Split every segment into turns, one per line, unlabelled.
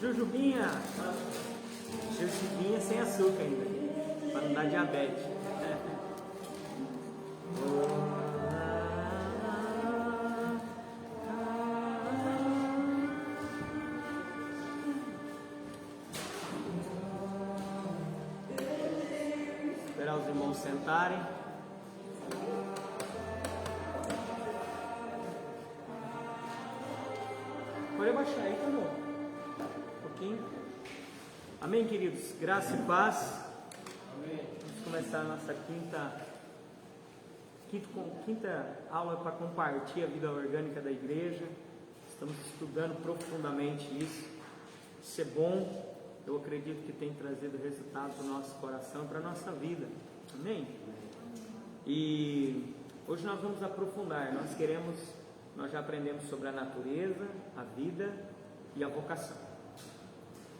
Jujubinha. Jujubinha sem açúcar ainda, para não dar diabetes. Esperar os irmãos sentarem. Pode abaixar aí, tá bom? Um pouquinho. Amém, queridos? Graça e paz. Amém. Vamos começar a nossa quinta aula para compartilhar a vida orgânica da igreja. Estamos estudando profundamente isso. Isso é bom. Eu acredito que tem trazido resultados para o nosso coração e para a nossa vida. Amém? E hoje nós vamos aprofundar. Nós já aprendemos sobre a natureza, a vida e a vocação.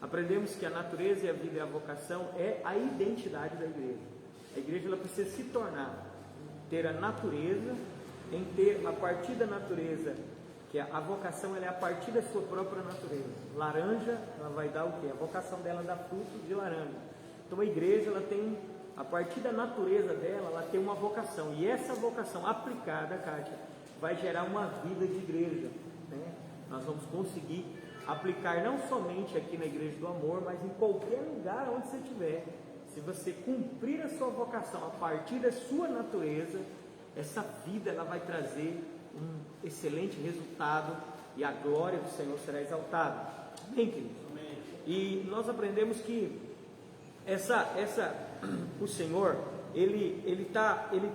Aprendemos que a natureza e a vida e a vocação é a identidade da igreja. A igreja ela precisa se tornar, ter a natureza, em ter a partir da natureza, que a vocação ela é a partir da sua própria natureza. Laranja, ela vai dar o quê? A vocação dela dá frutos de laranja. Então a igreja ela tem, a partir da natureza dela, ela tem uma vocação. E essa vocação aplicada, Kátia, vai gerar uma vida de igreja, né? Nós vamos conseguir aplicar não somente aqui na Igreja do Amor, mas em qualquer lugar onde você estiver. Se você cumprir a sua vocação a partir da sua natureza, essa vida ela vai trazer um excelente resultado e a glória do Senhor será exaltada. Amém, queridos? Amém. E nós aprendemos que o Senhor ele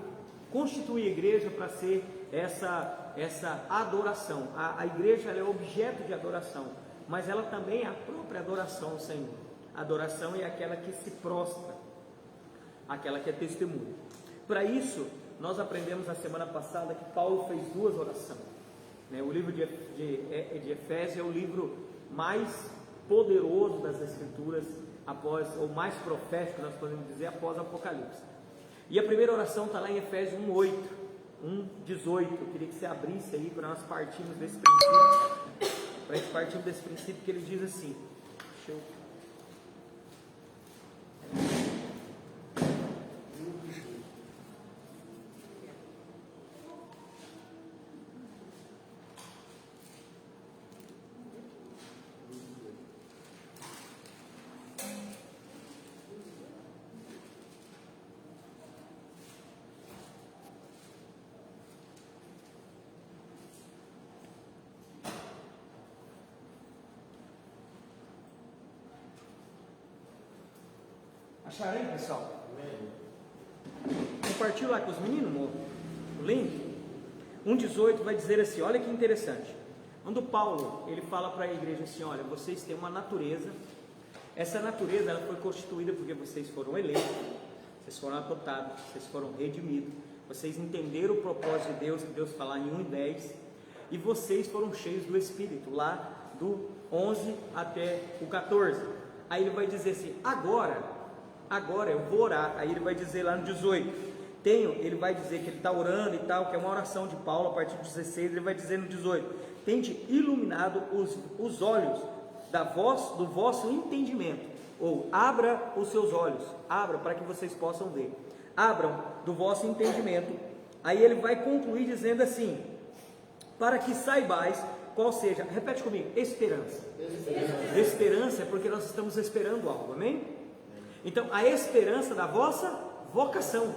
constitui a igreja para ser essa adoração. A igreja ela é objeto de adoração, mas ela também é a própria adoração ao Senhor. A adoração é aquela que se prostra, aquela que é testemunho. Para isso, nós aprendemos na semana passada que Paulo fez duas orações, né? O livro de Efésios é o livro mais poderoso das Escrituras, ou mais profético, nós podemos dizer, após Apocalipse. E a primeira oração está lá em Efésios 1:8. 1:18, eu queria que você abrisse aí para nós partirmos desse princípio, que ele diz assim, acharam aí, pessoal? Compartilha lá com os meninos o link. 1:18 vai dizer assim, olha que interessante. Quando Paulo ele fala para a igreja assim, olha, vocês têm uma natureza. Essa natureza ela foi constituída porque vocês foram eleitos, vocês foram adotados, vocês foram redimidos, vocês entenderam o propósito de Deus, que Deus fala em 1:10, e vocês foram cheios do Espírito, lá do 11 até o 14. Aí ele vai dizer assim, agora eu vou orar. Aí ele vai dizer lá no 18, ele vai dizer que ele está orando e tal, que é uma oração de Paulo, a partir do 16, ele vai dizer no 18, tende iluminado os olhos do vosso entendimento, ou abra os seus olhos, abra para que vocês possam ver, abram do vosso entendimento. Aí ele vai concluir dizendo assim, para que saibais qual seja, repete comigo, esperança. Esperança é porque nós estamos esperando algo, amém? Então, a esperança da vossa vocação.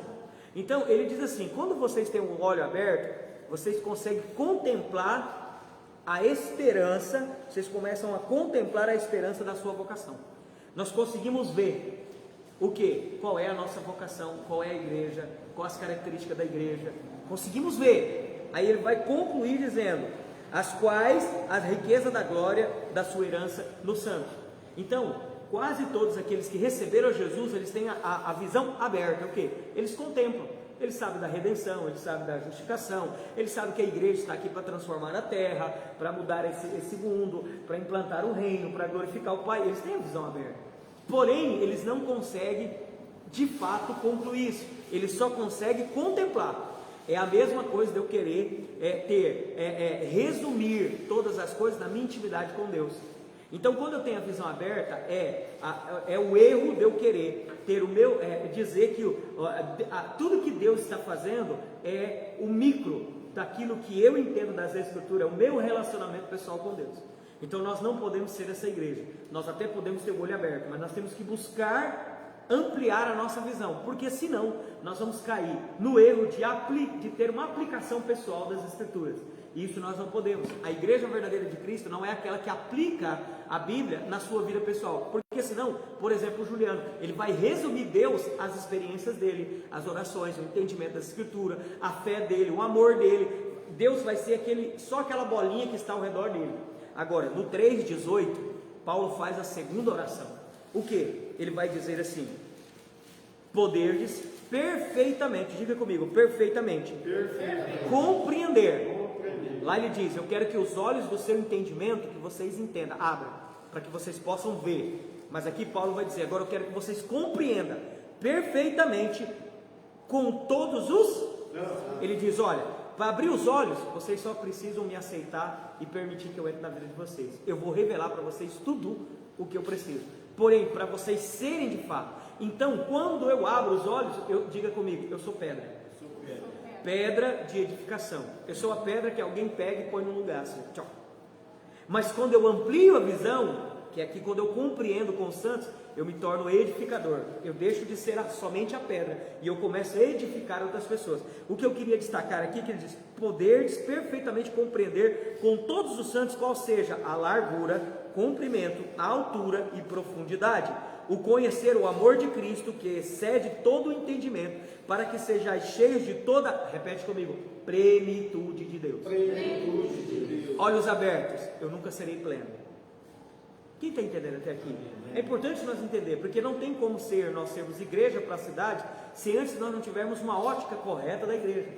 Então, ele diz assim, quando vocês têm o olho aberto, vocês conseguem contemplar a esperança, vocês começam a contemplar a esperança da sua vocação. Nós conseguimos ver o que? Qual é a nossa vocação, qual é a igreja, quais as características da igreja. Conseguimos ver. Aí ele vai concluir dizendo, as quais a riqueza da glória da sua herança no santo. Então, quase todos aqueles que receberam Jesus, eles têm a visão aberta, o quê? Eles contemplam, eles sabem da redenção, eles sabem da justificação, eles sabem que a igreja está aqui para transformar a terra, para mudar esse mundo, para implantar o reino, para glorificar o Pai, eles têm a visão aberta. Porém, eles não conseguem de fato concluir isso, eles só conseguem contemplar. É a mesma coisa de eu querer resumir todas as coisas na minha intimidade com Deus. Então, quando eu tenho a visão aberta, é o erro de eu querer ter o meu, dizer que tudo que Deus está fazendo é o micro daquilo que eu entendo das Escrituras, é o meu relacionamento pessoal com Deus. Então, nós não podemos ser essa igreja. Nós até podemos ter o olho aberto, mas nós temos que buscar ampliar a nossa visão, porque senão nós vamos cair no erro de ter uma aplicação pessoal das Escrituras. Isso nós não podemos. A igreja verdadeira de Cristo não é aquela que aplica a Bíblia na sua vida pessoal, porque senão, por exemplo, o Juliano, ele vai resumir Deus às experiências dele, as orações, o entendimento da Escritura, a fé dele, o amor dele. Deus vai ser só aquela bolinha que está ao redor dele. Agora, no 3,18, Paulo faz a segunda oração. O que? Ele vai dizer assim: poderdes perfeitamente, diga comigo, perfeitamente. Compreender. Lá ele diz: eu quero que os olhos do seu entendimento, que vocês entendam, abram, para que vocês possam ver. Mas aqui Paulo vai dizer: agora eu quero que vocês compreendam perfeitamente com todos os... Ele diz: olha, para abrir os olhos, vocês só precisam me aceitar e permitir que eu entre na vida de vocês. Eu vou revelar para vocês tudo o que eu preciso. Porém, para vocês serem de fato. Então, quando eu abro os olhos, diga comigo, eu sou pedra. Pedra de edificação. Eu sou a pedra que alguém pega e põe no lugar assim, tchau. Mas quando eu amplio a visão, que é aqui quando eu compreendo com os santos, eu me torno edificador. Eu deixo de ser somente a pedra e eu começo a edificar outras pessoas. O que eu queria destacar aqui, que ele diz: poderes perfeitamente compreender com todos os santos qual seja a largura, comprimento, a altura e profundidade, o conhecer o amor de Cristo, que excede todo o entendimento, para que sejais cheios de toda, repete comigo, plenitude de Deus. Plenitude de Deus. Olhos abertos, eu nunca serei pleno. Quem está entendendo até aqui? É importante nós entender, porque não tem como nós sermos igreja para a cidade, se antes nós não tivermos uma ótica correta da igreja,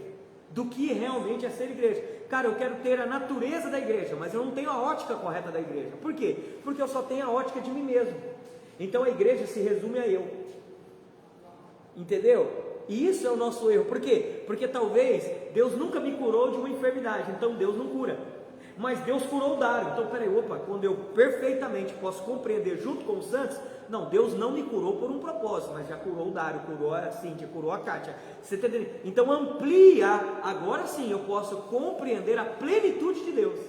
do que realmente é ser igreja. Cara, eu quero ter a natureza da igreja, mas eu não tenho a ótica correta da igreja. Por quê? Porque eu só tenho a ótica de mim mesmo. Então a igreja se resume a eu. Entendeu? E isso é o nosso erro. Por quê? Porque talvez Deus nunca me curou de uma enfermidade, então Deus não cura. Mas Deus curou o Dário. Então peraí, quando eu perfeitamente posso compreender junto com os santos, não, Deus não me curou por um propósito, mas já curou o Dário, curou a Cíntia, curou a Kátia. Você está entendendo? Então amplia, agora sim eu posso compreender a plenitude de Deus.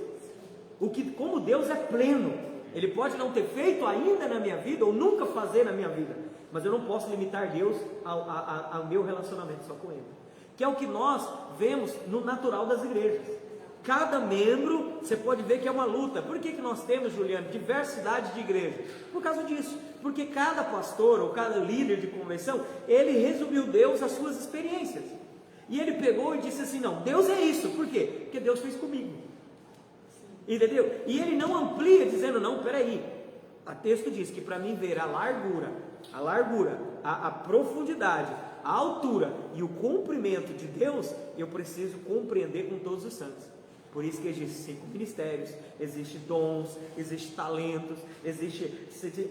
Como Deus é pleno. Ele pode não ter feito ainda na minha vida, ou nunca fazer na minha vida, mas eu não posso limitar Deus ao meu relacionamento só com Ele, que é o que nós vemos no natural das igrejas. Cada membro, você pode ver que é uma luta. Por que nós temos, Juliano, diversidade de igreja? Por causa disso, porque cada pastor ou cada líder de convenção, ele resumiu Deus às suas experiências, e ele pegou e disse assim: não, Deus é isso. Por quê? Porque Deus fez comigo. Entendeu? E ele não amplia dizendo: não, peraí, o texto diz que para mim ver a largura, a profundidade, a altura e o comprimento de Deus, eu preciso compreender com todos os santos. Por isso que existem 5 ministérios, existem dons, existem talentos, existe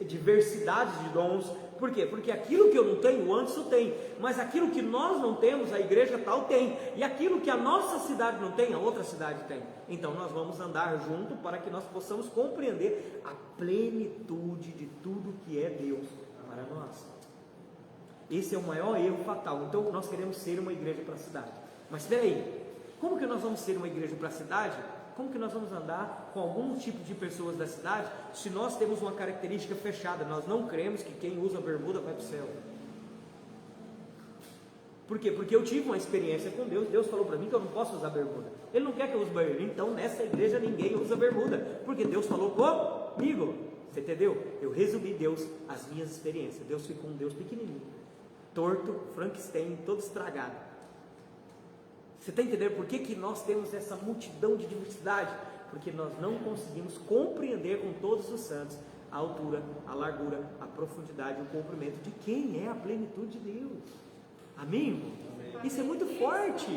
diversidade de dons. Por quê? Porque aquilo que eu não tenho, o Anderson tem, mas aquilo que nós não temos, a igreja tal tem, e aquilo que a nossa cidade não tem, a outra cidade tem. Então nós vamos andar junto para que nós possamos compreender a plenitude de tudo que é Deus para nós. Esse é o maior erro fatal. Então nós queremos ser uma igreja para a cidade, mas espera aí, como que nós vamos ser uma igreja para a cidade? Como que nós vamos andar com algum tipo de pessoas da cidade, se nós temos uma característica fechada? Nós não cremos que quem usa bermuda vai para o céu. Por quê? Porque eu tive uma experiência com Deus. Deus falou para mim que eu não posso usar bermuda. Ele não quer que eu use bermuda. Então nessa igreja ninguém usa bermuda, porque Deus falou comigo. Você entendeu? Eu resumi Deus às minhas experiências. Deus ficou um Deus pequenininho, torto, Frankenstein, todo estragado. Você está entendendo por que nós temos essa multidão de diversidade? Porque nós não conseguimos compreender com todos os santos a altura, a largura, a profundidade, o comprimento de quem é a plenitude de Deus. Amém, irmão? Isso é muito forte.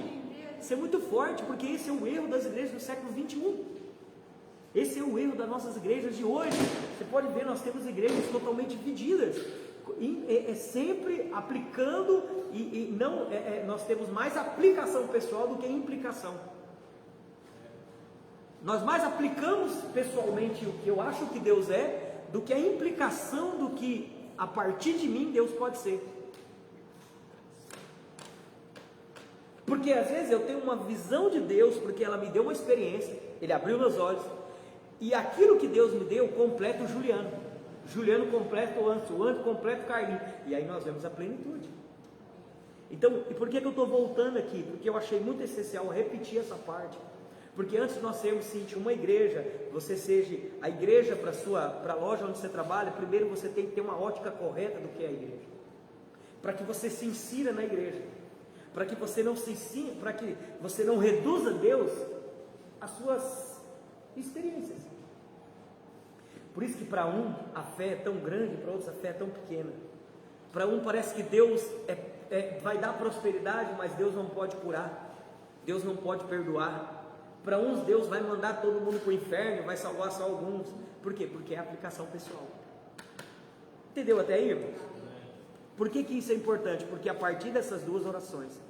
Isso é muito forte, porque esse é o erro das igrejas do século 21. Esse é o erro das nossas igrejas de hoje. Você pode ver, nós temos igrejas totalmente divididas, sempre aplicando, nós temos mais aplicação pessoal do que implicação. Nós mais aplicamos pessoalmente o que eu acho que Deus é, do que a implicação do que a partir de mim Deus pode ser. Porque às vezes eu tenho uma visão de Deus, porque ela me deu uma experiência, Ele abriu meus olhos, e aquilo que Deus me deu completa o Juliano. Juliano completa o Anto completa o Carlinhos, e aí nós vemos a plenitude. Então, e por que eu estou voltando aqui? Porque eu achei muito essencial repetir essa parte. Porque antes de nós sermos, sim, uma igreja, você seja a igreja para a loja onde você trabalha, primeiro você tem que ter uma ótica correta do que é a igreja. Para que você se insira na igreja. Para que você não se ensine, para que você não reduza Deus às suas experiências. Por isso que para um a fé é tão grande, para outros a fé é tão pequena. Para um parece que Deus vai dar prosperidade, mas Deus não pode curar, Deus não pode perdoar. Para uns Deus vai mandar todo mundo para o inferno, vai salvar só alguns. Por quê? Porque é aplicação pessoal. Entendeu até aí, irmãos? Por que isso é importante? Porque a partir dessas duas orações,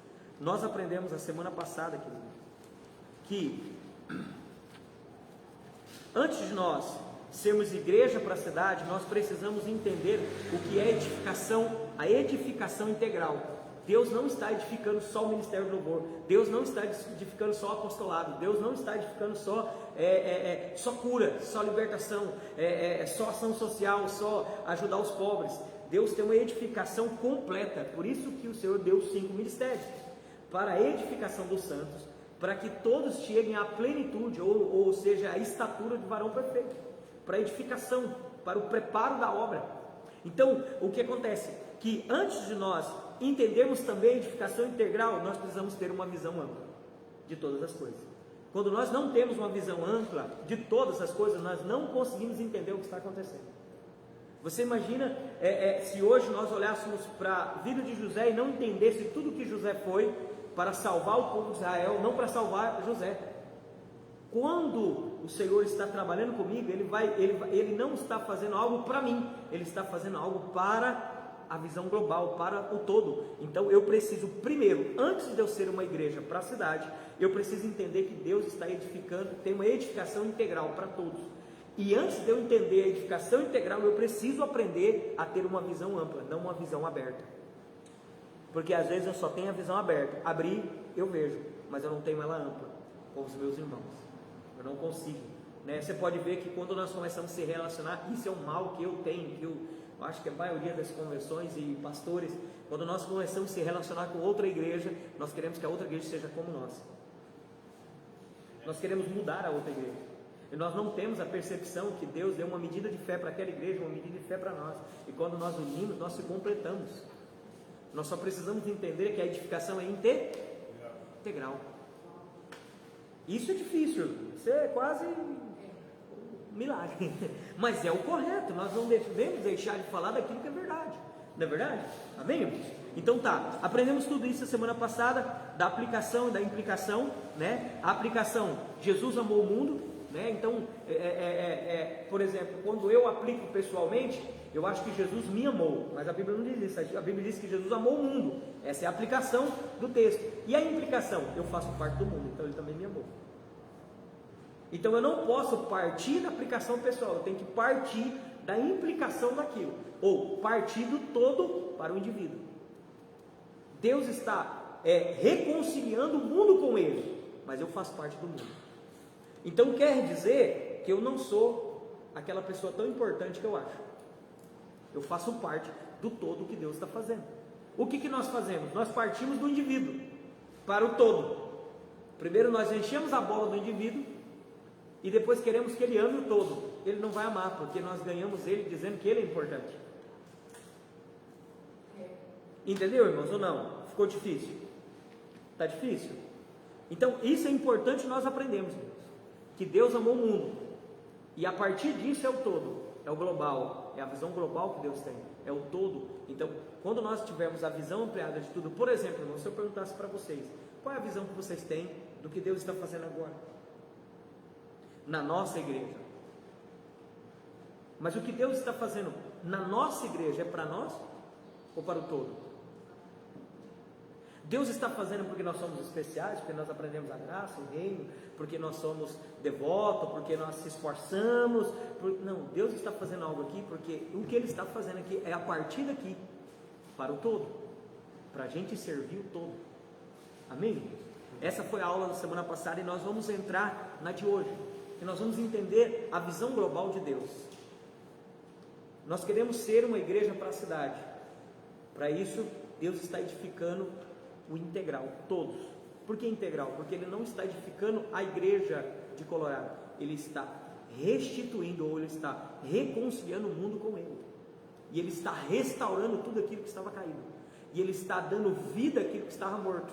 nós aprendemos a semana passada, querido, que antes de nós sermos igreja para a cidade, nós precisamos entender o que é edificação, a edificação integral. Deus não está edificando só o ministério do louvor, Deus não está edificando só o apostolado, Deus não está edificando só cura, só libertação, só ação social, só ajudar os pobres. Deus tem uma edificação completa, por isso que o Senhor deu 5 ministérios, para a edificação dos santos, para que todos cheguem à plenitude, ou seja, à estatura de varão perfeito, para a edificação, para o preparo da obra. Então, o que acontece? Que antes de nós entendermos também a edificação integral, nós precisamos ter uma visão ampla de todas as coisas. Quando nós não temos uma visão ampla de todas as coisas, nós não conseguimos entender o que está acontecendo. Você imagina se hoje nós olhássemos para a vida de José e não entendesse tudo que José foi para salvar o povo de Israel, não para salvar José. Quando o Senhor está trabalhando comigo, Ele não está fazendo algo para mim, Ele está fazendo algo para a visão global, para o todo. Então eu preciso primeiro, antes de eu ser uma igreja para a cidade, eu preciso entender que Deus está edificando, tem uma edificação integral para todos. E antes de eu entender a edificação integral, eu preciso aprender a ter uma visão ampla, não uma visão aberta. Porque às vezes eu só tenho a visão aberta, abrir eu vejo, mas eu não tenho ela ampla, com os meus irmãos, eu não consigo, né? Você pode ver que quando nós começamos a se relacionar, isso é um mal que eu tenho, que eu acho que a maioria das conversões e pastores, quando nós começamos a se relacionar com outra igreja, nós queremos que a outra igreja seja como nós queremos mudar a outra igreja. E nós não temos a percepção que Deus deu uma medida de fé para aquela igreja, uma medida de fé para nós. E quando nós unimos, nós se completamos. Nós só precisamos entender que a edificação é integral. Isso é difícil, isso é quase um milagre. Mas é o correto, nós não devemos deixar de falar daquilo que é verdade. Não é verdade? Amém? Então tá, aprendemos tudo isso a semana passada, da aplicação e da implicação, né? A aplicação, Jesus amou o mundo. Então, por exemplo, quando eu aplico pessoalmente, eu acho que Jesus me amou, mas a Bíblia não diz isso, a Bíblia diz que Jesus amou o mundo, essa é a aplicação do texto. E a implicação? Eu faço parte do mundo, então Ele também me amou. Então eu não posso partir da aplicação pessoal, eu tenho que partir da implicação daquilo, ou partir do todo para o indivíduo. Deus está reconciliando o mundo com Ele, mas eu faço parte do mundo. Então quer dizer que eu não sou aquela pessoa tão importante que eu acho. Eu faço parte do todo que Deus está fazendo. O que nós fazemos? Nós partimos do indivíduo para o todo. Primeiro nós enchemos a bola do indivíduo e depois queremos que ele ame o todo. Ele não vai amar, porque nós ganhamos ele dizendo que ele é importante. Entendeu, irmãos, ou não? Ficou difícil? Está difícil? Então isso é importante nós aprendemos, irmãos. Que Deus amou o mundo, e a partir disso é o todo, é o global, é a visão global que Deus tem, é o todo. Então, quando nós tivermos a visão ampliada de tudo, por exemplo, irmão, se eu perguntasse para vocês, qual é a visão que vocês têm do que Deus está fazendo agora, na nossa igreja? Mas o que Deus está fazendo na nossa igreja é para nós, ou para o todo? Deus está fazendo porque nós somos especiais, porque nós aprendemos a graça, o reino, porque nós somos devotos, porque nós se esforçamos. Não, Deus está fazendo algo aqui porque o que Ele está fazendo aqui é a partir daqui, para o todo, para a gente servir o todo. Amém? Essa foi a aula da semana passada e nós vamos entrar na de hoje, e nós vamos entender a visão global de Deus. Nós queremos ser uma igreja para a cidade. Para isso, Deus está edificando o integral, todos. Por que integral? Porque Ele não está edificando a igreja de Colorado, Ele está restituindo, ou Ele está reconciliando o mundo com Ele, e Ele está restaurando tudo aquilo que estava caído, e Ele está dando vida àquilo que estava morto.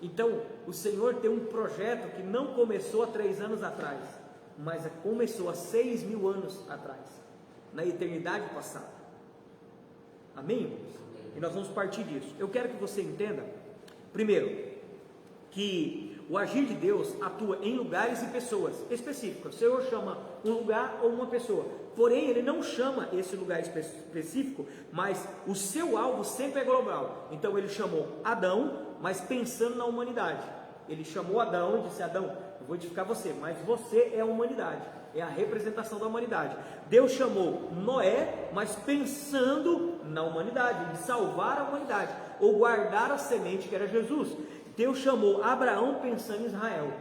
Então, o Senhor tem um projeto que não começou há 3 anos atrás, mas começou há 6.000 anos atrás, na eternidade passada. Amém, irmãos? E nós vamos partir disso. Eu quero que você entenda, primeiro, que o agir de Deus atua em lugares e pessoas específicas. O Senhor chama um lugar ou uma pessoa, porém Ele não chama esse lugar específico, mas o seu alvo sempre é global. Então Ele chamou Adão, mas pensando na humanidade. Ele chamou Adão e disse: Adão, eu vou edificar você, mas você é a humanidade, é a representação da humanidade. Deus chamou Noé, mas pensando na humanidade, em salvar a humanidade, ou guardar a semente que era Jesus. Deus chamou Abraão pensando em Israel.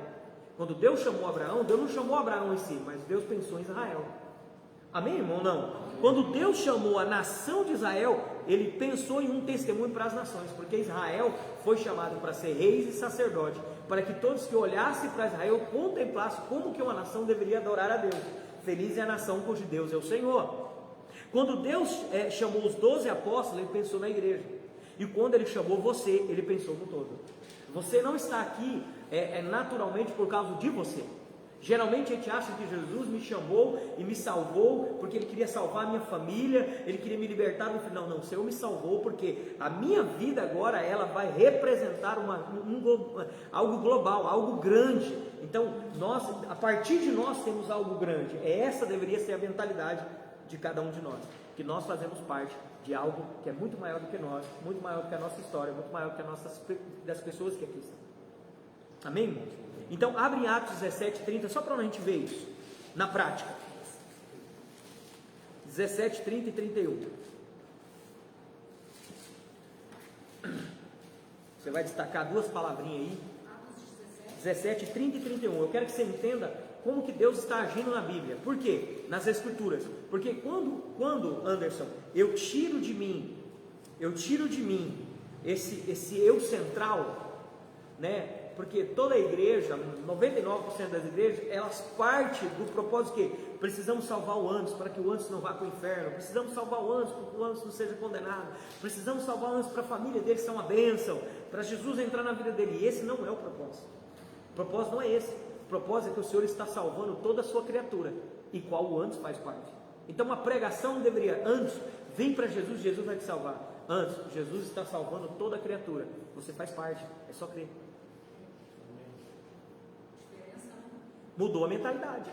Quando Deus chamou Abraão, Deus não chamou Abraão em si, mas Deus pensou em Israel. Amém, irmão? Não. Quando Deus chamou a nação de Israel, Ele pensou em um testemunho para as nações, porque Israel foi chamado para ser reis e sacerdote, para que todos que olhassem para Israel contemplassem como que uma nação deveria adorar a Deus. Feliz é a nação cujo Deus é o Senhor. Quando Deus chamou os 12 apóstolos, Ele pensou na igreja, e quando Ele chamou você, Ele pensou no todo. Você não está aqui naturalmente por causa de você. Geralmente a gente acha que Jesus me chamou e me salvou porque Ele queria salvar a minha família, Ele queria me libertar no final. Não, o Senhor me salvou porque a minha vida agora ela vai representar algo global, algo grande. Então nós, a partir de nós temos algo grande. Essa deveria ser a mentalidade de cada um de nós, que nós fazemos parte de algo que é muito maior do que nós, muito maior do que a nossa história, muito maior do que das pessoas que aqui estão. Amém, irmãos? Então, abre em Atos 17:30, só para a gente ver isso, na prática. 17, 30 e 31. Você vai destacar 2 palavrinhas aí. 17, 30 e 31. Eu quero que você entenda como que Deus está agindo na Bíblia. Por quê? Nas Escrituras. Porque quando Anderson, eu tiro de mim esse eu central, né? Porque toda a igreja, 99% das igrejas, elas partem do propósito que precisamos salvar o antes, para que o antes não vá para o inferno, precisamos salvar o antes, para que o antes não seja condenado, precisamos salvar o antes para a família dele ser uma bênção, para Jesus entrar na vida dele. E esse não é o propósito. O propósito não é esse. O propósito é que o Senhor está salvando toda a sua criatura, e qual o antes faz parte. Então a pregação deveria, antes, vem para Jesus, Jesus vai te salvar. Antes, Jesus está salvando toda a criatura, você faz parte, é só crer. Mudou a mentalidade,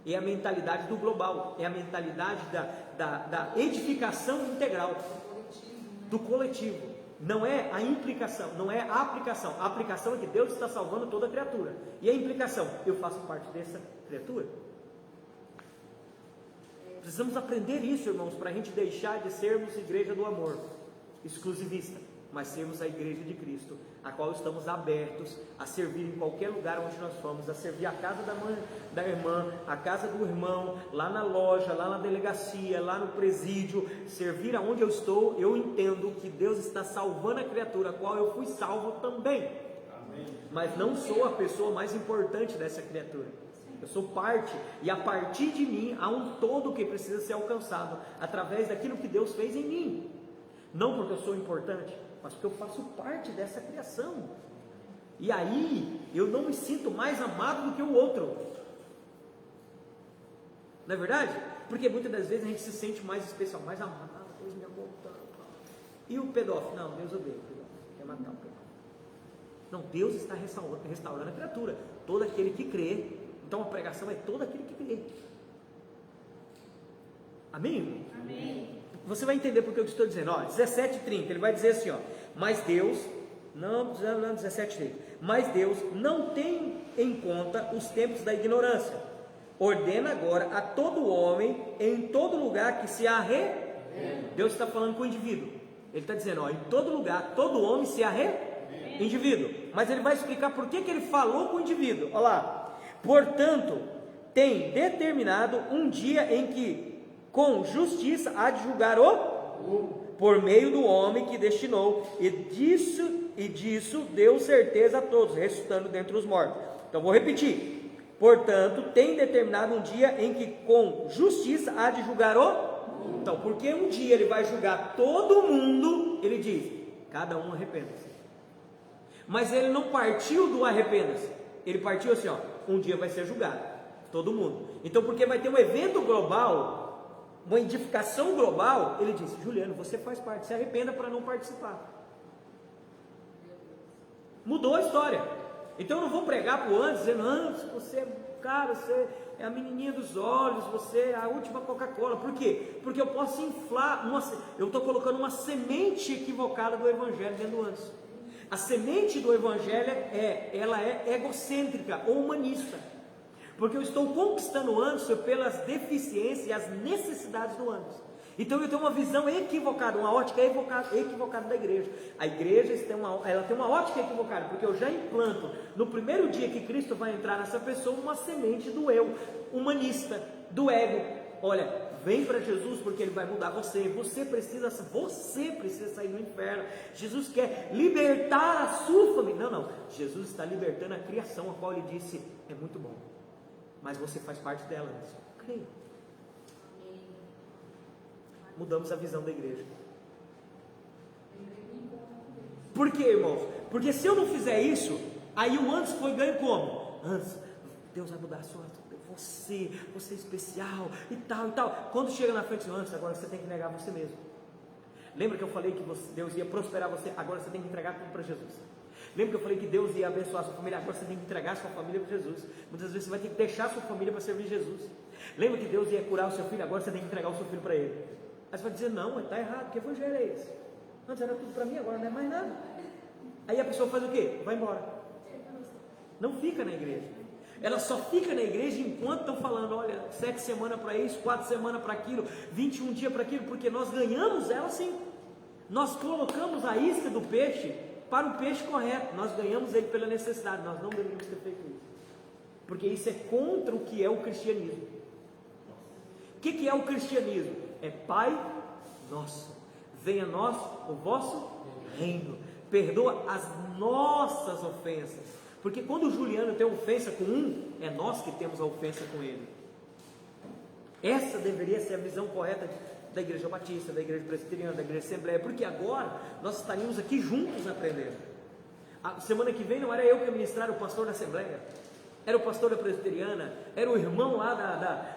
é a mentalidade do global, é a mentalidade da edificação integral, do coletivo. Não é a implicação, não é a aplicação. A aplicação é que Deus está salvando toda a criatura, e a implicação, eu faço parte dessa criatura. Precisamos aprender isso, irmãos, para a gente deixar de sermos igreja do amor exclusivista, mas sermos a igreja de Cristo, a qual estamos abertos a servir em qualquer lugar onde nós formos, a servir a casa da mãe, da irmã, a casa do irmão, lá na loja, lá na delegacia, lá no presídio, servir aonde eu estou. Eu entendo que Deus está salvando a criatura, a qual eu fui salvo também. Amém. Mas não sou a pessoa mais importante dessa criatura, eu sou parte, e a partir de mim há um todo que precisa ser alcançado, através daquilo que Deus fez em mim, não porque eu sou importante, mas porque eu faço parte dessa criação, e aí eu não me sinto mais amado do que o outro, não é verdade? Porque muitas das vezes a gente se sente mais especial, mais amado. Deus me amou tanto. E o pedófilo? Não, Deus odeia o pedófilo, quer matar o pedófilo. Não, Deus está restaurando a criatura, todo aquele que crê. Então a pregação é todo aquele que crê. Amém? Amém. Você vai entender porque eu estou dizendo, ó, 17:30, ele vai dizer assim, ó: mas Deus, Não, 17. Mas Deus não tem em conta os tempos da ignorância. Ordena agora a todo homem, em todo lugar, que se arrependa. Deus está falando com o indivíduo. Ele está dizendo, em todo lugar, todo homem se arrependa. Indivíduo. Mas ele vai explicar por que ele falou com o indivíduo. Olha lá. Portanto, tem determinado um dia em que, com justiça, há de julgar por meio do homem que destinou, e disso deu certeza a todos, ressuscitando dentre os mortos. Então vou repetir. Portanto, tem determinado um dia em que com justiça há de julgar Então, porque um dia ele vai julgar todo mundo, ele diz, cada um arrependa-se. Mas ele não partiu do arrependa-se, ele partiu assim, um dia vai ser julgado, todo mundo. Então, porque vai ter um evento global, uma edificação global, ele disse, Juliano, você faz parte, se arrependa para não participar. Mudou a história. Então eu não vou pregar para o antes, dizendo, antes, você é a menininha dos olhos, você é a última Coca-Cola. Por quê? Porque eu posso inflar, eu estou colocando uma semente equivocada do Evangelho dentro do antes. A semente do Evangelho ela é egocêntrica ou humanista. Porque eu estou conquistando o antes pelas deficiências e as necessidades do antes. Então eu tenho uma visão equivocada, uma ótica equivocada da igreja. A igreja ela tem uma ótica equivocada, porque eu já implanto no primeiro dia que Cristo vai entrar nessa pessoa uma semente do eu humanista, do ego. Olha, vem para Jesus porque Ele vai mudar você. Você precisa sair do inferno. Jesus quer libertar a sua família. Não, Jesus está libertando a criação, a qual Ele disse, é muito bom, mas você faz parte dela. Creia. Mudamos a visão da igreja. Por quê, irmãos? Porque se eu não fizer isso, aí o antes foi ganho como? Antes, Deus vai mudar a sua vida, você é especial e tal. Quando chega na frente do antes, agora você tem que negar você mesmo. Lembra que eu falei que Deus ia prosperar você? Agora você tem que entregar tudo para Jesus. Lembra que eu falei que Deus ia abençoar a sua família? Agora você tem que entregar a sua família para Jesus. Muitas vezes você vai ter que deixar a sua família para servir Jesus. Lembra que Deus ia curar o seu filho? Agora você tem que entregar o seu filho para Ele. Aí você vai dizer, não, está errado, que evangelho é esse? Antes era tudo para mim, agora não é mais nada. Aí a pessoa faz o quê? Vai embora. Não fica na igreja. Ela só fica na igreja enquanto estão falando, olha, 7 semanas para isso, 4 semanas para aquilo, 21 dias para aquilo, porque nós ganhamos ela sim. Nós colocamos a isca do peixe para o peixe correto, nós ganhamos ele pela necessidade, nós não deveríamos ter feito isso. Porque isso é contra o que é o cristianismo. O que é o cristianismo? É Pai nosso, venha a nós o vosso reino, perdoa as nossas ofensas, porque quando o Juliano tem ofensa com é nós que temos a ofensa com ele. Essa deveria ser a visão correta da igreja batista, da igreja presbiteriana, da igreja assembleia, porque agora nós estaríamos aqui juntos aprendendo. A semana que vem não era eu que ia ministrar, o pastor da assembleia, era o pastor da presbiteriana, era o irmão lá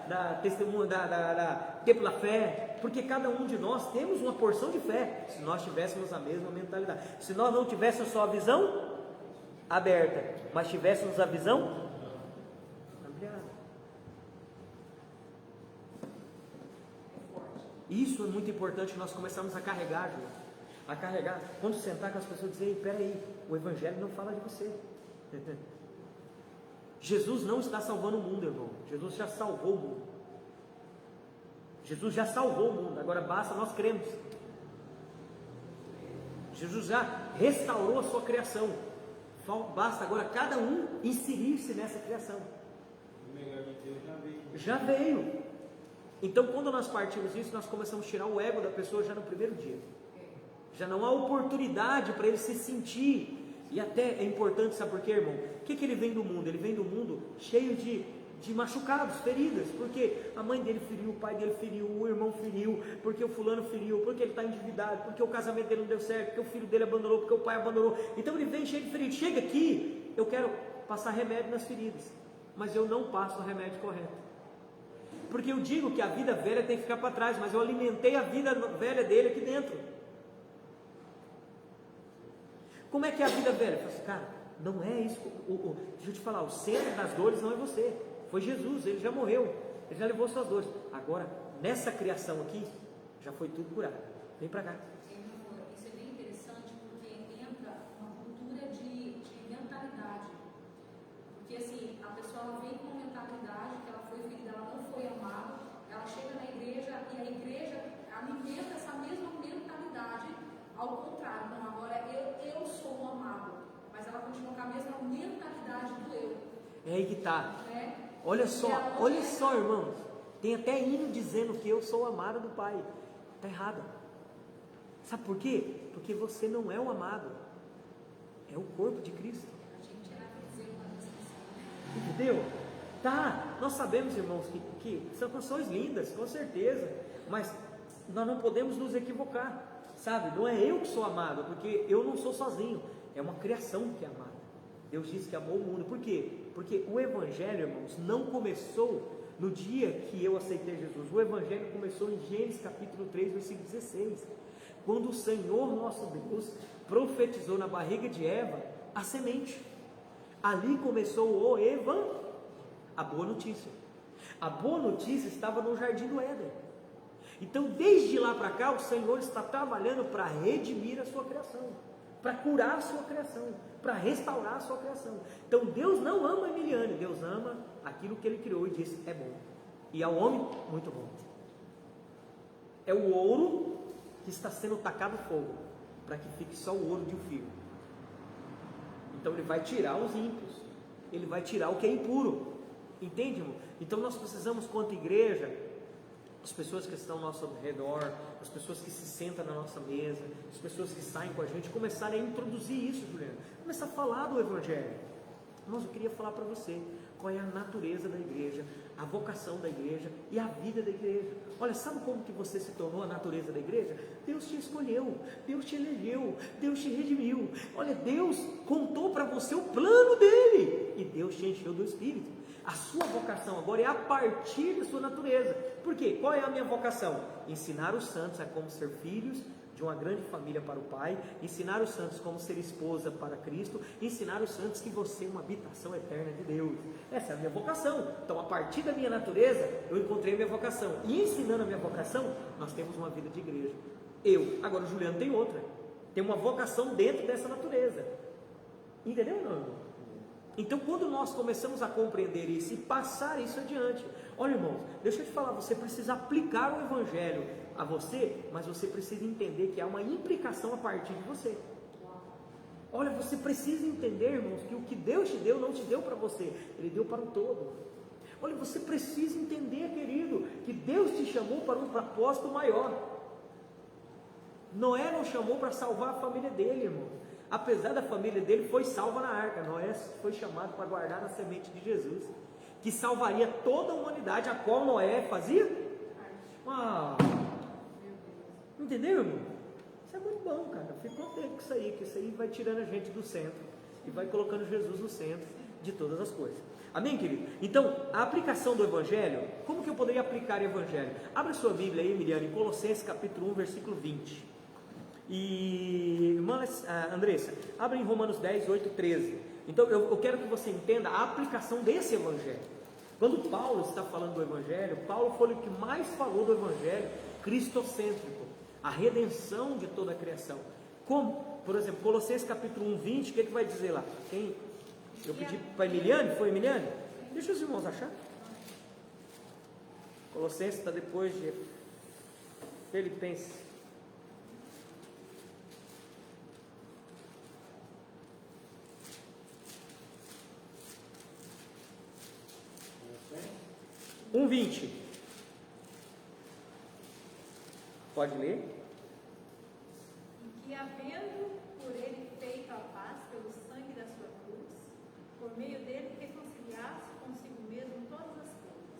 da testemunha, da Templo da Fé, porque cada um de nós temos uma porção de fé, se nós tivéssemos a mesma mentalidade, se nós não tivéssemos só a visão aberta, mas tivéssemos a visão ampliada. Isso é muito importante, nós começamos a carregar, quando sentar com as pessoas e dizer, ei, peraí, o Evangelho não fala de você. Jesus não está salvando o mundo, irmão. Jesus já salvou o mundo. Jesus já salvou o mundo. Agora basta nós cremos. Jesus já restaurou a sua criação. Basta agora cada um inserir-se nessa criação. O melhor de Deus já veio. Então, quando nós partimos disso, nós começamos a tirar o ego da pessoa já no primeiro dia. Já não há oportunidade para ele se sentir. E até é importante, sabe por quê, irmão? O que ele vem do mundo? Ele vem do mundo cheio de machucados, feridas, porque a mãe dele feriu, o pai dele feriu, o irmão feriu, porque o fulano feriu, porque ele está endividado, porque o casamento dele não deu certo, porque o filho dele abandonou, porque o pai abandonou. Então ele vem cheio de feridas. Chega aqui, eu quero passar remédio nas feridas, mas eu não passo o remédio correto. Porque eu digo que a vida velha tem que ficar para trás, mas eu alimentei a vida velha dele aqui dentro. Como é que é a vida velha? Eu falo assim, cara, não é isso. Deixa eu te falar, o centro das dores não é você, foi Jesus, ele já morreu, ele já levou suas dores. Agora, nessa criação aqui, já foi tudo curado. Vem para cá.
Isso é bem interessante, porque entra uma pessoa ela vem com uma mentalidade que ela foi ferida, ela não foi amada, ela chega na igreja e a igreja alimenta essa mesma mentalidade, ao contrário, não, agora eu sou um amado, mas ela continua com a mesma mentalidade do eu.
É aí que está.
Né?
Olha só, irmãos, tem até hino dizendo que eu sou amada do Pai. Está errado. Sabe por quê? Porque você não é o amado, é o corpo de Cristo.
A gente era para dizer uma descrição.
Entendeu? Tá, nós sabemos, irmãos, que são canções lindas, com certeza, mas nós não podemos nos equivocar, sabe? Não é eu que sou amado, porque eu não sou sozinho, é uma criação que é amada. Deus disse que amou o mundo. Por quê? Porque o Evangelho, irmãos, não começou no dia que eu aceitei Jesus. O Evangelho começou em Gênesis capítulo 3, versículo 16, quando o Senhor nosso Deus profetizou na barriga de Eva a semente. Ali começou o Evangelho, a boa notícia. A boa notícia estava no jardim do Éden. Então, desde lá para cá, o Senhor está trabalhando para redimir a sua criação, para curar a sua criação, para restaurar a sua criação. Então, Deus não ama a Emiliane, Deus ama aquilo que Ele criou e disse, é bom. E ao homem, muito bom. É o ouro que está sendo tacado fogo, para que fique só o ouro de um fio. Então, Ele vai tirar os ímpios, Ele vai tirar o que é impuro. Entende, irmão? Então, nós precisamos, quanto igreja, as pessoas que estão ao nosso redor, as pessoas que se sentam na nossa mesa, as pessoas que saem com a gente, começarem a introduzir isso, Juliana, começar a falar do Evangelho. Mas eu queria falar para você qual é a natureza da igreja, a vocação da igreja e a vida da igreja. Olha, sabe como que você se tornou a natureza da igreja? Deus te escolheu, Deus te elegeu, Deus te redimiu. Olha, Deus contou para você o plano dele e Deus te encheu do Espírito. A sua vocação agora é a partir da sua natureza. Por quê? Qual é a minha vocação? Ensinar os santos a como ser filhos de uma grande família para o Pai, ensinar os santos como ser esposa para Cristo, ensinar os santos que você é uma habitação eterna de Deus. Essa é a minha vocação. Então, a partir da minha natureza, eu encontrei a minha vocação. E ensinando a minha vocação, nós temos uma vida de igreja. Agora o Juliano tem outra. Tem uma vocação dentro dessa natureza. Entendeu, não, irmão? Então, quando nós começamos a compreender isso e passar isso adiante, olha, irmãos, deixa eu te falar, você precisa aplicar o Evangelho a você, mas você precisa entender que há uma implicação a partir de você. Olha, você precisa entender, irmãos, que o que Deus te deu não te deu para você, Ele deu para o todo. Olha, você precisa entender, querido, que Deus te chamou para um propósito maior. Noé não chamou para salvar a família dele, irmão. Apesar da família dele foi salva na arca, Noé foi chamado para guardar a semente de Jesus, que salvaria toda a humanidade, a qual Noé fazia? Entendeu, irmão? Isso é muito bom, cara. Eu fico contente com isso aí, que isso aí vai tirando a gente do centro e vai colocando Jesus no centro de todas as coisas. Amém, querido? Então, a aplicação do Evangelho, como que eu poderia aplicar o Evangelho? Abra sua Bíblia aí, Miriam, em Colossenses capítulo 1, versículo 20. E irmã Andressa, abre em Romanos 10, 8, 13. Então eu quero que você entenda a aplicação desse Evangelho. Quando Paulo está falando do Evangelho, Paulo foi o que mais falou do Evangelho cristocêntrico, a redenção de toda a criação. Como? Por exemplo, Colossenses capítulo 1, 20, o que vai dizer lá? Eu pedi para Emiliane, foi Emiliane? Deixa os irmãos achar. Colossenses está depois de Filipenses. Um 1:20. Pode ler?
E que, havendo por ele feito a paz pelo sangue da sua cruz, por meio dele reconciliasse consigo mesmo todas as coisas,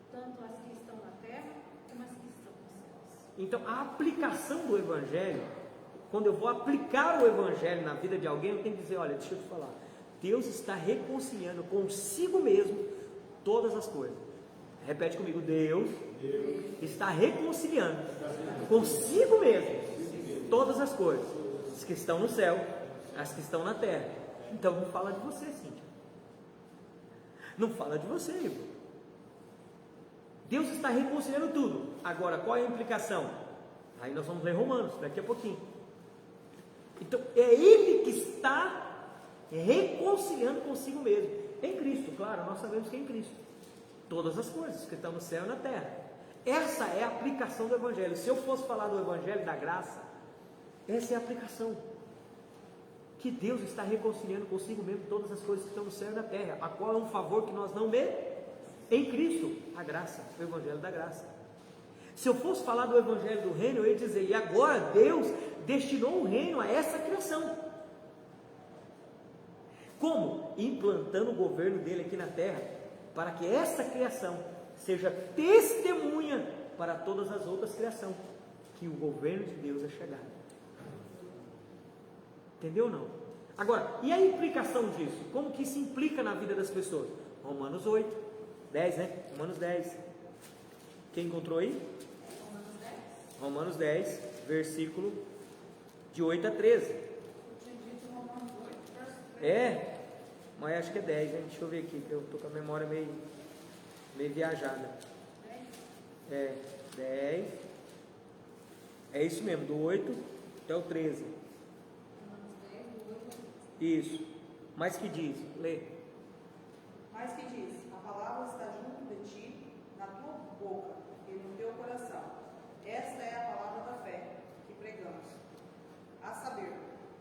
tanto as que estão na terra como as que estão nos céus.
Então, a aplicação do Evangelho, quando eu vou aplicar o Evangelho na vida de alguém, eu tenho que dizer, olha, deixa eu te falar, Deus está reconciliando consigo mesmo todas as coisas. Repete comigo, Deus está reconciliando consigo mesmo todas as coisas, as que estão no céu, as que estão na terra. Então não fala de você, Cíntia. Não fala de você, irmão. Deus está reconciliando tudo. Agora, qual é a implicação? Aí nós vamos ler Romanos daqui a pouquinho. Então é Ele que está reconciliando consigo mesmo. Em Cristo, claro, nós sabemos que é em Cristo. Todas as coisas que estão no céu e na terra. Essa é a aplicação do Evangelho. Se eu fosse falar do Evangelho da graça, essa é a aplicação. Que Deus está reconciliando consigo mesmo todas as coisas que estão no céu e na terra, a qual é um favor que nós não vemos em Cristo, a graça, o Evangelho da graça. Se eu fosse falar do Evangelho do reino, eu ia dizer, e agora Deus destinou o reino a essa criação. Como? Implantando o governo dele aqui na terra, para que essa criação seja testemunha para todas as outras criações, que o governo de Deus é chegado. Entendeu ou não? Agora, e a implicação disso? Como que isso implica na vida das pessoas? Romanos 8, 10, né? Romanos 10. Quem encontrou aí? Romanos 10, versículo de 8 a 13. É, mas acho que é 10, né? Deixa eu ver aqui, que eu estou com a memória meio viajada. É, 10. É isso mesmo, do 8 até o 13. Isso. Mas que diz? Lê.
Mas que diz, a palavra está junto de ti, na tua boca e no teu coração. Esta é a palavra da fé que pregamos. A saber,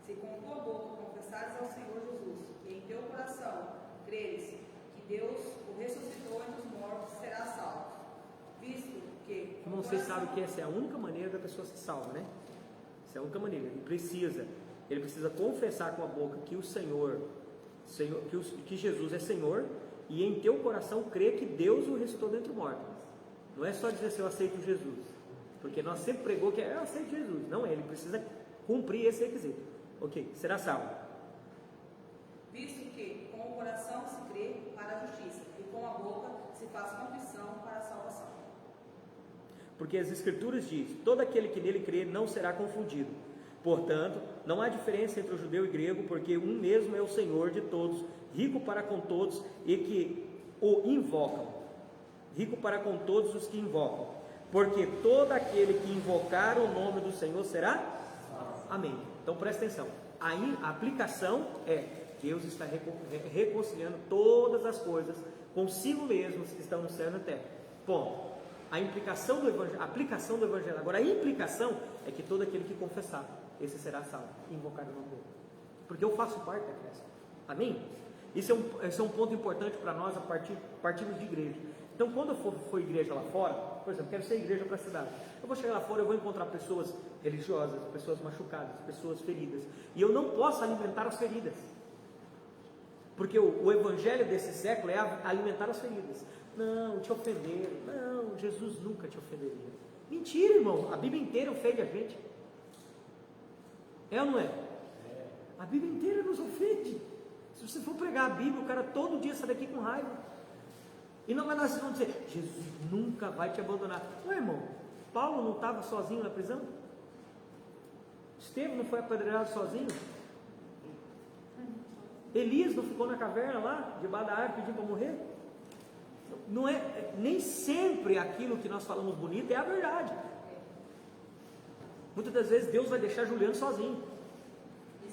se com tua boca confessares ao Senhor Jesus e em teu coração creres que Deus o ressuscitou entre os mortos, serás salvo. Visto que...
Como você sabe que essa é a única maneira da pessoa ser salva, né? Essa é a única maneira. Ele precisa confessar com a boca que o que Jesus é Senhor, e em teu coração crer que Deus o ressuscitou dentre os mortos. Não é só dizer assim, eu aceito Jesus, porque nós sempre pregou que eu aceito Jesus. Não é, ele precisa cumprir esse requisito. Ok, será salvo.
Visto que com o coração se crê para a justiça e com a boca se faz confissão para a salvação.
Porque as Escrituras dizem, todo aquele que nele crê não será confundido. Portanto, não há diferença entre o judeu e o grego, porque um mesmo é o Senhor de todos, rico para com todos e que o invocam. Rico para com todos os que invocam. Porque todo aquele que invocar o nome do Senhor será? Amém. Então presta atenção. A aplicação é, Deus está reconciliando todas as coisas consigo mesmo que estão no céu e na terra. Ponto. A aplicação do Evangelho. Agora a implicação é que todo aquele que confessar, esse será salvo, invocar o nome dele. Porque eu faço parte da criação. Amém? Esse é um ponto importante para nós a partirmos de igreja. Então quando eu for igreja lá fora, por exemplo, quero ser igreja para a cidade, eu vou chegar lá fora, eu vou encontrar pessoas religiosas, pessoas machucadas, pessoas feridas, e eu não posso alimentar as feridas, porque o evangelho desse século é alimentar as feridas. Não, te ofenderam. Não, Jesus nunca te ofenderia. Mentira, irmão, a Bíblia inteira ofende a gente. É ou não é? A Bíblia inteira nos ofende. Se você for pregar a Bíblia, o cara todo dia sai daqui com raiva. E não vai nós vamos dizer, Jesus nunca vai te abandonar. Não, irmão, Paulo não estava sozinho na prisão? Estevão não foi apedrejado sozinho? Elias não ficou na caverna lá, debaixo da árvore, pedindo para morrer? Não é, nem sempre aquilo que nós falamos bonito é a verdade. Muitas das vezes Deus vai deixar Juliano sozinho.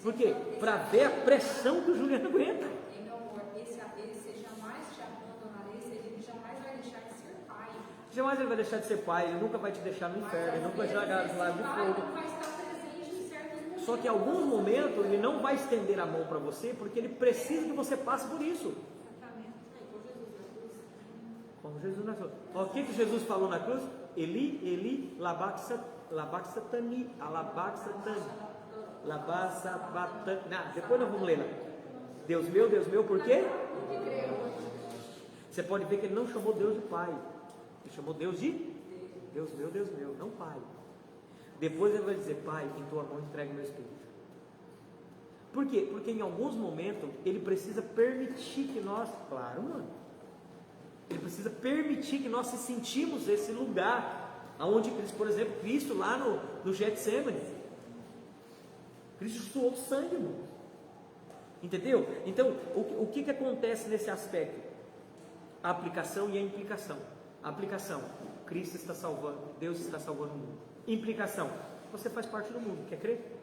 Por quê? Para ver a pressão que o Juliano aguenta.
Esse jamais te abandonará, ele jamais vai deixar de ser pai.
Jamais ele vai deixar de ser pai, ele nunca vai te deixar no inferno, ele nunca vai jogar nos lagos de fogo.
Vai estar presente em certos momentos.
Só que em alguns momentos ele não vai estender a mão para você, porque ele precisa que você passe por isso. Como Jesus na cruz. O que Jesus falou na cruz? Eli, Eli, labaxatani, alabaxatani, labaxabatani. Depois nós vamos ler lá. Deus meu, por quê? Você pode ver que ele não chamou Deus de pai. Ele chamou Deus de Deus meu, não pai. Depois ele vai dizer, pai, em tua mão entregue meu espírito. Por quê? Porque em alguns momentos ele precisa permitir que nós, claro, mano. Ele precisa permitir que nós se sentimos esse lugar, onde, por exemplo, Cristo lá no Getsemane, Cristo suou sangue, irmão. Entendeu? Então, o que acontece nesse aspecto? A aplicação e a implicação. A aplicação, Cristo está salvando, Deus está salvando o mundo. Implicação, você faz parte do mundo, quer crer?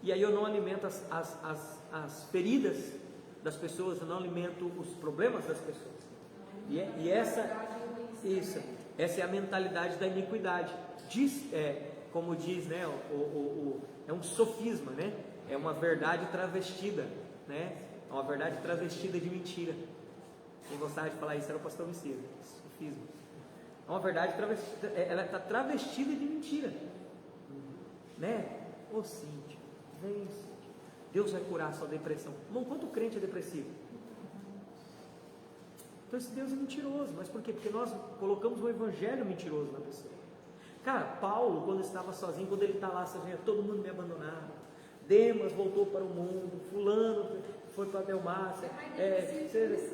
E aí eu não alimento as feridas das pessoas, eu não alimento os problemas das pessoas. E essa é a mentalidade da iniquidade. Como diz, né, é um sofisma, né? É uma verdade travestida, né? É uma verdade travestida de mentira. Quem gostava de falar isso era o pastor Messias. Sofisma. É uma verdade travestida, ela está travestida de mentira, né? Ô Cíntia, vem Cíntia, Deus vai curar a sua depressão. Irmão, quanto crente é depressivo? Então esse Deus é mentiroso. Mas por quê? Porque nós colocamos um evangelho mentiroso na pessoa. Cara, Paulo, quando estava sozinho, quando ele está lá sozinho, todo mundo me abandonaram. Demas voltou para o mundo, fulano foi para a Delmácia.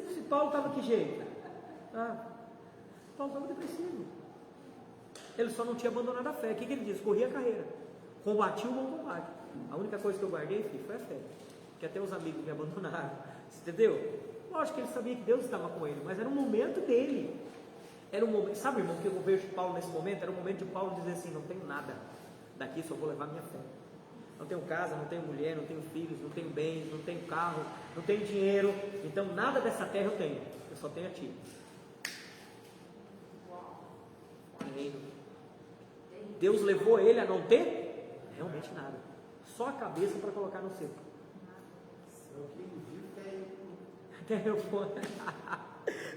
Se Paulo estava que jeito? Paulo estava depressivo. Ele só não tinha abandonado a fé. O que ele diz? Corri a carreira, combati o bom combate. A única coisa que eu guardei, filho, foi a fé. Que até os amigos me abandonaram. Você entendeu? Lógico que ele sabia que Deus estava com ele, mas era um momento dele. Era um momento, sabe, irmão, que eu vejo Paulo nesse momento? Era o momento de Paulo dizer assim: não tenho nada, daqui só vou levar minha fé. Não tenho casa, não tenho mulher, não tenho filhos, não tenho bens, não tenho carro, não tenho dinheiro. Então nada dessa terra eu tenho, eu só tenho a ti. Deus levou ele a não ter realmente nada, só a cabeça para colocar no centro.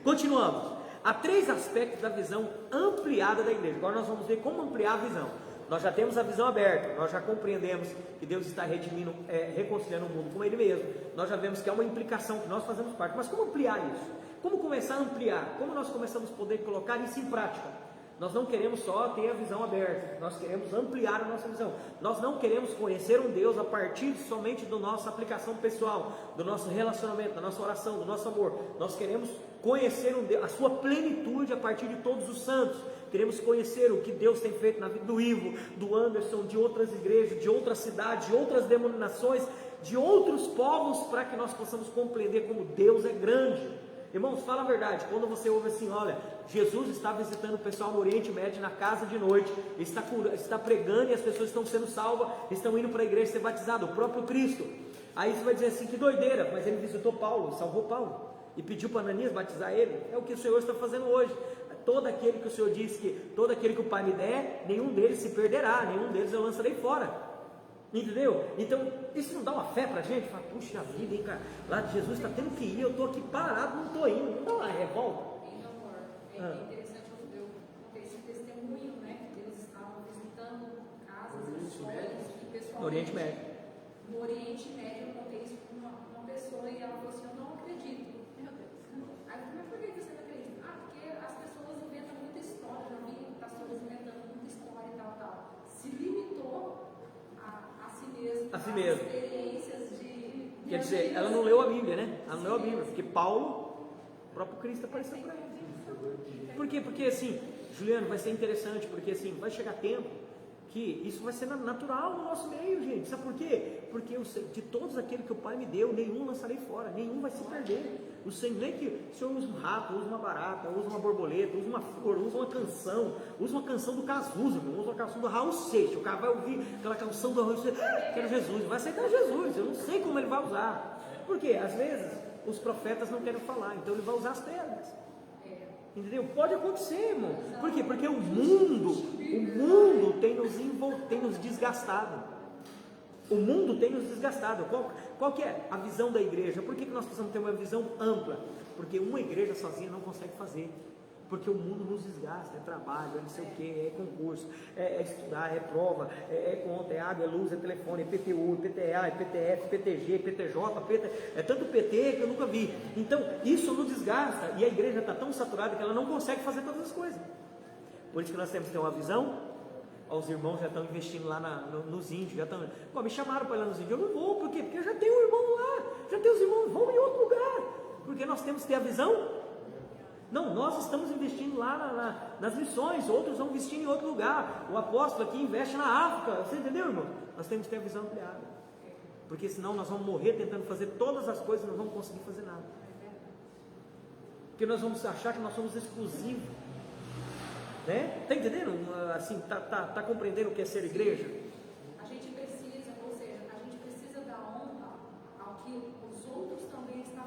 Continuamos. Há 3 aspectos da visão ampliada da igreja. Agora nós vamos ver como ampliar a visão. Nós já temos a visão aberta, nós já compreendemos que Deus está redimindo, reconciliando o mundo com Ele mesmo. Nós já vemos que há uma implicação que nós fazemos parte. Mas como ampliar isso? Como começar a ampliar? Como nós começamos a poder colocar isso em prática? Nós não queremos só ter a visão aberta, nós queremos ampliar a nossa visão. Nós não queremos conhecer um Deus a partir somente da nossa aplicação pessoal, do nosso relacionamento, da nossa oração, do nosso amor. Nós queremos conhecer um Deus, a sua plenitude a partir de todos os santos. Queremos conhecer o que Deus tem feito na vida do Ivo, do Anderson, de outras igrejas, de outras cidades, de outras denominações, de outros povos, para que nós possamos compreender como Deus é grande. Irmãos, fala a verdade, quando você ouve assim: olha, Jesus está visitando o pessoal no Oriente Médio, na casa de noite, está pregando e as pessoas estão sendo salvas, estão indo para a igreja ser batizadas, o próprio Cristo. Aí você vai dizer assim: que doideira, mas ele visitou Paulo, salvou Paulo, e pediu para Ananias batizar ele. É o que o Senhor está fazendo hoje. Todo aquele que o Senhor disse que, todo aquele que o Pai me der, nenhum deles se perderá, nenhum deles eu lançarei fora. Entendeu? Então, isso não dá uma fé para a gente? Fala: puxa vida, hein, cara, lá de Jesus está tendo que ir, eu estou aqui parado, não estou indo. Não dá uma revolta?
É interessante, eu contei esse testemunho, né, que Deus estava visitando casas, missões, e pessoal
no Oriente Médio.
No Oriente Médio, eu contei isso para uma pessoa e ela falou assim: eu não acredito. Meu Deus. Aí eu falei: mas por que você não acredita? Porque as pessoas inventam muita história, já vi pastores inventando muita história e tal. Se limitou a si mesmo.
A si mesmo.
Experiências de.
Quer dizer, ela não leu a Bíblia, né? Ela não leu a Bíblia, porque Paulo, o próprio Cristo apareceu para ela. Por quê? Porque assim, Juliano, vai ser interessante, porque assim, vai chegar tempo que isso vai ser natural no nosso meio, gente. Sabe por quê? Porque de todos aqueles que o Pai me deu, nenhum lançarei fora, nenhum vai se perder. O Senhor, nem que o Senhor usa um rato, usa uma barata, usa uma borboleta, usa uma flor, usa uma canção do Cazuza, usa uma canção do Raul Seixas. O cara vai ouvir aquela canção do Raul Seixas: quero Jesus, vai aceitar Jesus. Eu não sei como ele vai usar. Por quê? Às vezes os profetas não querem falar, então ele vai usar as pedras. Entendeu? Pode acontecer, irmão. Por quê? Porque o mundo tem nos desgastado. O mundo tem nos desgastado. Qual que é a visão da igreja? Por que nós precisamos ter uma visão ampla? Porque uma igreja sozinha não consegue fazer. Porque o mundo nos desgasta, é trabalho, é não sei o que, é concurso, é estudar, é prova, é conta, é água, é luz, é telefone, é PTU, é PTA, é PTF, PTG, PTJ, é tanto PT que eu nunca vi. Então, isso nos desgasta e a igreja está tão saturada que ela não consegue fazer todas as coisas. Por isso que nós temos que ter uma visão. Os irmãos já estão investindo lá nos índios, já estão. Me chamaram para ir lá nos índios, eu não vou, por quê? Porque eu já tenho um irmão lá, já tenho os irmãos, vamos em outro lugar, porque nós temos que ter a visão. Não, nós estamos investindo lá nas missões, outros vão investir em outro lugar. O apóstolo aqui investe na África, você entendeu, irmão? Nós temos que ter a visão ampliada, porque senão nós vamos morrer tentando fazer todas as coisas e não vamos conseguir fazer nada, porque nós vamos achar que nós somos exclusivos, né? Está entendendo? Assim, tá compreendendo o que é ser igreja?
A gente precisa, ou seja, a gente precisa dar honra ao que os outros também estão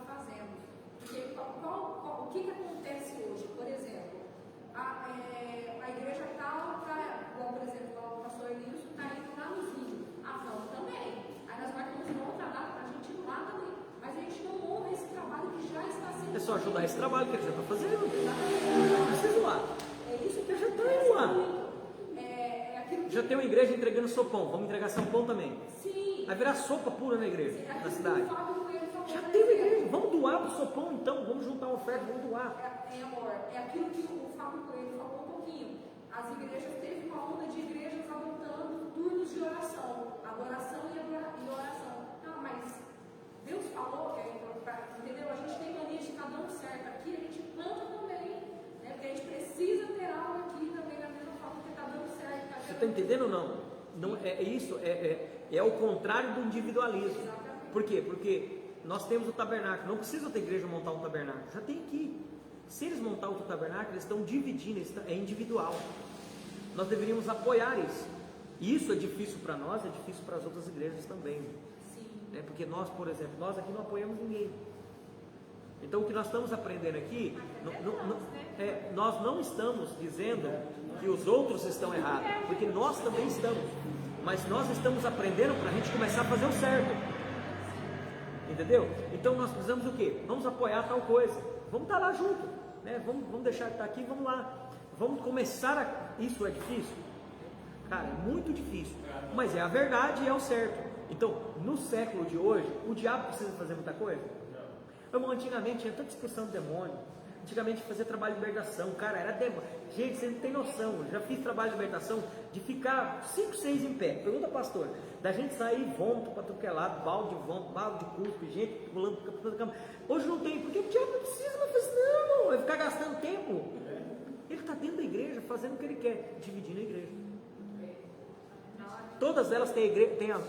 ajudar esse trabalho que ele já está fazendo. Não preciso lá.
É isso que
Eu já estou indo lá.
é aquilo que
Já tem uma igreja entregando sopão, vamos entregar sopão também.
sim,
Vai virar sopa pura na igreja,
é
na
aquilo
cidade.
que o Fábio Coelho falou
Já
na
tem uma
igreja.
igreja, vamos doar para o sopão então, vamos juntar uma oferta, vamos doar.
Amor, é aquilo que o Fábio Coelho falou um pouquinho. As igrejas, teve uma onda de igrejas adotando turnos de oração, adoração e oração. Ah, mas Deus falou que entendeu? A gente tem mania de estar dando certo aqui, a gente planta também, né? Porque a gente precisa ter algo aqui também na mesma forma que está dando certo.
Você está entendendo ou não? Não é isso, é o contrário do individualismo.
Exatamente.
Por quê? Porque nós temos o tabernáculo, não precisa outra igreja montar um tabernáculo, já tem aqui. Se eles montar outro tabernáculo, eles estão dividindo, é individual. Nós deveríamos apoiar isso. E isso é difícil para nós, é difícil para as outras igrejas também.
Sim.
Né? Porque nós, por exemplo, nós aqui não apoiamos ninguém. Então o que nós estamos aprendendo aqui, nós não estamos dizendo que os outros estão errados, porque nós também estamos. Mas nós estamos aprendendo para a gente começar a fazer o certo. Entendeu? Então nós precisamos o quê? Vamos apoiar tal coisa. Vamos estar lá junto. Né? Vamos deixar de estar aqui, vamos lá. Vamos começar a... Isso é difícil? Cara, é muito difícil. Mas é a verdade e é o certo. Então, no século de hoje, o diabo precisa fazer muita coisa? Irmão, antigamente tinha tanta discussão do demônio. Antigamente fazia trabalho de libertação. Cara, era demônio. Gente, você não tem noção. Eu já fiz trabalho de libertação de ficar 5, 6 em pé. Pergunta, pastor. Da gente sair vômito para tudo que é lado, balde de vômito, balde de cuspe, gente pulando da cama. Hoje não tem, porque o diabo não precisa mais fazer, não. Vai ficar gastando tempo. Ele está dentro da igreja, fazendo o que ele quer, dividindo a igreja. Todas elas têm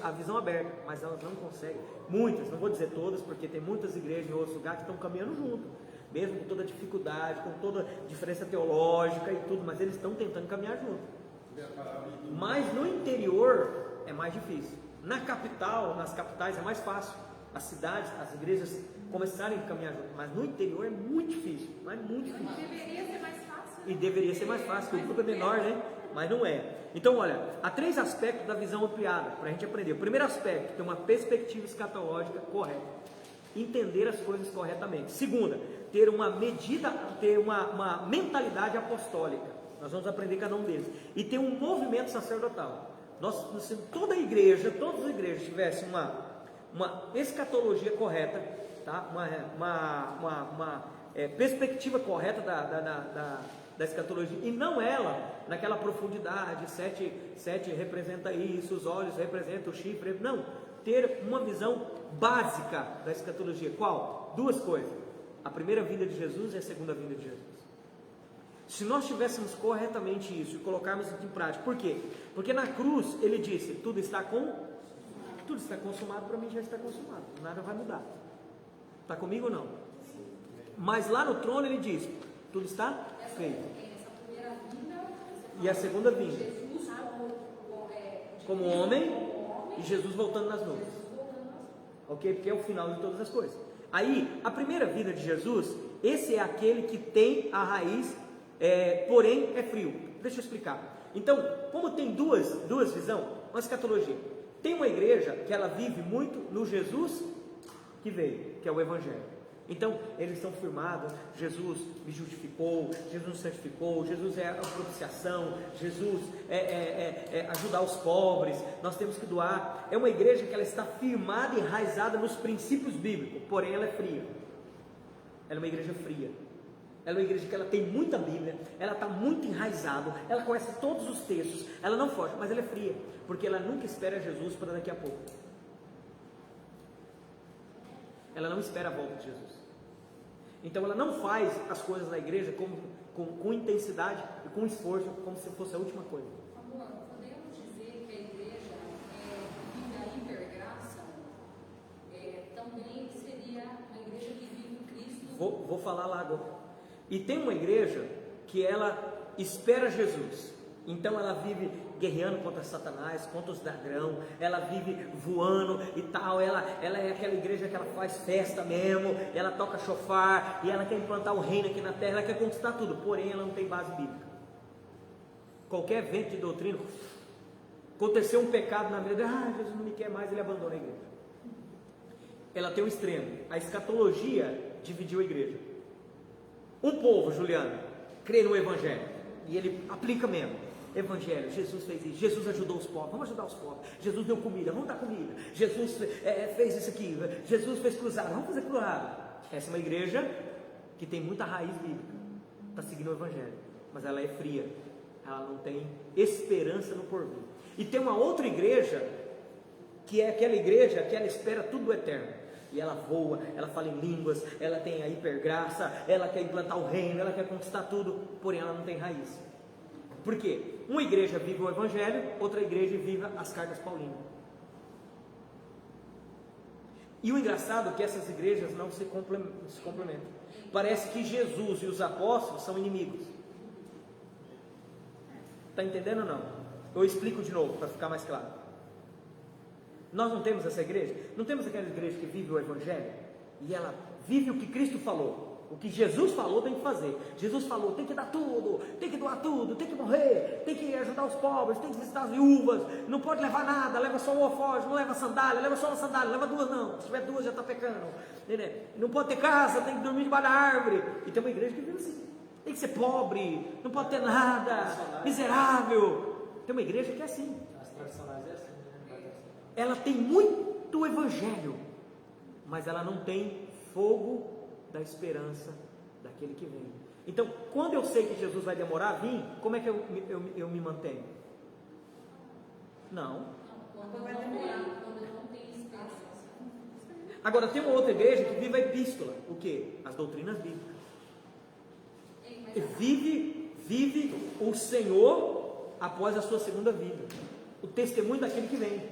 a visão aberta, mas elas não conseguem. Muitas, não vou dizer todas, porque tem muitas igrejas em outros lugares que estão caminhando junto, mesmo com toda a dificuldade, com toda a diferença teológica e tudo, mas eles estão tentando caminhar junto. Mas no interior é mais difícil. Na capital, nas capitais é mais fácil. As cidades, as igrejas começarem a caminhar junto, mas no interior é muito difícil, mas muito difícil.
Deveria ser mais fácil.
E deveria ser mais fácil, porque o grupo é menor, né? Mas não é. Então, olha, há 3 aspectos da visão ampliada para a gente aprender. O primeiro aspecto, ter uma perspectiva escatológica correta, entender as coisas corretamente. Segunda, ter uma medida, ter uma mentalidade apostólica. Nós vamos aprender cada um deles. E ter um movimento sacerdotal. Se toda a igreja, todas as igrejas tivessem uma escatologia correta, tá? uma perspectiva correta da escatologia, e não ela naquela profundidade, 7 representa isso, os olhos representam o chifre, não, ter uma visão básica da escatologia. Qual? 2 coisas: a primeira vinda de Jesus e a segunda vinda de Jesus. Se nós tivéssemos corretamente isso e colocarmos isso em prática, por quê? Porque na cruz ele disse: tudo está consumado, para mim já está consumado, nada vai mudar. Está comigo ou não? Mas lá no trono ele diz: tudo está feito.
Essa primeira vinda,
E a segunda vinda,
Jesus
como homem, e Jesus voltando nas nuvens. Ok? Porque é o final de todas as coisas. Aí, a primeira vinda de Jesus, esse é aquele que tem a raiz, porém é frio. Deixa eu explicar. Então, como tem duas visões, uma escatologia. Tem uma igreja que ela vive muito no Jesus que veio, que é o Evangelho. Então, eles estão firmados: Jesus me justificou, Jesus nos santificou, Jesus é a propiciação, Jesus é ajudar os pobres, nós temos que doar. É uma igreja que ela está firmada e enraizada nos princípios bíblicos, porém ela é fria. Ela é uma igreja fria. Ela é uma igreja que ela tem muita Bíblia, ela está muito enraizada, ela conhece todos os textos, ela não foge, mas ela é fria, porque ela nunca espera Jesus para daqui a pouco. Ela não espera a volta de Jesus. Então ela não faz as coisas na igreja com intensidade e com esforço, como se fosse a última coisa.
Amor, podemos dizer que a igreja vive a hipergraça? Também seria uma igreja que vive o Cristo.
Vou falar lá agora. E tem uma igreja que ela espera Jesus. Então ela vive guerreando contra Satanás, contra os dragão, ela vive voando e tal, ela é aquela igreja que ela faz festa mesmo, ela toca chofar, e ela quer implantar o reino aqui na terra, ela quer conquistar tudo, porém ela não tem base bíblica. Qualquer vento de doutrina, aconteceu um pecado na vida dela, Jesus não me quer mais, ele abandona a igreja. Ela tem um extremo, a escatologia dividiu a igreja. Um povo, Juliana, crê no Evangelho, e ele aplica mesmo. Evangelho, Jesus fez isso, Jesus ajudou os pobres, vamos ajudar os pobres. Jesus deu comida, vamos dar comida. Jesus fez isso aqui, Jesus fez cruzada, vamos fazer cruzada. Essa é uma igreja que tem muita raiz bíblica, está seguindo o Evangelho, mas ela é fria, ela não tem esperança no porvir. E tem uma outra igreja, que é aquela igreja que ela espera tudo do eterno, e ela voa, ela fala em línguas, ela tem a hipergraça, ela quer implantar o reino, ela quer conquistar tudo, porém ela não tem raiz. Por quê? Uma igreja vive o Evangelho, outra igreja vive as cartas paulinas. E o engraçado é que essas igrejas não se complementam. Parece que Jesus e os apóstolos são inimigos. Está entendendo ou não? Eu explico de novo para ficar mais claro. Nós não temos essa igreja? Não temos aquela igreja que vive o Evangelho? E ela vive o que Cristo falou. O que Jesus falou tem que fazer. Jesus falou, tem que dar tudo, tem que doar tudo, tem que morrer, tem que ajudar os pobres, tem que visitar as viúvas, não pode levar nada, leva só o alforje, não leva sandália, leva só uma sandália, leva duas não, se tiver duas já está pecando. Não pode ter casa, tem que dormir debaixo da árvore. E tem uma igreja que vive assim, tem que ser pobre, não pode ter nada, miserável. Tem uma igreja que é assim.
As tradicionais é assim, né?
Ela tem muito evangelho, mas ela não tem fogo da esperança daquele que vem. Então, quando eu sei que Jesus vai demorar a vir, como é que eu me mantenho? Não.
Quando vai demorar, quando não tem esperança.
Agora, tem uma outra igreja que vive a epístola. O quê? As doutrinas bíblicas. Vive o Senhor após a sua segunda vida. O testemunho daquele que vem.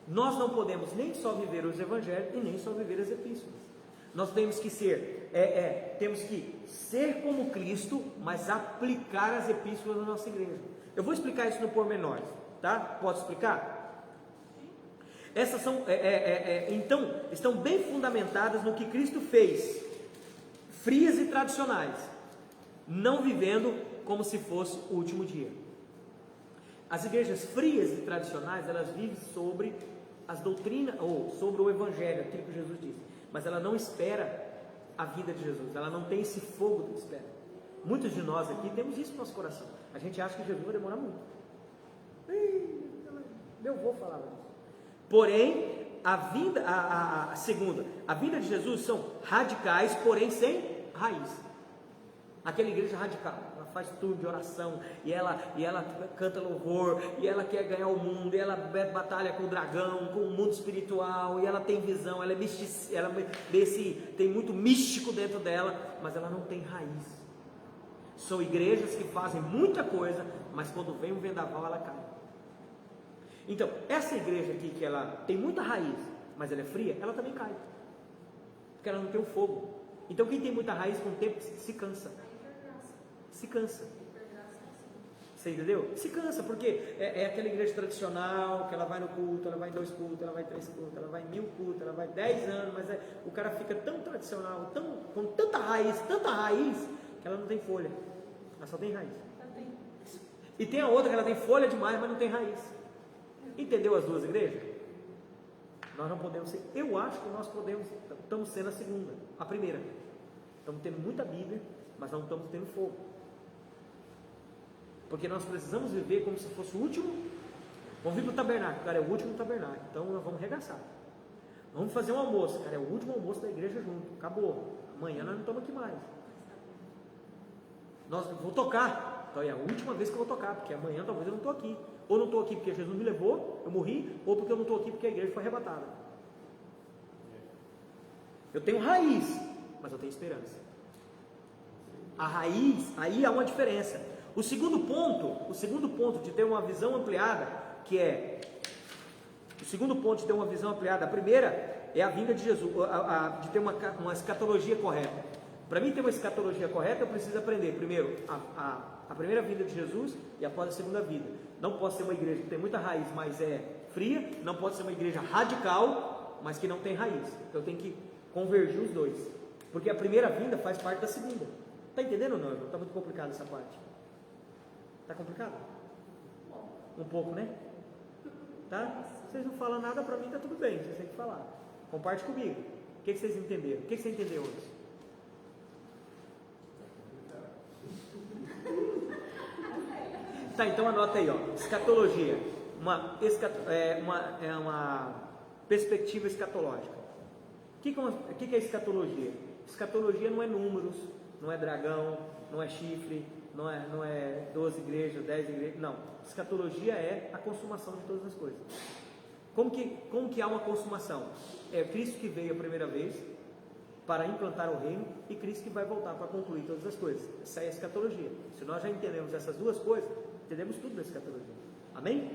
Nós não podemos nem só viver os evangelhos e nem só viver as epístolas. Nós temos que ser como Cristo, mas aplicar as epístolas na nossa igreja. Eu vou explicar isso no pormenores, tá? Posso explicar? Essas são, então, estão bem fundamentadas no que Cristo fez, frias e tradicionais, não vivendo como se fosse o último dia. As igrejas frias e tradicionais, elas vivem sobre as doutrinas, ou sobre o evangelho, aquilo que Jesus disse. Mas ela não espera a vida de Jesus, ela não tem esse fogo de espera. Muitos de nós aqui temos isso no nosso coração. A gente acha que Jesus vai demorar muito. Eu vou falar disso. Porém, a vinda de Jesus são radicais, porém sem raiz. Aquela igreja radical, ela faz tudo de oração, e ela canta louvor, e ela quer ganhar o mundo, e ela batalha com o dragão, com o mundo espiritual, e ela tem visão, ela tem muito místico dentro dela, mas ela não tem raiz. São igrejas que fazem muita coisa, mas quando vem um vendaval ela cai. Então, essa igreja aqui, que ela tem muita raiz, mas ela é fria, ela também cai, porque ela não tem o fogo. Então, quem tem muita raiz, com o tempo se cansa. Se cansa. Você entendeu? Se cansa, porque é aquela igreja tradicional, que ela vai no culto, ela vai em 2 cultos, ela vai em 3 cultos, ela vai em 1000 cultos, ela vai 10 anos, mas o cara fica tão tradicional, com tanta raiz, que ela não tem folha. Ela só tem raiz. E tem a outra que ela tem folha demais, mas não tem raiz. Entendeu as duas igrejas? Nós não podemos ser. Eu acho que nós estamos sendo a segunda, a primeira. Estamos tendo muita Bíblia, mas não estamos tendo fogo. Porque nós precisamos viver como se fosse o último. Vamos vir para o tabernáculo, cara, é o último tabernáculo, então nós vamos arregaçar. Vamos fazer um almoço, cara, é o último almoço da igreja junto, acabou. Amanhã nós não estamos aqui mais. Vou tocar, então é a última vez que eu vou tocar, porque amanhã talvez eu não estou aqui. Ou não estou aqui porque Jesus me levou, eu morri, ou porque eu não estou aqui porque a igreja foi arrebatada. Eu tenho raiz, mas eu tenho esperança. A raiz, aí há uma diferença. O segundo ponto de ter uma visão ampliada, a primeira é a vinda de Jesus, de ter uma escatologia correta. Para mim ter uma escatologia correta, eu preciso aprender primeiro a primeira vinda de Jesus e após a segunda vinda. Não pode ser uma igreja que tem muita raiz, mas é fria, não pode ser uma igreja radical, mas que não tem raiz. Então eu tenho que convergir os dois, porque a primeira vinda faz parte da segunda. Está entendendo ou não? Está muito complicado essa parte. Está complicado? Um pouco, né? Tá? Vocês não falam nada para mim, está tudo bem, vocês têm que falar. Comparte comigo. O que vocês entenderam? O que você entendeu hoje? Tá, então anota aí, ó. Escatologia, uma perspectiva escatológica. O que é escatologia? Escatologia não é números, não é dragão, não é chifre, não é 12 igrejas, 10 igrejas, não. Escatologia é a consumação de todas as coisas. Como que há uma consumação? É Cristo que veio a primeira vez para implantar o reino e Cristo que vai voltar para concluir todas as coisas. Essa é a escatologia. Se nós já entendemos essas duas coisas, entendemos tudo da escatologia. Amém?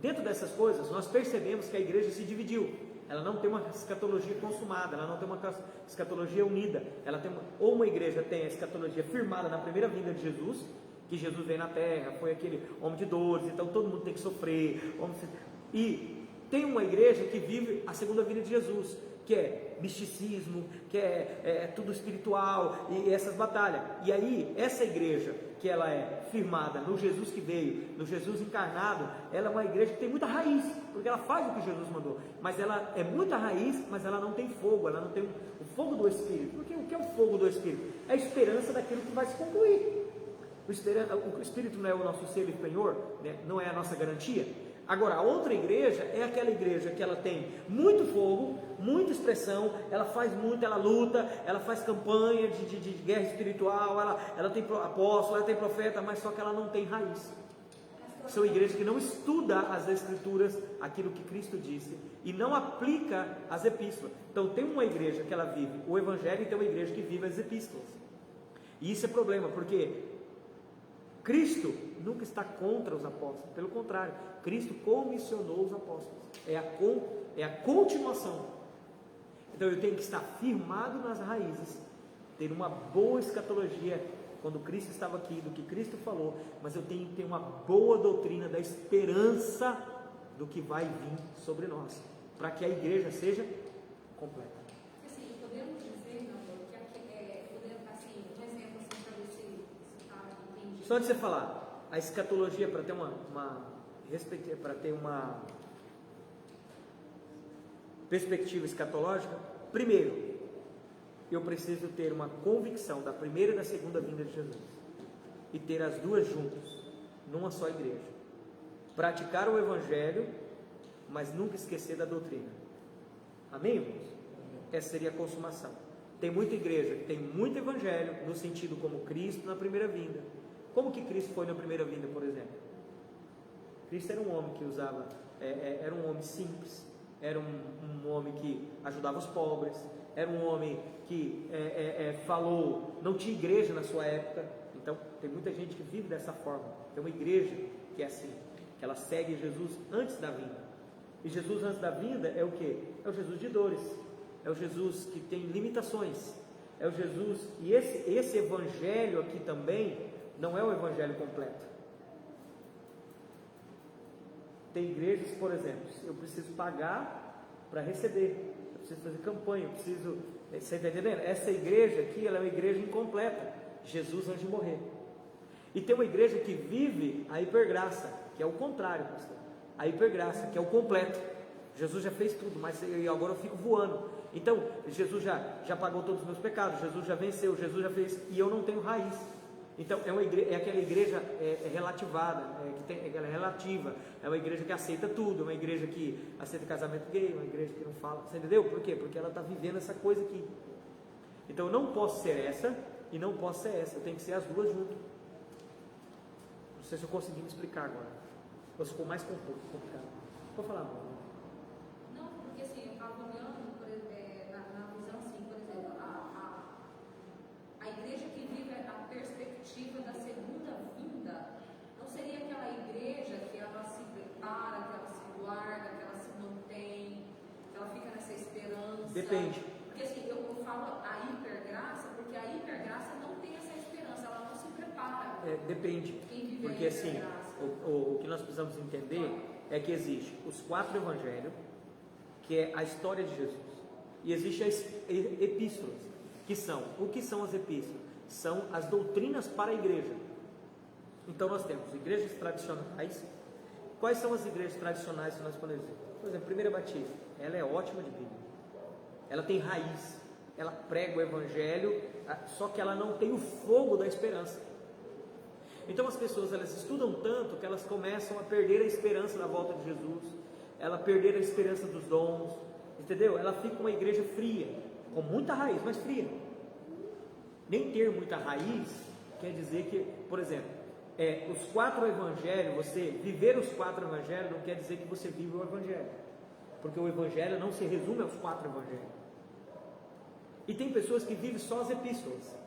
Dentro dessas coisas, nós percebemos que a igreja se dividiu. Ela não tem uma escatologia consumada, ela não tem uma escatologia unida. Ela tem ou uma igreja tem a escatologia firmada na primeira vinda de Jesus, que Jesus veio na terra, foi aquele homem de dores, então todo mundo tem que sofrer. E tem uma igreja que vive a segunda vinda de Jesus, que é misticismo, que é tudo espiritual e essas batalhas. E aí, essa igreja que ela é firmada no Jesus que veio, no Jesus encarnado, ela é uma igreja que tem muita raiz, porque ela faz o que Jesus mandou, mas ela é muita raiz, mas ela não tem fogo, ela não tem o fogo do Espírito. Porque o que é o fogo do Espírito? É a esperança daquilo que vai se concluir. O Espírito não é o nosso selo e penhor, né? Não é a nossa garantia. Agora, a outra igreja é aquela igreja que ela tem muito fogo, muita expressão, ela faz muito, ela luta, ela faz campanha de guerra espiritual, ela tem apóstolo, ela tem profeta, mas só que ela não tem raiz. São igrejas que não estudam as escrituras, aquilo que Cristo disse, e não aplica as epístolas. Então tem uma igreja que ela vive o evangelho e tem uma igreja que vive as epístolas. E isso é problema, porque Cristo nunca está contra os apóstolos, pelo contrário, Cristo comissionou os apóstolos, é a continuação. Então eu tenho que estar firmado nas raízes, ter uma boa escatologia, quando Cristo estava aqui, do que Cristo falou, mas eu tenho que ter uma boa doutrina da esperança do que vai vir sobre nós, para que a igreja seja completa.
Assim, podemos dizer, não, que podemos, assim, um exemplo assim, para ver se está entendido.
Só de você falar, a escatologia para ter uma perspectiva escatológica, primeiro, eu preciso ter uma convicção da primeira e da segunda vinda de Jesus, e ter as duas juntas, numa só igreja, praticar o evangelho, mas nunca esquecer da doutrina. Amém, irmãos? Essa seria a consumação. Tem muita igreja que tem muito evangelho, no sentido como Cristo na primeira vinda. Como que Cristo foi na primeira vinda, por exemplo? Cristo era um homem que usava, era um homem simples, era um homem que ajudava os pobres, era um homem que falou, não tinha igreja na sua época. Então tem muita gente que vive dessa forma. Tem uma igreja que é assim, que ela segue Jesus antes da vinda. E Jesus antes da vinda é o que? É o Jesus de dores, é o Jesus que tem limitações, é o Jesus, e esse evangelho aqui também não é o evangelho completo. Tem igrejas, por exemplo, eu preciso pagar para receber, eu preciso fazer campanha, eu preciso, você está entendendo? Essa igreja aqui, ela é uma igreja incompleta, Jesus antes de morrer. E tem uma igreja que vive a hipergraça, que é o contrário, pastor. A hipergraça, que é o completo. Jesus já fez tudo, mas agora eu fico voando. Então, Jesus já pagou todos os meus pecados, Jesus já venceu, Jesus já fez, e eu não tenho raiz. Então é aquela igreja relativada, ela é relativa, é uma igreja que aceita tudo, é uma igreja que aceita casamento gay, uma igreja que não fala, você entendeu? Por quê? Porque ela está vivendo essa coisa aqui. Então eu não posso ser essa e não posso ser essa, eu tenho que ser as duas juntas. Não sei se eu consegui me explicar agora, ou se ficou mais complicado. Pode falar, amor.
Não, porque assim, eu estava olhando, por exemplo, na visão assim, por exemplo, a igreja que vive a perspectiva da segunda vinda, não seria aquela igreja que ela se prepara, que ela se guarda, que ela se mantém, que ela fica nessa esperança?
Depende.
Porque assim, eu falo a hipergraça, porque a hipergraça não tem essa esperança, ela não se prepara.
Depende,
Quem vive
porque
a
assim,
hipergraça.
o que nós precisamos entender é que existe os 4 evangelhos, que é a história de Jesus, e existe as epístolas, o que são as epístolas? São as doutrinas para a igreja. Então nós temos igrejas tradicionais. Quais são as igrejas tradicionais que nós podemos dizer? Por exemplo, Primeira Batista, ela é ótima de Bíblia, ela tem raiz, ela prega o evangelho, só que ela não tem o fogo da esperança. Então as pessoas, elas estudam tanto que elas começam a perder a esperança da volta de Jesus, ela perder a esperança dos dons, entendeu? Ela fica uma igreja fria, com muita raiz, mas fria. Nem ter muita raiz quer dizer que, por exemplo, os 4 evangelhos, você viver os 4 evangelhos não quer dizer que você vive o evangelho, porque o evangelho não se resume aos 4 evangelhos. E tem pessoas que vivem só as epístolas,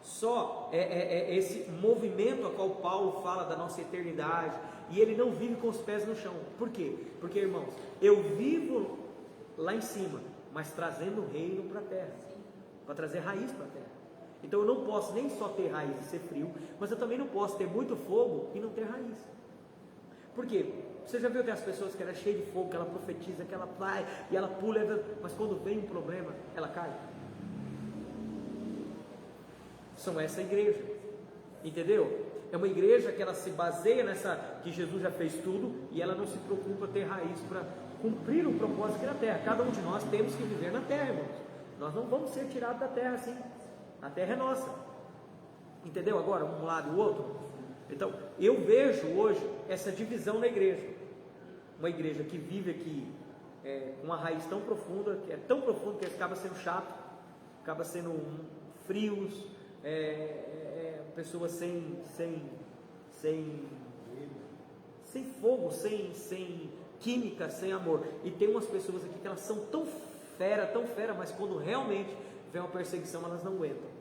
só esse movimento a qual Paulo fala da nossa eternidade, e ele não vive com os pés no chão. Por quê? Porque, irmãos, eu vivo lá em cima, mas trazendo o reino para a terra, para trazer raiz para a terra. Então eu não posso nem só ter raiz e ser frio, mas eu também não posso ter muito fogo e não ter raiz. Por quê? Você já viu que as pessoas que ela é cheia de fogo, que ela profetiza, que ela vai e ela pula, mas quando vem um problema, ela cai? São essa igreja, entendeu? É uma igreja que ela se baseia nessa, que Jesus já fez tudo, e ela não se preocupa ter raiz para cumprir o propósito aqui na terra. Cada um de nós temos que viver na terra, irmãos. Nós não vamos ser tirados da terra assim. A terra é nossa, entendeu? Agora, um lado e o outro. Então, eu vejo hoje essa divisão na igreja. Uma igreja que vive aqui com uma raiz tão profunda, que é tão profunda que acaba sendo chato, acaba sendo frios, pessoas sem fogo, sem química, sem amor. E tem umas pessoas aqui que elas são tão fera, mas quando realmente vem uma perseguição, elas não aguentam.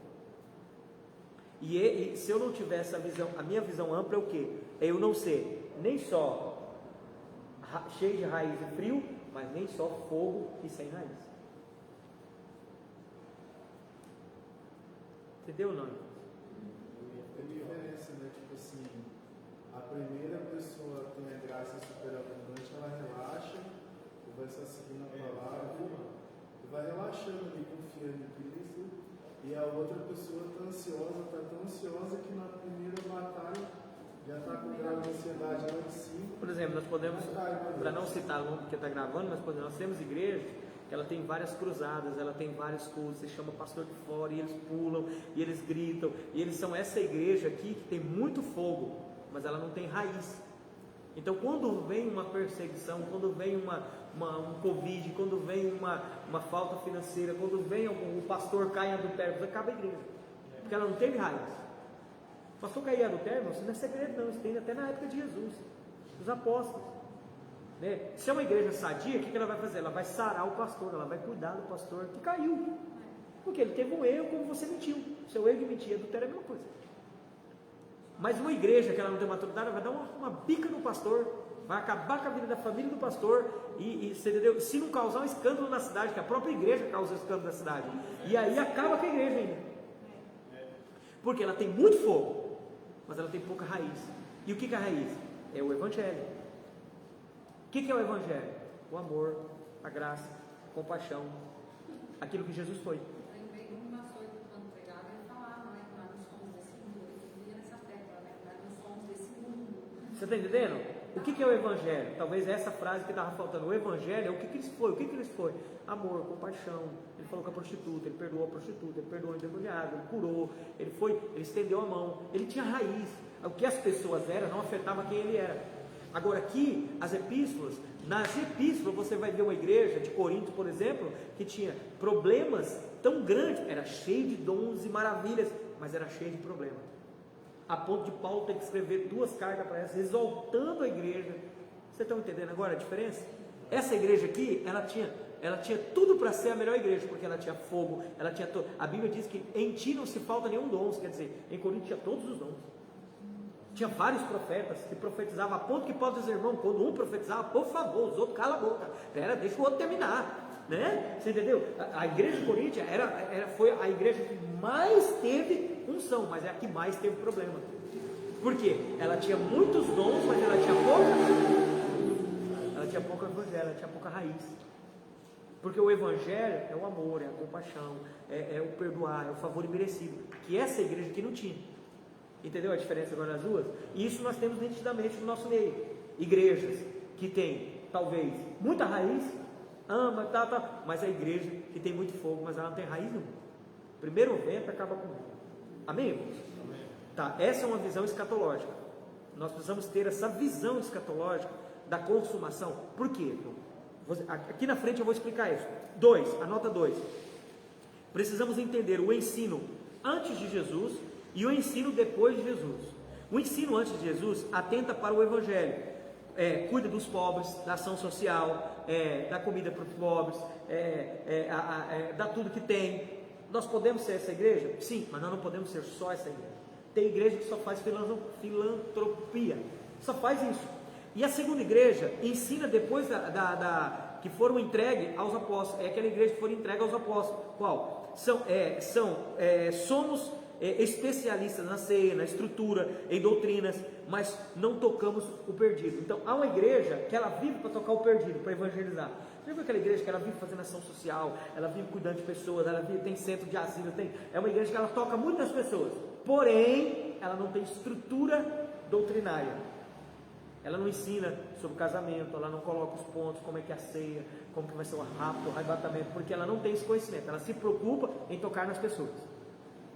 E se eu não tiver essa visão, a minha visão ampla é o quê? É eu não ser nem só cheio de raiz e frio, mas nem só fogo e sem raiz. Entendeu, não?
Tem diferença, né? Tipo assim, a primeira pessoa tem a graça superabundante, ela relaxa, e vai só seguindo a palavra, e vai relaxando ali, confiando em Cristo, e a outra pessoa está ansiosa, está tão ansiosa que na primeira batalha já está com grau de ansiedade lá de cima.
Por exemplo, nós podemos, para não citar o nome porque está gravando, nós temos igreja que ela tem várias cruzadas, ela tem vários cultos, se chama pastor de fora, e eles pulam, e eles gritam, e eles são essa igreja aqui que tem muito fogo, mas ela não tem raiz. Então quando vem uma perseguição, quando vem um Covid, quando vem uma falta financeira, quando vem o pastor cai em adultério, acaba a igreja, porque ela não teve raiz. O pastor cair em adultério, isso não é segredo não, isso tem até na época de Jesus, os apóstolos, né? Se é uma igreja sadia, o que ela vai fazer? Ela vai sarar o pastor, ela vai cuidar do pastor que caiu, porque ele teve um erro como você mentiu. Seu erro de mentir, adultério é a mesma coisa. Mas uma igreja que ela não tem maturidade, ela vai dar uma bica no pastor, vai acabar com a vida da família do pastor, e você entendeu? Se não causar um escândalo na cidade, que a própria igreja causa escândalo na cidade, e aí acaba com a igreja ainda, porque ela tem muito fogo, mas ela tem pouca raiz. E o que é a raiz? É o evangelho. O que é o evangelho? O amor, a graça, a compaixão, aquilo que Jesus foi.
Eu lembrei de uma coisa quando pregava, ele falava, né, que nós não somos desse mundo, ele vivia nessa tecla, né, nós não somos desse mundo.
Você está entendendo? O que é o evangelho? Talvez essa frase que estava faltando. O evangelho é o que eles foram. O que eles foram? Amor, compaixão. Ele falou com a prostituta, ele perdoou a prostituta, ele perdoou o endemoniado, ele curou, ele estendeu a mão, ele tinha raiz. O que as pessoas eram não afetava quem ele era. Agora aqui, nas epístolas você vai ver uma igreja de Corinto, por exemplo, que tinha problemas tão grandes, era cheio de dons e maravilhas, mas era cheio de problemas, a ponto de Paulo ter que escrever 2 cartas para elas, exaltando a igreja. Vocês estão entendendo agora a diferença? Essa igreja aqui, ela tinha tudo para ser a melhor igreja, porque ela tinha fogo, ela tinha a Bíblia diz que em ti não se falta nenhum dom, quer dizer, em Corinto tinha todos os dons. Tinha vários profetas que profetizavam, a ponto que pode dizer, irmão, quando um profetizava, por favor, os outros cala a boca, deixa o outro terminar, né? Você entendeu? A igreja de Corinto foi a igreja que mais teve unção, mas é a que mais teve problema. Por quê? Ela tinha muitos dons, mas ela tinha pouco evangelho, ela tinha pouca raiz. Porque o evangelho é o amor, é a compaixão, é o perdoar, é o favor imerecido, que essa igreja aqui não tinha. Entendeu a diferença agora nas duas? E isso nós temos nitidamente no nosso meio. Igrejas que tem, talvez, muita raiz, ama, mas a igreja que tem muito fogo, mas ela não tem raiz nenhuma. Primeiro vento acaba com ela. Amém, irmãos? Tá? Essa é uma visão escatológica. Nós precisamos ter essa visão escatológica da consumação. Por quê? Aqui na frente eu vou explicar isso. 2, anota 2. Precisamos entender o ensino antes de Jesus e o ensino depois de Jesus. O ensino antes de Jesus atenta para o Evangelho, cuida dos pobres, da ação social, dá comida para os pobres, dá tudo que tem. Nós podemos ser essa igreja? Sim, mas nós não podemos ser só essa igreja. Tem igreja que só faz filantropia, só faz isso. E a segunda igreja ensina depois que foram entregues aos apóstolos. É aquela igreja que foram entregues aos apóstolos. Qual? Somos especialistas na ceia, na estrutura, em doutrinas, mas não tocamos o perdido. Então há uma igreja que ela vive para tocar o perdido, para evangelizar. Você já viu aquela igreja que ela vive fazendo ação social, ela vive cuidando de pessoas, ela vive, tem centro de asilo, é uma igreja que ela toca muito nas pessoas, porém ela não tem estrutura doutrinária. Ela não ensina sobre casamento, ela não coloca os pontos, como é que é a ceia, como que vai ser o rapto, o arrebatamento, porque ela não tem esse conhecimento. Ela se preocupa em tocar nas pessoas.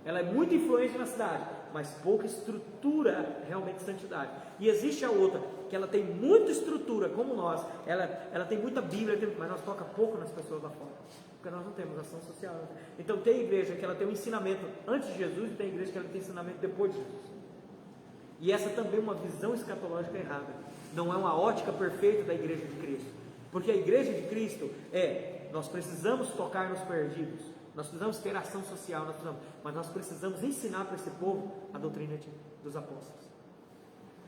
Ela é muito influente na cidade, mas pouca estrutura realmente de santidade. E existe a outra, que ela tem muita estrutura, como nós, ela tem muita Bíblia, mas nós toca pouco nas pessoas lá fora, porque nós não temos ação social. Então tem igreja que ela tem um ensinamento antes de Jesus, e tem igreja que ela tem ensinamento depois de Jesus. E essa também é uma visão escatológica errada. Não é uma ótica perfeita da igreja de Cristo. Porque a igreja de Cristo nós precisamos tocar nos perdidos, nós precisamos ter ação social, mas nós precisamos ensinar para esse povo a doutrina dos apóstolos.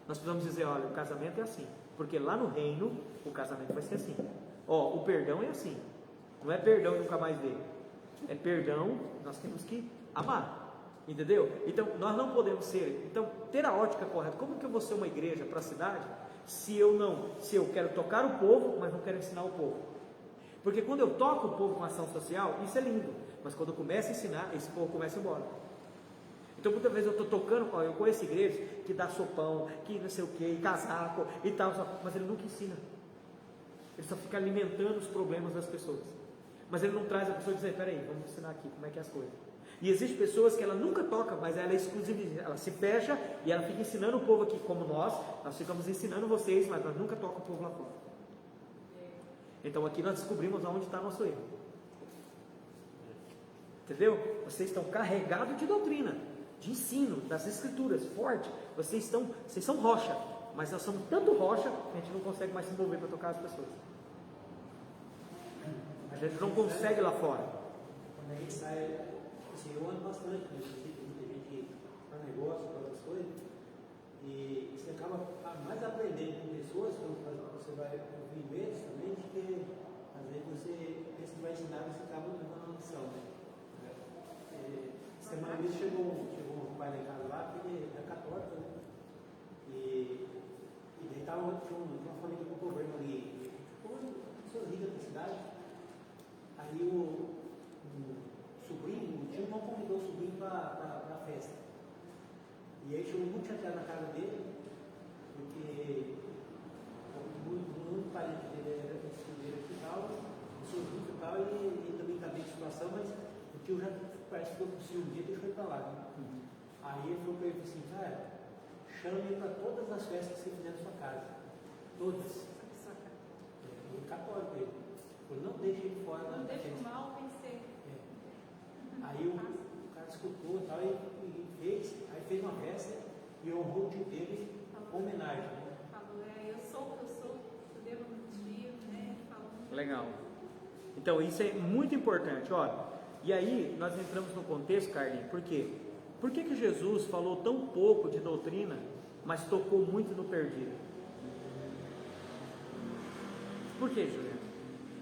Nós precisamos dizer, olha, o casamento é assim, porque lá no reino o casamento vai ser assim. O perdão é assim, não é perdão e nunca mais ver, é perdão, nós temos que amar. Entendeu? Então, nós não podemos ter a ótica correta. Como que eu vou ser uma igreja para a cidade se eu quero tocar o povo, mas não quero ensinar o povo? Porque quando eu toco o povo com ação social, isso é lindo, mas quando eu começo a ensinar, esse povo começa a ir embora. Então, muitas vezes eu estou tocando, eu conheço igrejas que dá sopão, que não sei o que, casaco e tal, mas ele nunca ensina. Ele só fica alimentando os problemas das pessoas. Mas ele não traz a pessoa e diz, peraí, vamos ensinar aqui como é que é as coisas. E existem pessoas que ela nunca toca, mas ela é exclusiva, ela se fecha e ela fica ensinando o povo aqui, como nós ficamos ensinando vocês, mas nós nunca tocamos o povo lá fora. Então aqui nós descobrimos aonde está nosso erro. Entendeu? Vocês estão carregados de doutrina, de ensino, das escrituras, forte. Vocês são rocha, mas nós somos tanto rocha que a gente não consegue mais se mover para tocar as pessoas. A gente não consegue lá fora.
Quando a gente sai, assim, eu ando bastante, né? Muita gente para negócio, para outras coisas, e você acaba mais aprendendo com pessoas, quando você vai ouvir meses também, de que às vezes você pensa que vai ensinar, você acaba levando uma lição, né? Semana vez chegou um pai lá em casa lá, que ele é católico, né? E daí tinha uma família com problema ali, pessoas ricas da cidade. Aí o sobrinho, o tio não convidou o sobrinho para a festa. E aí chegou muito chateado na casa dele, porque muito parente dele era estudante e tal, rico e tal, e também está bem de situação, mas o tio já parece que foi possível um dia, deixou ele para lá. Né? Aí ele falou para ele assim, cara, chame para todas as festas que você fizer na sua casa. Todas. Ele é católico ele. Não deixe ele fora da festa. Não deixe o mal vencer. Aí o cara escutou e tal, e fez uma festa e honrou o tio dele com homenagem. Né?
Falou, eu sou o que eu sou, eu devo um dia, né? Falou.
Legal. Então isso é muito importante, olha. E aí nós entramos no contexto, Carlinhos, por quê? Por que Jesus falou tão pouco de doutrina, mas tocou muito no perdido? Por que, Juliano?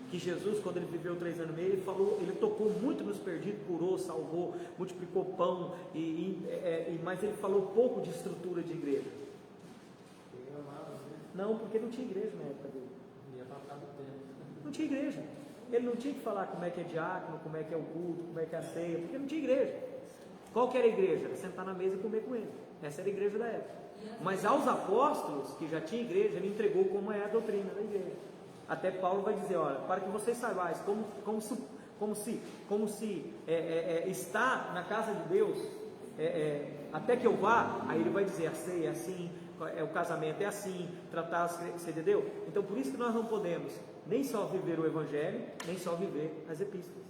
Que Jesus, quando ele viveu 3 anos e meio, ele tocou muito nos perdidos, curou, salvou, multiplicou pão, mas ele falou pouco de estrutura de igreja. Não, porque não tinha igreja na época dele. Não tinha igreja. Ele não tinha que falar como é que é diácono, como é que é o culto, como é que é a ceia, porque não tinha igreja. Qual que era a igreja? Era sentar na mesa e comer com ele. Essa era a igreja da época. Mas aos apóstolos, que já tinha igreja, ele entregou como é a doutrina da igreja. Até Paulo vai dizer, olha, para que vocês saibais como se está na casa de Deus, Até que eu vá, aí ele vai dizer, a ceia é assim, o casamento é assim, tratar, você entendeu? Então por isso que nós não podemos nem só viver o Evangelho, nem só viver as epístolas.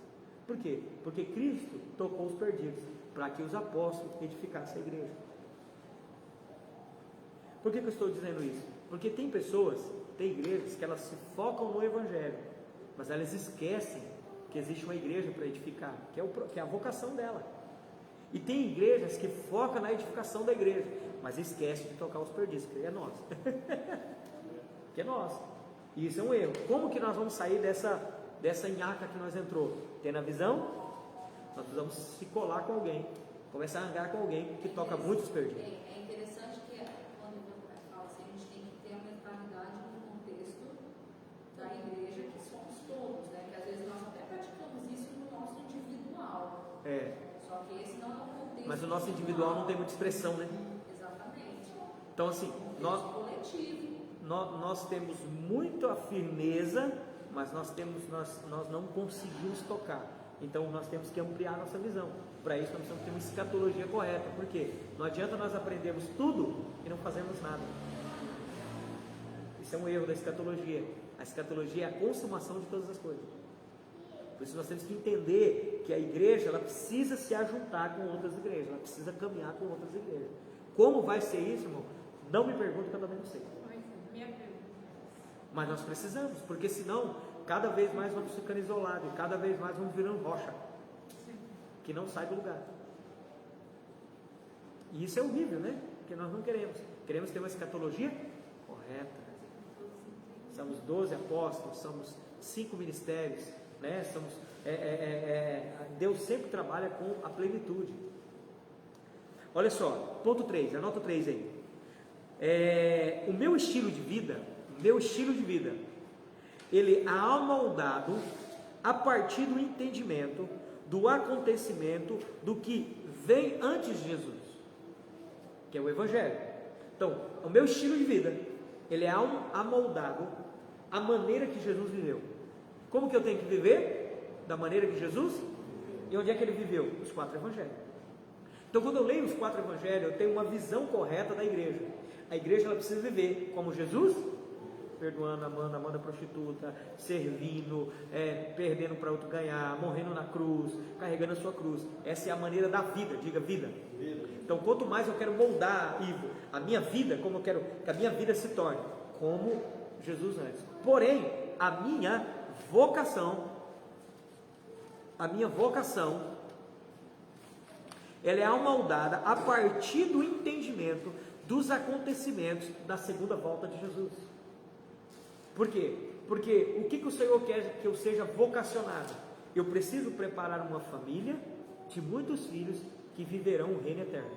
Por quê? Porque Cristo tocou os perdidos, para que os apóstolos edificassem a igreja. Por que eu estou dizendo isso? Porque tem pessoas, tem igrejas que elas se focam no Evangelho, mas elas esquecem que existe uma igreja para edificar, que é a vocação dela. E tem igrejas que focam na edificação da igreja, mas esquecem de tocar os perdidos, que é nós. Que é nós. E isso é um erro. Como que nós vamos sair dessa nhaca que nós entrou? Tendo a visão? Nós precisamos se colar com alguém, começar a andar com alguém que toca muitos perdidos.
É interessante que quando fala assim, a gente tem que ter a mentalidade no contexto da igreja, que somos todos, né? Que às vezes nós até praticamos isso no nosso individual. Só que esse não é o contexto.
Mas o nosso individual não tem muita expressão, né?
Exatamente.
Então assim, nós temos muita firmeza, mas nós não conseguimos tocar. Então nós temos que ampliar nossa visão. Para isso nós precisamos ter uma escatologia correta. Por quê? Não adianta nós aprendermos tudo e não fazermos nada. Isso é um erro da escatologia. A escatologia é a consumação de todas as coisas. Por isso nós temos que entender que a igreja ela precisa se ajuntar com outras igrejas, ela precisa caminhar com outras igrejas. Como vai ser isso, irmão? Não me pergunte que eu também não sei. Mas nós precisamos, porque senão cada vez mais vamos ficando isolados, e cada vez mais vamos virando rocha, que não sai do lugar. E isso é horrível, né? Porque nós não queremos. Queremos ter uma escatologia correta. Somos 12 apóstolos, somos 5 ministérios, né? Deus sempre trabalha com a plenitude. Olha só, ponto 3, anota o 3 aí. O meu estilo de vida, ele é amoldado a partir do entendimento, do acontecimento, do que vem antes de Jesus, que é o Evangelho. Então, o meu estilo de vida, ele é amoldado à maneira que Jesus viveu. Como que eu tenho que viver? Da maneira que Jesus? E onde é que ele viveu? Os 4 Evangelhos. Então, quando eu leio os 4 Evangelhos, eu tenho uma visão correta da igreja. A igreja ela precisa viver como Jesus, perdoando, amando a prostituta, servindo, perdendo para outro ganhar, morrendo na cruz, carregando a sua cruz. Essa é a maneira da vida, diga vida. Então, quanto mais eu quero moldar, Ivo, a minha vida, como eu quero que a minha vida se torne como Jesus antes. Porém, a minha vocação, ela é amoldada a partir do entendimento dos acontecimentos da segunda volta de Jesus. Por quê? Porque o que o Senhor quer que eu seja vocacionado? Eu preciso preparar uma família de muitos filhos que viverão o reino eterno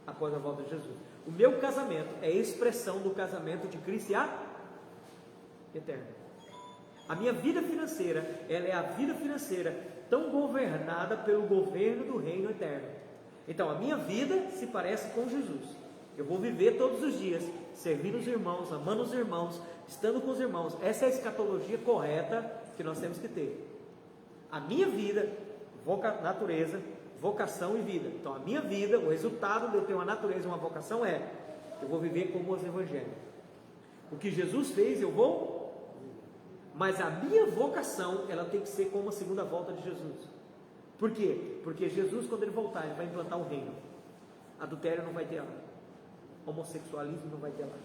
após a volta de Jesus. O meu casamento é a expressão do casamento de Cristo e a eterna. A minha vida financeira, ela é a vida financeira tão governada pelo governo do reino eterno. Então a minha vida se parece com Jesus. Eu vou viver todos os dias, servindo os irmãos, amando os irmãos, estando com os irmãos. Essa é a escatologia correta que nós temos que ter. A minha vida, natureza, vocação e vida. Então a minha vida, o resultado de eu ter uma natureza e uma vocação eu vou viver como os evangelhos. O que Jesus fez, eu vou. Mas a minha vocação, ela tem que ser como a segunda volta de Jesus. Por quê? Porque Jesus, quando ele voltar, ele vai implantar o reino. Adultério não vai ter lá. Homossexualismo não vai ter lá.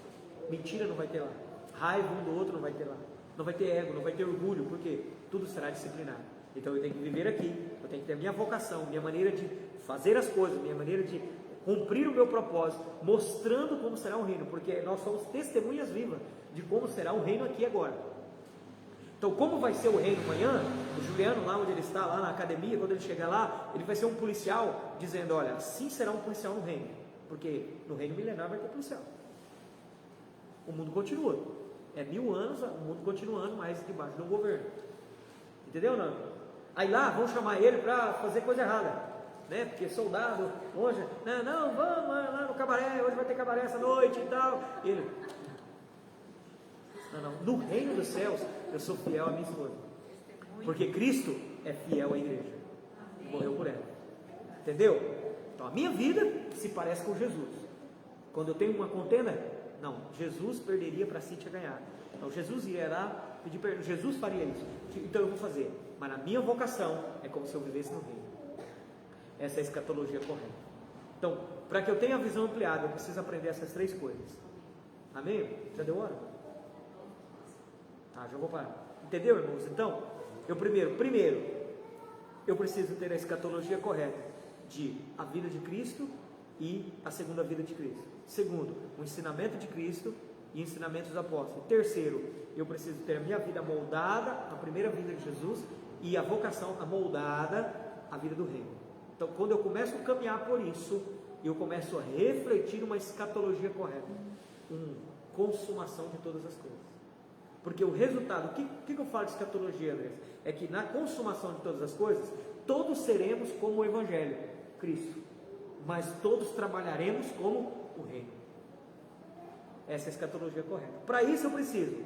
Mentira não vai ter lá. Raiva um do outro não vai ter lá. Não vai ter ego, não vai ter orgulho, porque tudo será disciplinado. Então eu tenho que viver aqui, eu tenho que ter a minha vocação, minha maneira de fazer as coisas, minha maneira de cumprir o meu propósito, mostrando como será o reino, porque nós somos testemunhas vivas de como será o reino aqui agora. Então, como vai ser o reino amanhã? O Juliano, lá onde ele está, lá na academia, quando ele chegar lá, ele vai ser um policial, dizendo, olha, assim será um policial no reino, porque no reino milenar vai ter policial. O mundo continua, 1000 anos, o mundo continuando, mas debaixo do governo. Entendeu, não? Aí lá, vão chamar ele para fazer coisa errada, né? Porque soldado, hoje, não, vamos lá no cabaré, hoje vai ter cabaré essa noite e tal. Ele, não, no reino dos céus, eu sou fiel à minha esposa, porque Cristo é fiel à igreja, morreu por ela, entendeu? Então Então a minha vida se parece com Jesus. Quando eu tenho uma contenda, não, Jesus perderia para a Cíntia ganhar. Então Jesus ia lá pedir perdão, Jesus faria isso. Então eu vou fazer. Mas na minha vocação é como se eu vivesse no reino. Essa é a escatologia correta. Então, para que eu tenha a visão ampliada, eu preciso aprender essas 3 coisas. Amém? Já deu hora? Já vou parar. Entendeu, irmãos? Então, primeiro, eu preciso ter a escatologia correta de a vida de Cristo e a segunda vida de Cristo. Segundo, o ensinamento de Cristo e ensinamentos dos apóstolos. Terceiro, eu preciso ter a minha vida moldada, a primeira vida de Jesus, e a vocação moldada, a vida do reino. Então, quando eu começo a caminhar por isso, eu começo a refletir uma escatologia correta, uma consumação de todas as coisas. Porque o resultado, o que eu falo de escatologia, André? É que na consumação de todas as coisas, todos seremos como o Evangelho, Cristo, mas todos trabalharemos como o reino. Essa é a escatologia correta. Para isso eu preciso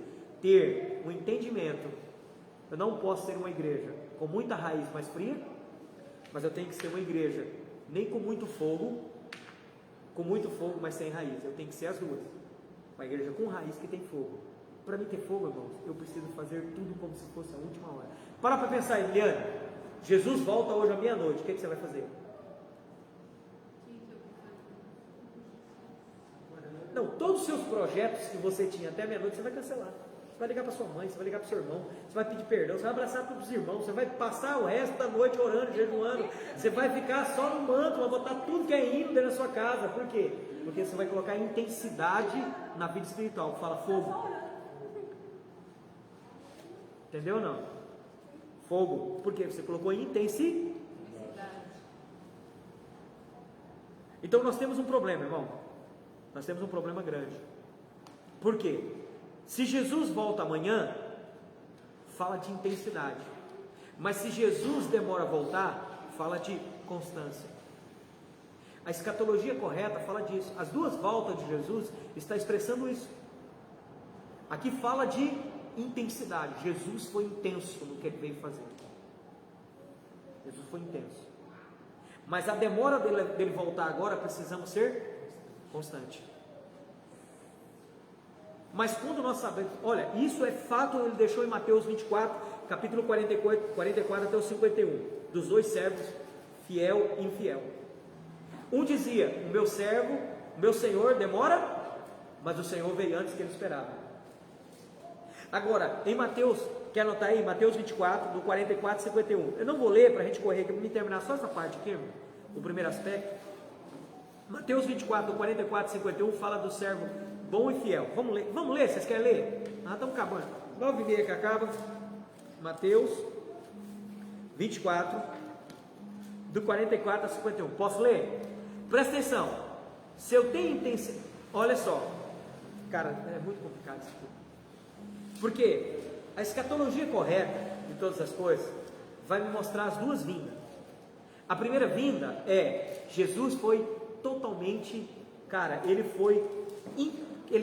ter um entendimento. Eu não posso ser uma igreja com muita raiz, mais fria, mas eu tenho que ser uma igreja nem com muito fogo, mas sem raiz. Eu tenho que ser as duas. Uma igreja com raiz que tem fogo. Para mim ter fogo, irmãos, eu preciso fazer tudo como se fosse a última hora. Para pensar, Eliane, Jesus volta hoje à meia-noite, o que você vai fazer? Não, todos os seus projetos que você tinha até meia-noite, você vai cancelar. Você vai ligar para sua mãe, você vai ligar para o seu irmão, você vai pedir perdão, você vai abraçar todos os irmãos, você vai passar o resto da noite orando, jejuando, você vai ficar só no manto, vai botar tudo que é hino dentro da sua casa. Por quê? Porque você vai colocar intensidade na vida espiritual. Fala fogo. Entendeu ou não? Fogo. Por quê? Você colocou intensidade. Então nós temos um problema, irmão. Nós temos um problema grande. Por quê? Se Jesus volta amanhã, fala de intensidade. Mas se Jesus demora a voltar, fala de constância. A escatologia correta fala disso. As duas voltas de Jesus está expressando isso. Aqui fala de intensidade. Jesus foi intenso no que ele veio fazer. Jesus foi intenso. Mas a demora dele voltar agora, precisamos ser constante. Mas quando nós sabemos, olha, isso é fato, ele deixou em Mateus 24, capítulo 44 até o 51, dos 2 servos, fiel e infiel. Um dizia, o meu servo, o meu senhor demora, mas o Senhor veio antes que ele esperava. Agora, em Mateus, quer anotar aí, Mateus 24, do 44 e 51, eu não vou ler para a gente correr aqui, para me terminar só essa parte aqui, irmão, o primeiro aspecto. Mateus 24, do 44 e 51, fala do servo bom e fiel. Vamos ler, vocês querem ler? Estamos acabando, 9h30 que acaba. Mateus 24, do 44 a 51, posso ler? Presta atenção, se eu tenho intensidade, olha só, cara, é muito complicado isso aqui. Porque a escatologia correta de todas as coisas vai me mostrar as duas vindas. A primeira vinda é, Jesus foi totalmente, cara, ele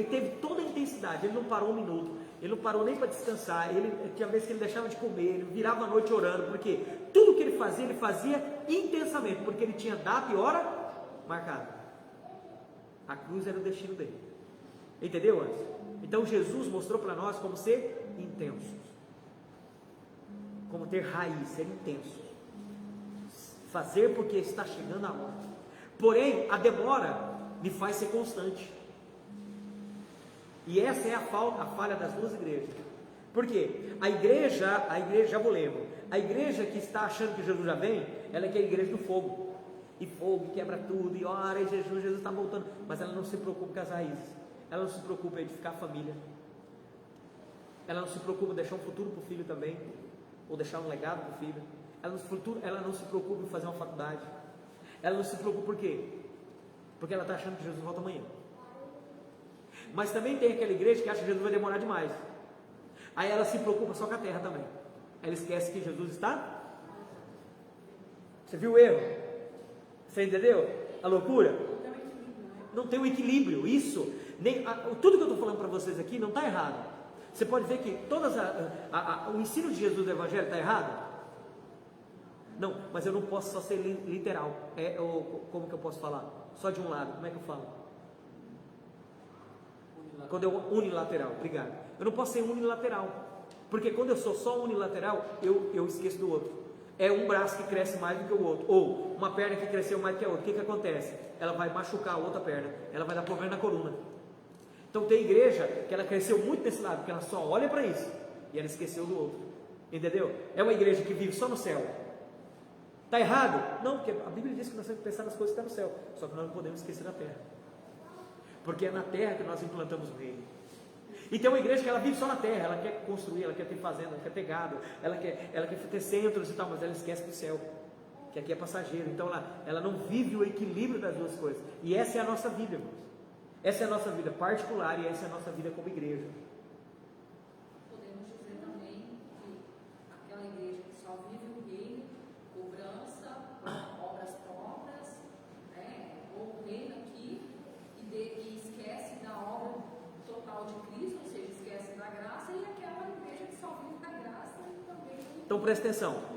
teve toda a intensidade, ele não parou um minuto, ele não parou nem para descansar, tinha vezes que ele deixava de comer, ele virava a noite orando, porque tudo que ele fazia intensamente, porque ele tinha data e hora marcada. A cruz era o destino dele. Entendeu, antes? Então Jesus mostrou para nós como ser intensos, como ter raiz, ser intenso, fazer porque está chegando a hora. Porém, a demora me faz ser constante. E essa é a falha das duas igrejas. Por quê? A igreja, já vou ler, a igreja que está achando que Jesus já vem, ela é aquela igreja do fogo. E fogo quebra tudo, e ora, e Jesus está voltando. Mas ela não se preocupa com as raízes. Ela não se preocupa em edificar a família. Ela não se preocupa em deixar um futuro para o filho também, ou deixar um legado para o filho. Ela não se preocupa em fazer uma faculdade. Ela não se preocupa por quê? Porque ela está achando que Jesus volta amanhã. Mas também tem aquela igreja que acha que Jesus vai demorar demais. Aí ela se preocupa só com a terra também. Ela esquece que Jesus está. Você viu o erro? Você entendeu? A loucura? Não tem um equilíbrio. Isso, tudo que eu estou falando para vocês aqui não está errado. Você pode ver que o ensino de Jesus do Evangelho está errado? Não, mas eu não posso só ser literal. Como que eu posso falar? Só de um lado, como é que eu falo? Quando eu unilateral, obrigado. Eu não posso ser unilateral, porque quando eu sou só unilateral, eu esqueço do outro. É um braço que cresce mais do que o outro, ou uma perna que cresceu mais do que a outra. O que acontece? Ela vai machucar a outra perna, ela vai dar problema na coluna. Então tem igreja que ela cresceu muito desse lado, porque ela só olha para isso, e ela esqueceu do outro. Entendeu? É uma igreja que vive só no céu. Está errado? Não, porque a Bíblia diz que nós temos que pensar nas coisas que estão no céu, só que nós não podemos esquecer da terra, porque é na terra que nós implantamos o reino. E tem uma igreja que ela vive só na terra, ela quer construir, ela quer ter fazenda, ela quer ter gado, ela quer ter centros e tal, mas ela esquece do céu, que aqui é passageiro. Então ela não vive o equilíbrio das duas coisas. E essa é a nossa vida, irmãos. Essa é a nossa vida particular e essa é a nossa vida como igreja.
Podemos dizer também que aquela igreja que só vive o reino, cobrança, obras próprias, né? Ou o reino aqui, e esquece da obra total de Cristo, ou seja, esquece da graça, e aquela igreja que só vive da graça e também.
Então presta atenção.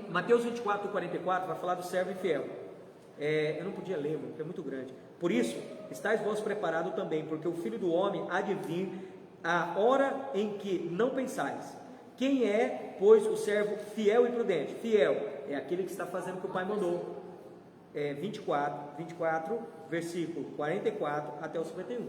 Mateus 24, 44 vai falar do servo infiel. Eu não podia ler, porque é muito grande. Por isso, estáis vós preparados também, porque o Filho do Homem há de vir a hora em que não pensais. Quem é, pois, o servo fiel e prudente? Fiel é aquele que está fazendo o que o Pai mandou. 24, versículo 44 até o 51.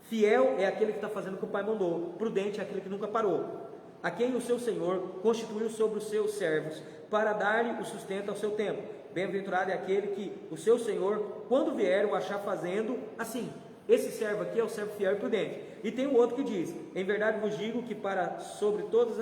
Fiel é aquele que está fazendo o que o Pai mandou. Prudente é aquele que nunca parou. A quem o seu Senhor constituiu sobre os seus servos, para dar-lhe o sustento ao seu tempo. Bem-aventurado é aquele que o seu Senhor, quando vier, o achar fazendo assim. Esse servo aqui é o servo fiel e prudente. E tem o outro que diz: em verdade vos digo que porá sobre todos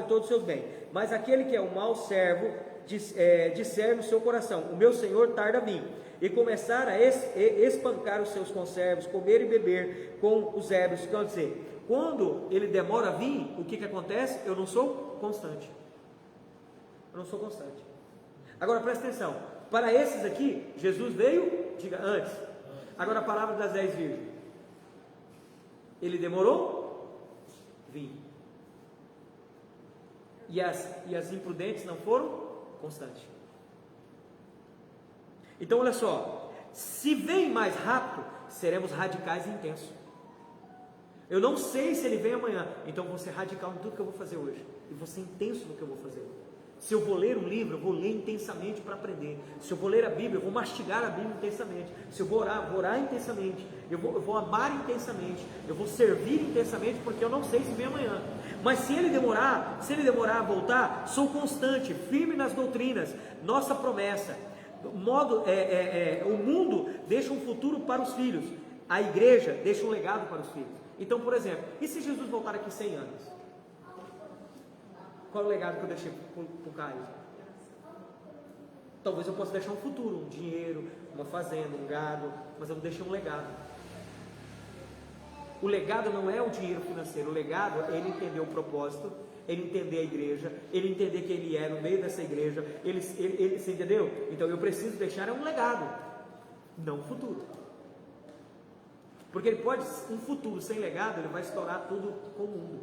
os seus bens. Mas aquele que é o mau servo, disser no seu coração: o meu Senhor tarda a vir. E começar a espancar os seus conservos, comer e beber com os ébrios. Quer dizer, quando ele demora a vir, o que acontece? Eu não sou constante. Eu não sou constante. Agora presta atenção. Para esses aqui, Jesus veio, diga antes. Agora a palavra das 10 virgens. Ele demorou? Vim. E as imprudentes não foram constantes. Então olha só. Se vem mais rápido, seremos radicais e intensos. Eu não sei se ele vem amanhã, então vou ser radical em tudo que eu vou fazer hoje. E vou ser intenso no que eu vou fazer. Se eu vou ler um livro, eu vou ler intensamente para aprender. Se eu vou ler a Bíblia, eu vou mastigar a Bíblia intensamente. Se eu vou orar intensamente. Eu vou amar intensamente. Eu vou servir intensamente, porque eu não sei se vem amanhã. Mas se ele demorar a voltar, sou constante, firme nas doutrinas. Nossa promessa. O mundo deixa um futuro para os filhos. A igreja deixa um legado para os filhos. Então, por exemplo, e se Jesus voltar aqui 100 anos? Qual é o legado que eu deixei para o Caio? Talvez eu possa deixar um futuro, um dinheiro, uma fazenda, um gado, mas eu não deixei um legado. O legado não é o dinheiro financeiro, o legado é ele entender o propósito, ele entender a igreja, ele entender quem ele é no meio dessa igreja, você entendeu? Então eu preciso deixar um legado, não um futuro. Porque ele pode, um futuro sem legado, ele vai estourar tudo com o mundo.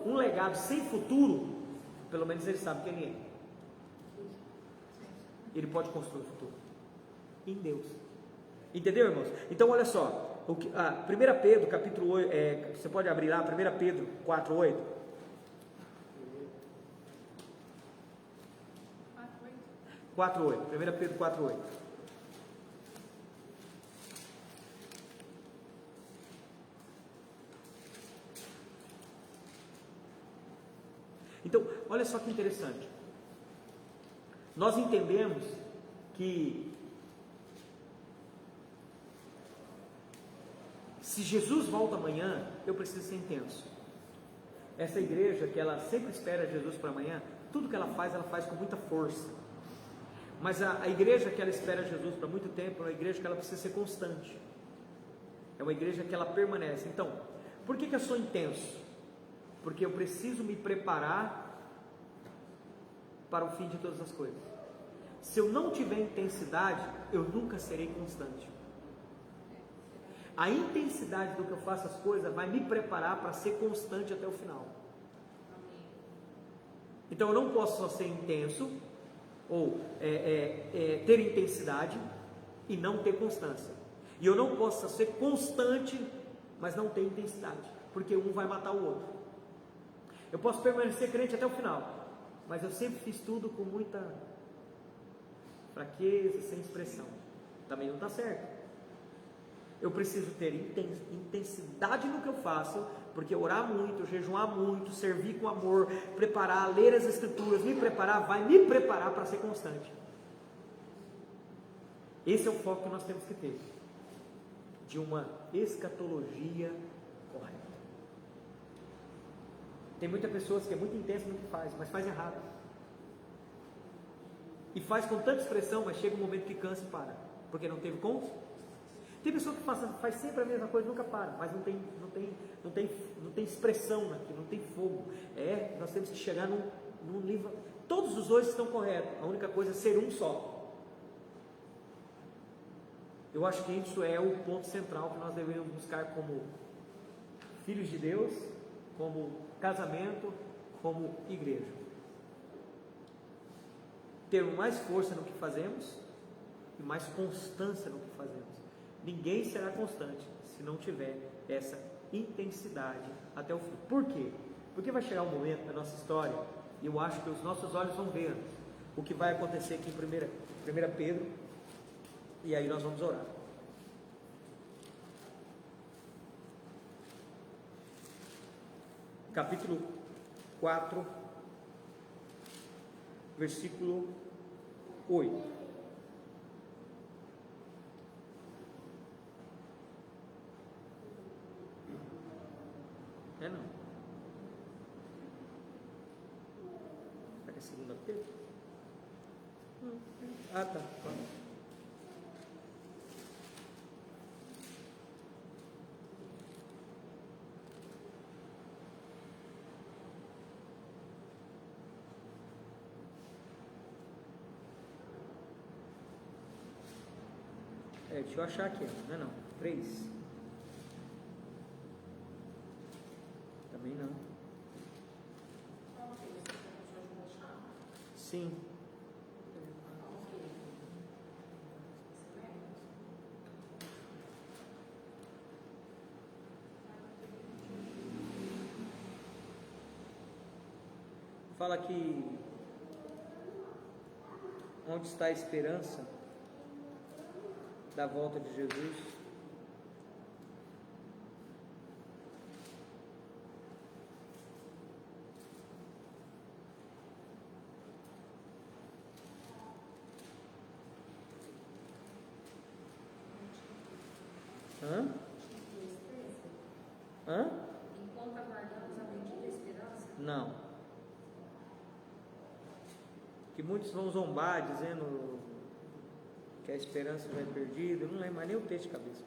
Um legado sem futuro, pelo menos ele sabe quem é. Ele pode construir o futuro em Deus. Entendeu, irmãos? Então olha só, 1 Pedro capítulo 8, você pode abrir lá, 1 Pedro 4:8. 4:8, 1 Pedro 4:8. Então, olha só que interessante. Nós entendemos que se Jesus volta amanhã, eu preciso ser intenso. Essa igreja que ela sempre espera Jesus para amanhã, tudo que ela faz com muita força. Mas a igreja que ela espera Jesus para muito tempo é uma igreja que ela precisa ser constante. É uma igreja que ela permanece. Então, por que eu sou intenso? Porque eu preciso me preparar para o fim de todas as coisas. Se eu não tiver intensidade, eu nunca serei constante. A intensidade do que eu faço as coisas vai me preparar para ser constante até o final. Então eu não posso só ser intenso, ou ter intensidade e não ter constância. E eu não posso ser constante, mas não ter intensidade, porque um vai matar o outro. Eu posso permanecer crente até o final, mas eu sempre fiz tudo com muita fraqueza, sem expressão. Também não está certo. Eu preciso ter intensidade no que eu faço, porque orar muito, jejuar muito, servir com amor, preparar, ler as escrituras, me preparar, vai me preparar para ser constante. Esse é o foco que nós temos que ter, de uma escatologia correta. Tem muitas pessoas que é muito intensa no que faz, mas faz errado. E faz com tanta expressão, mas chega um momento que cansa e para, porque não teve conta. Tem pessoa que faz sempre a mesma coisa, nunca para, mas não tem expressão naquilo, não tem fogo. Nós temos que chegar num nível. Todos os dois estão corretos, a única coisa é ser um só. Eu acho que isso é o ponto central que nós devemos buscar como filhos de Deus, como casamento, como igreja. Ter mais força no que fazemos e mais constância no que fazemos. Ninguém será constante se não tiver essa intensidade até o fim. Por quê? Porque vai chegar um momento da nossa história, e eu acho que os nossos olhos vão ver o que vai acontecer aqui em 1 Pedro, e aí nós vamos orar. Capítulo 4, versículo 8. Não. Será que é segunda Pedro? Ah, tá. Deixa eu achar aqui, não. 3. Também não. Sim. Fala que onde está a esperança da volta de Jesus?
Enquanto aguardamos a bendita esperança?
Não. Que muitos vão zombar dizendo que a esperança já é perdida. Eu não lembro mais nem o texto de cabeça.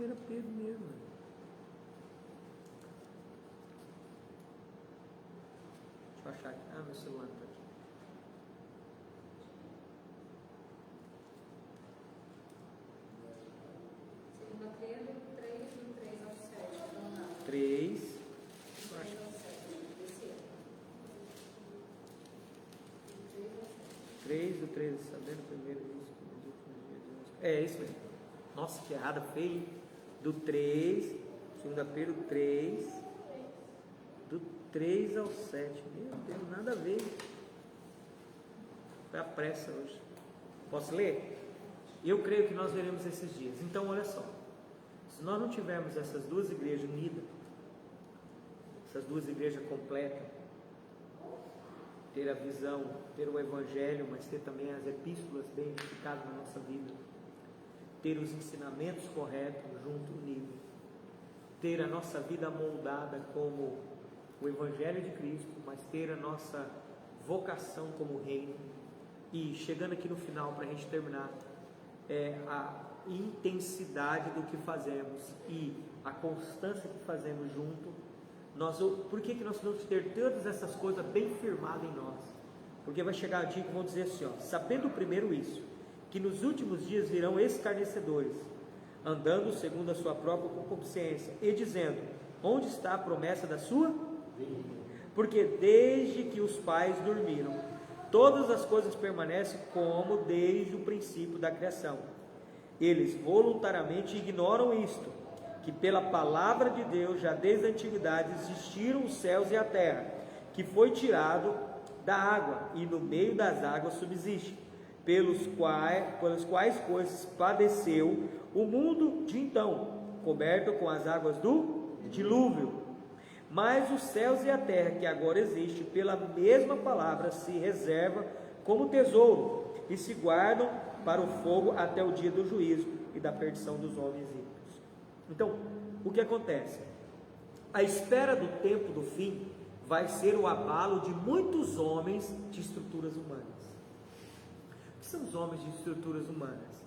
Era Pedro mesmo. Deixa eu achar aqui. Ah, meu celular está aqui.
Segunda Pedro 3, do 3 ao 7.
3.
3 ao 7. Esse é.
3 do 13, sabendo primeiro isso, nos últimos dias. É isso mesmo. Nossa, que errada feia. Do 3, 2 Pedro 3, do 3 ao 7. Meu Deus, nada a ver. Foi a pressa hoje. Posso ler? Eu creio que nós veremos esses dias. Então, olha só. Se nós não tivermos essas duas igrejas unidas, essas duas igrejas completas, ter a visão, ter o evangelho, mas ter também as epístolas bem edificadas na nossa vida, ter os ensinamentos corretos junto unido, ter a nossa vida moldada como o evangelho de Cristo, mas ter a nossa vocação como reino, e chegando aqui no final para a gente terminar, a intensidade do que fazemos e a constância que fazemos junto, Por que nós precisamos ter todas essas coisas bem firmadas em nós? Porque vai chegar a dia que vão dizer assim, ó, sabendo primeiro isso, que nos últimos dias virão escarnecedores, andando segundo a sua própria concupiscência, e dizendo, onde está a promessa da sua? Porque desde que os pais dormiram, todas as coisas permanecem como desde o princípio da criação. Eles voluntariamente ignoram isto, que pela palavra de Deus, já desde a antiguidade, existiram os céus e a terra, que foi tirado da água, e no meio das águas subsiste, pelas quais coisas padeceu o mundo de então, coberto com as águas do dilúvio. Mas os céus e a terra que agora existe, pela mesma palavra, se reserva como tesouro, e se guardam para o fogo até o dia do juízo e da perdição dos homens ímpios. Então, o que acontece? A espera do tempo do fim vai ser o abalo de muitos homens de estruturas humanas. O que são os homens de estruturas humanas?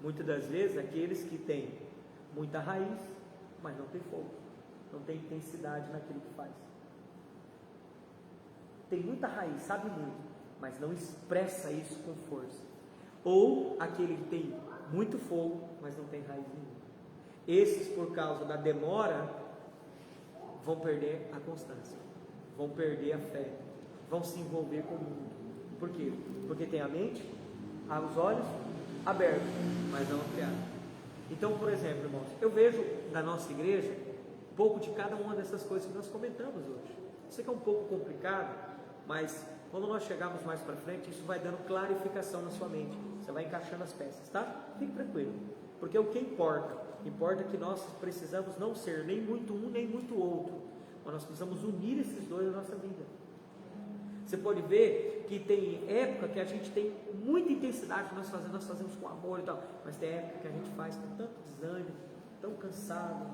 Muitas das vezes aqueles que têm muita raiz, mas não tem fogo, não tem intensidade naquilo que faz. Tem muita raiz, sabe muito, mas não expressa isso com força. Ou aquele que tem muito fogo, mas não tem raiz nenhuma. Esses, por causa da demora, vão perder a constância, vão perder a fé, vão se envolver com o mundo. Por quê? Porque tem a mente, os olhos abertos, mas não ampliados. Então, por exemplo, irmãos, eu vejo na nossa igreja pouco de cada uma dessas coisas que nós comentamos hoje. Sei que é um pouco complicado, mas quando nós chegarmos mais para frente, isso vai dando clarificação na sua mente. Você vai encaixando as peças, tá? Fique tranquilo, porque o que importa é que nós precisamos não ser nem muito um, nem muito outro, mas nós precisamos unir esses dois na nossa vida. Você pode ver que tem época que a gente tem muita intensidade, nós fazemos com amor e tal, mas tem época que a gente faz com tanto desânimo, tão cansado.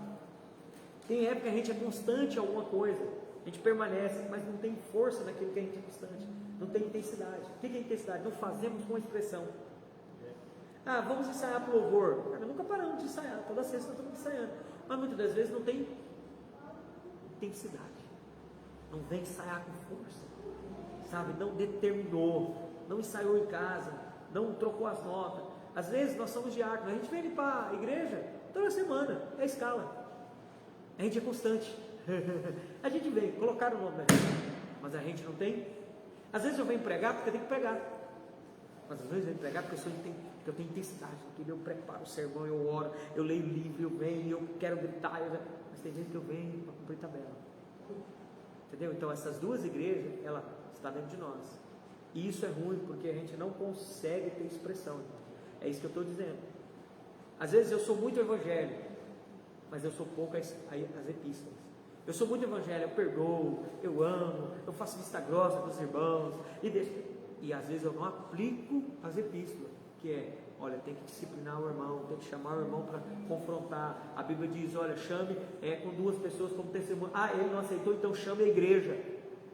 Tem época que a gente é constante em alguma coisa, a gente permanece, mas não tem força naquilo que a gente é constante, não tem intensidade. O que é intensidade? Não fazemos com expressão. Vamos ensaiar para o louvor. Nunca paramos de ensaiar, toda sexta nós estamos ensaiando, mas muitas das vezes não tem intensidade, não vem ensaiar com força, sabe? Não determinou, não ensaiou em casa, não trocou as notas. Às vezes nós somos diáconos, a gente vem para a igreja toda semana, é a escala, a gente é constante. A gente vem, colocar o nome da gente, mas a gente não tem. Às vezes eu venho pregar porque eu tenho que pregar, mas às vezes eu venho pregar porque eu tenho intensidade, porque eu preparo o sermão, eu oro, eu leio o livro, eu venho, eu quero gritar, mas tem gente que eu venho para cumprir tabela. Entendeu? Então essas duas igrejas, ela está dentro de nós, e isso é ruim porque a gente não consegue ter expressão. É isso que eu estou dizendo. Às vezes eu sou muito evangélico, mas eu sou pouco as epístolas. Eu sou muito evangélico, eu perdoo, eu amo, eu faço vista grossa dos irmãos, e às vezes eu não aplico as epístolas, que é, olha, tem que disciplinar o irmão, tem que chamar o irmão para confrontar. A Bíblia diz, olha, chame com duas pessoas como testemunha. Ele não aceitou, então chame a igreja.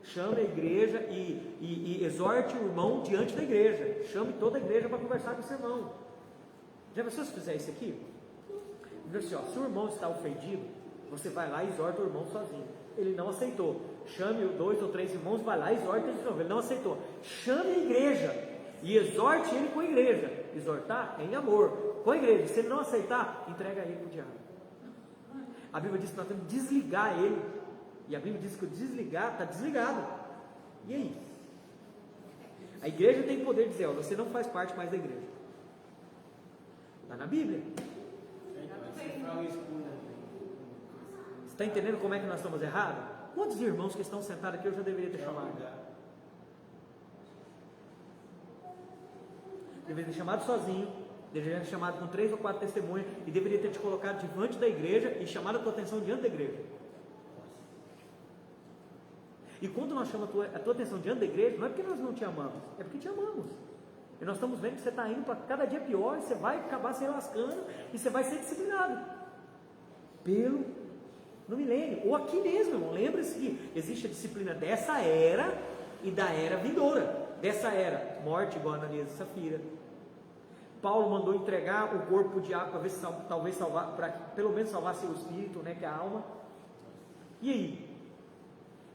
Chame a igreja e exorte o irmão diante da igreja. Chame toda a igreja para conversar com o seu irmão. Já pensou se fizer isso aqui? Diz assim, se o irmão está ofendido, você vai lá e exorta o irmão sozinho. Ele não aceitou. Chame 2 ou 3 irmãos, vai lá e exorta ele de novo. Ele não aceitou. Chame a igreja e exorte ele com a igreja. Exortar é em amor, com a igreja. Se ele não aceitar, entrega ele para o diabo. A Bíblia diz que nós temos que desligar ele. E a Bíblia diz que o desligar está desligado. E aí? A igreja tem poder de dizer, você não faz parte mais da igreja. Está na Bíblia. Você está entendendo como é que nós estamos errados? Quantos irmãos que estão sentados aqui eu já deveria ter chamado? Deveria ter chamado sozinho, deveria ter chamado com 3 ou 4 testemunhas, e deveria ter te colocado diante da igreja e chamado a tua atenção diante da igreja. E quando nós chamamos a tua atenção diante da igreja, não é porque nós não te amamos, é porque te amamos. E nós estamos vendo que você está indo para cada dia pior, e você vai acabar se lascando, e você vai ser disciplinado no milênio, ou aqui mesmo, irmão. Lembre-se que existe a disciplina dessa era e da era vindoura. Dessa era, morte igual a Ananias e Safira. Paulo mandou entregar o corpo para o diabo para ver se talvez salvar, para pelo menos salvasse o espírito, que é a alma. E aí?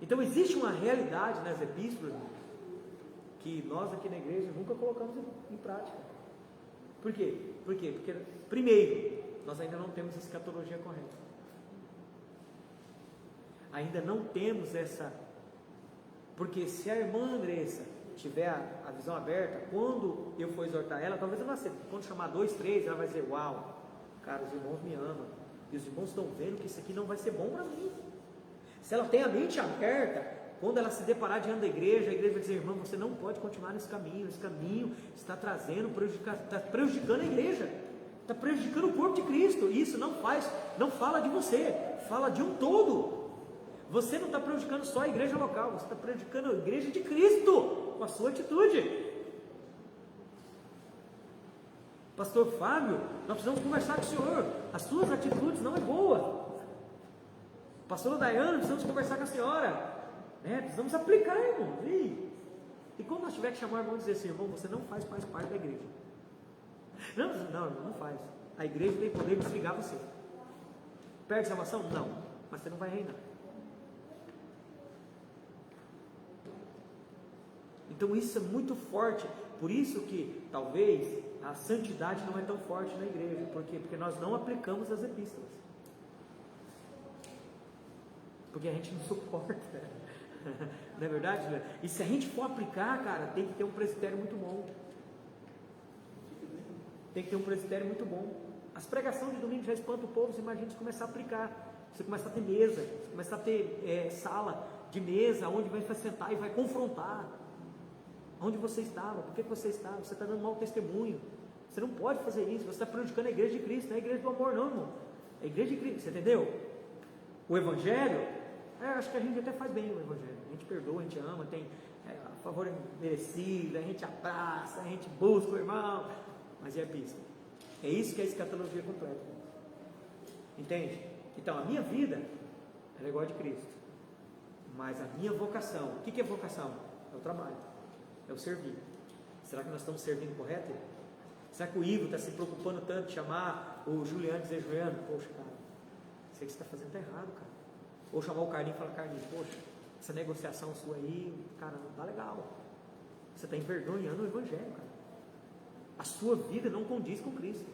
Então existe uma realidade nas epístolas que nós aqui na igreja nunca colocamos em prática. Por quê? Porque, primeiro, nós ainda não temos a escatologia correta. Ainda não temos essa... Porque se a irmã Andressa tiver a visão aberta, quando eu for exortar ela, talvez ela seja, quando chamar 2, 3, ela vai dizer, uau, cara, os irmãos me amam, e os irmãos estão vendo que isso aqui não vai ser bom para mim. Se ela tem a mente aberta, quando ela se deparar diante da igreja, a igreja vai dizer, irmão, você não pode continuar nesse caminho está está prejudicando a igreja, está prejudicando o corpo de Cristo. Isso não fala de você, fala de um todo. Você não está prejudicando só a igreja local, você está prejudicando a igreja de Cristo, com a sua atitude. Pastor Fábio, nós precisamos conversar com o senhor, as suas atitudes não é boa. Pastor Daiane, precisamos conversar com a senhora, precisamos aplicar, irmão. E quando nós tiver que chamar o irmão e dizer assim, irmão, você não faz mais parte da igreja. Não, irmão, não faz. A igreja tem poder de desligar você. Perde salvação? Não, mas você não vai reinar. Então isso é muito forte, por isso que talvez a santidade não é tão forte na igreja. Por quê? Porque nós não aplicamos as epístolas. Porque a gente não suporta. Não é verdade, né? E se a gente for aplicar, cara, tem que ter um presbitério muito bom. Tem que ter um presbitério muito bom. As pregações de domingo já espantam o povo. Você imagina se começar a aplicar. Você começa a ter mesa, você começa a ter sala de mesa, onde vai sentar e vai confrontar. Onde você estava? Por que você estava? Você está dando mau testemunho. Você não pode fazer isso. Você está prejudicando a igreja de Cristo. Não é a igreja do amor, não, irmão. É a igreja de Cristo. Você entendeu? O Evangelho, acho que a gente até faz bem o Evangelho. A gente perdoa, a gente ama, tem a favor merecido, a gente abraça, a gente busca o irmão. Mas é a epístola. É isso que é a escatologia completa. Entende? Então, a minha vida, ela é igual a de Cristo. Mas a minha vocação, o que é vocação? É o trabalho. É o servir. Será que nós estamos servindo correto? Será que o Ivo está se preocupando tanto de chamar o Juliano e dizer, Juliano, poxa, cara, isso aí que você está fazendo está errado, cara. Ou chamar o Carlinhos e falar, Carlinhos, poxa, essa negociação sua aí, cara, não está legal. Você está envergonhando o Evangelho, cara. A sua vida não condiz com Cristo.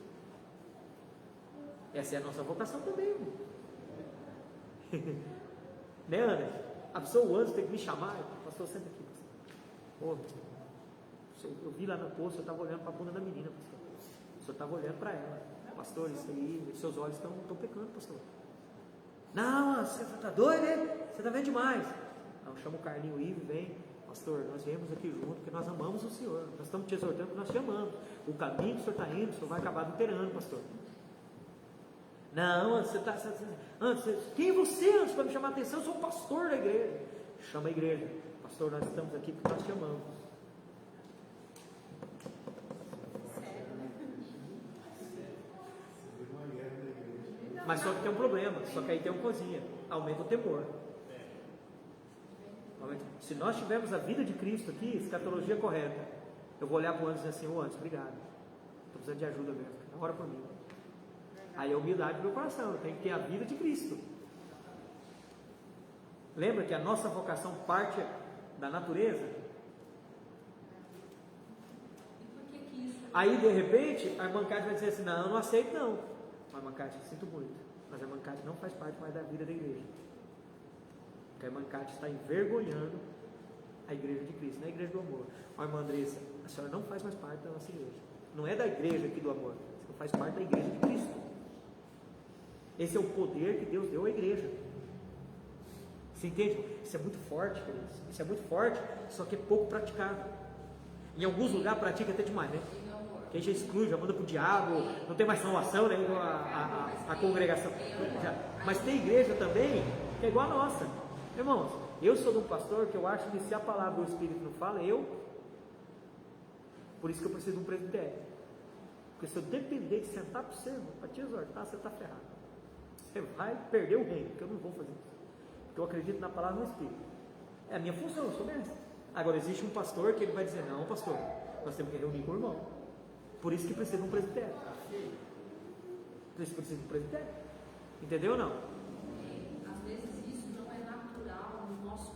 Essa é a nossa vocação também, irmão. Né, Ana? A pessoa, o Anderson tem que me chamar, pastor, senta aqui. Pô, eu vi lá no poço, eu estava olhando para a bunda da menina, pastor. O senhor estava olhando para ela. Pastor, isso aí, seus olhos estão pecando, pastor. Não, você está doido, né? Você está vendo demais. Não, chama o Carlinho, o Ivo, vem. Pastor, nós viemos aqui junto porque nós amamos o Senhor. Nós estamos te exortando porque nós te amamos. O caminho que o Senhor está indo, o Senhor vai acabar adulterando, pastor. Não, você está... Quem é você, antes, para me chamar a atenção? Eu sou o pastor da igreja. Chama a igreja. Pastor, nós estamos aqui porque nós te amamos. Mas só que tem um problema, só que aí tem uma coisinha, aumenta o temor. Se nós tivermos a vida de Cristo aqui, escatologia correta, eu vou olhar para o Anderson e dizer assim, ô Anderson, obrigado, estou precisando de ajuda mesmo, ora por mim. Aí a humildade do meu coração, eu tenho que ter a vida de Cristo. Lembra que a nossa vocação parte da natureza? Aí de repente a irmã Cátia vai dizer assim, não, eu não aceito não. A irmã Cátia, sinto muito, mas a irmã Cátia não faz parte mais da vida da igreja. Porque a irmã Cátia está envergonhando a igreja de Cristo, não é a igreja do amor. A irmã Andressa, a senhora não faz mais parte da nossa igreja. Não é da igreja aqui do amor, você faz parte da igreja de Cristo. Esse é o poder que Deus deu à igreja. Você entende? Isso é muito forte, queridos. Isso é muito forte, só que é pouco praticado. Em alguns lugares pratica até demais, né? Que aí já exclui, já manda pro diabo, não tem mais salvação, né? Igual a congregação. Mas tem igreja também que é igual a nossa. Irmãos, eu sou de um pastor que eu acho que se a palavra do Espírito não fala, por isso que eu preciso de um presbitério. Porque se eu depender de sentar para você, para te exortar, você está ferrado. Você vai perder o reino, porque eu não vou fazer isso. Porque eu acredito na palavra do Espírito. É a minha função, eu sou mestre. Agora existe um pastor que ele vai dizer, não pastor, nós temos que reunir com o irmão. Por isso que precisa de um presbitério. Por isso que precisa de um presbitério. Entendeu ou não?
Às vezes isso não é natural no nosso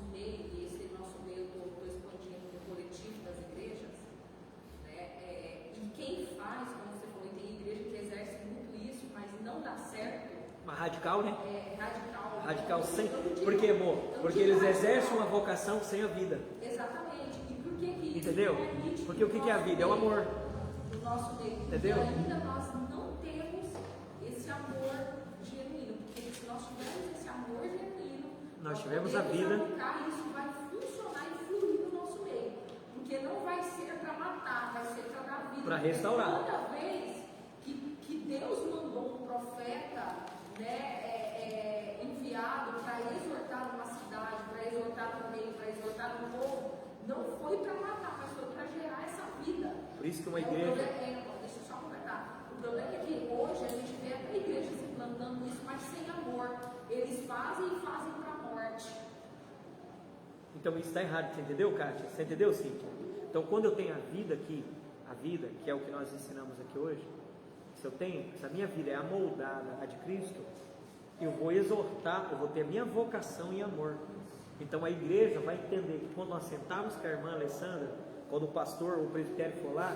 radical, né?
Radical.
Radical sem.
Eu digo-
Por quê, amor?
eu
Porque
digo
eles
mais-
exercem uma vocação sem a vida.
Exatamente. E por que que
Entendeu?
isso é nítido
Porque o que é a
no
vida? É o
nosso
amor.
meio? No nosso meio.
Entendeu?
E ainda nós não temos esse amor genuíno. Porque se nós tivermos esse amor genuíno,
Nós tivemos a
podemos
vida.
aplicar, e isso vai funcionar e fluir no nosso meio. Porque não vai ser para matar, vai ser para dar vida.
Para restaurar.
Porque toda vez que Deus mandou um profeta, né, enviado para exortar uma cidade, para exortar um reino, para exortar um povo, não foi para matar, mas foi para gerar essa vida.
Por isso que uma
O
igreja.
problema deixa eu só completar. O problema é que hoje a gente vê até a igreja se plantando isso, mas sem amor. Eles fazem e fazem para a morte.
Então isso está errado, você entendeu, Kátia? Você entendeu, Cíntia? Então quando eu tenho a vida aqui, a vida, que é o que nós ensinamos aqui hoje, se eu tenho, se a minha vida é amoldada à de Cristo, eu vou exortar, eu vou ter a minha vocação em amor. Então a igreja vai entender que quando nós sentarmos com a irmã Alessandra, quando o pastor ou o presbitério for lá,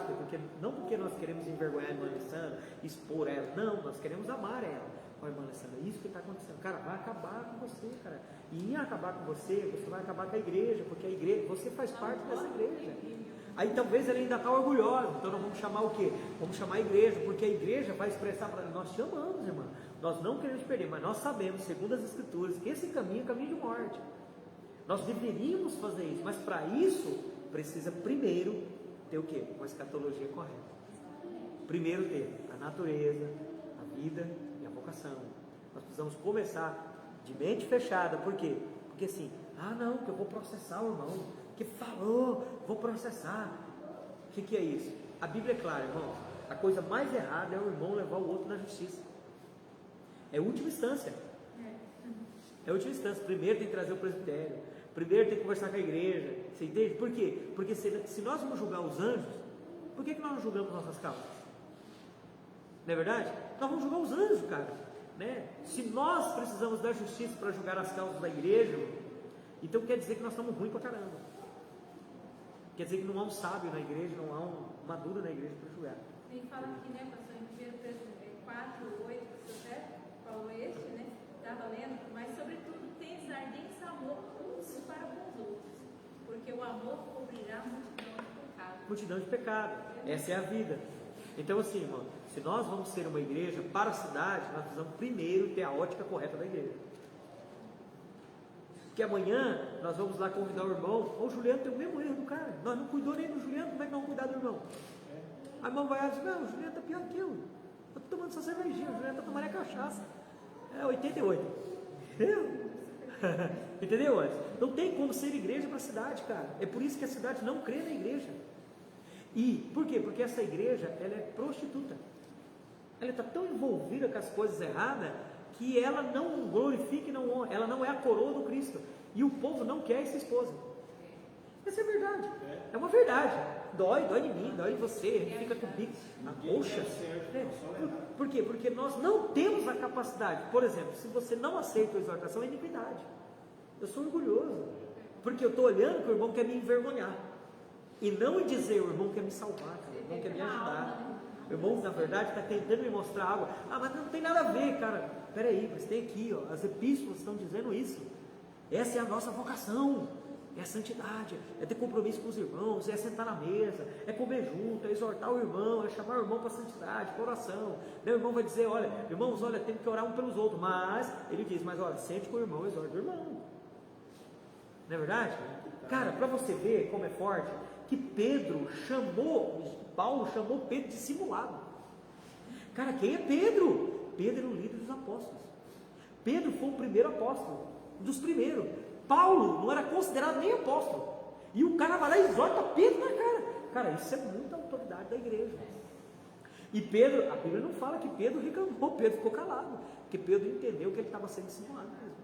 não porque nós queremos envergonhar a irmã Alessandra, expor ela, não, nós queremos amar ela. Ó, irmã Alessandra, isso que está acontecendo, cara, vai acabar com você, cara. E em acabar com você, você vai acabar com a igreja, porque a igreja, você faz parte dessa igreja. Aí talvez ela ainda está orgulhosa, então nós vamos chamar o quê? Vamos chamar a igreja, porque a igreja vai expressar para nós te amamos, irmã. Nós não queremos te perder, mas nós sabemos, segundo as escrituras, que esse caminho é caminho de morte. Nós deveríamos fazer isso, mas para isso precisa primeiro ter o quê? Uma escatologia correta. Primeiro ter a natureza, a vida e a vocação. Nós precisamos começar de mente fechada, por quê? Porque assim, não, que eu vou processar o irmão, que falou, vou processar. O que é isso? A Bíblia é clara, irmão. A coisa mais errada é o irmão levar o outro na justiça. É a última instância. É a última instância. Primeiro tem que trazer o presbitério. Primeiro tem que conversar com a igreja. Você entende? Por quê? Porque se nós vamos julgar os anjos, por que nós não julgamos nossas causas? Não é verdade? Nós vamos julgar os anjos, cara. Né? Se nós precisamos da justiça para julgar as causas da igreja, então quer dizer que nós estamos ruins pra caramba. Quer dizer que não há um sábio na igreja, não há um maduro na igreja para julgar.
Tem que falar aqui, né, pastor, em 1 Pedro 4, 8, que você até falou né? Estava lendo, mas sobretudo tens ardentes amor uns para com os outros, porque o amor cobrirá multidão de pecados.
Multidão de pecado, essa é a vida. Então assim, irmão, se nós vamos ser uma igreja para a cidade, nós precisamos primeiro ter a ótica correta da igreja. Porque amanhã nós vamos lá convidar o irmão. O Juliano tem o mesmo erro do cara. Nós não cuidou nem do Juliano, como é que nós vamos cuidar do irmão? A irmã vai lá e diz: não, o Juliano está pior que eu estou tomando só cervejinha, o Juliano está tomando cachaça. É 88. Entendeu? Entendeu, Anderson? Não tem como ser igreja para a cidade, cara. É por isso que a cidade não crê na igreja. E por quê? Porque essa igreja, ela é prostituta. Ela está tão envolvida com as coisas erradas que ela não glorifica e não honra. Ela não é a coroa do Cristo. E o povo não quer essa esposa. Essa é verdade. É uma verdade. Dói em mim, dói em você. A gente fica com o bico. Poxa. Por quê? Porque nós não temos a capacidade. Por exemplo, se você não aceita a exortação, é iniquidade. Eu sou orgulhoso. Porque eu estou olhando que o irmão quer me envergonhar. E não em dizer: o irmão quer me salvar, cara. O irmão quer me ajudar. O irmão, na verdade, está tentando me mostrar algo. Mas não tem nada a ver, cara. Peraí, mas tem aqui, ó, as epístolas estão dizendo isso. Essa é a nossa vocação. É a santidade, é ter compromisso com os irmãos, é sentar na mesa, é comer junto, é exortar o irmão, é chamar o irmão para a santidade, para oração. Meu irmão vai dizer: olha, irmãos, olha, tem que orar um pelos outros. Mas, ele diz: mas olha, sente com o irmão, exorta o irmão. Não é verdade? Cara, para você ver como é forte, que Paulo chamou Pedro de dissimulado. Cara, quem é Pedro? Pedro era o líder dos apóstolos. Pedro foi o primeiro apóstolo, um dos primeiros. Paulo não era considerado nem apóstolo. E o cara vai lá e exorta Pedro na cara. Cara, isso é muita autoridade da igreja. E Pedro, a Bíblia não fala que Pedro reclamou, Pedro ficou calado. Porque Pedro entendeu que ele estava sendo dissimulado mesmo.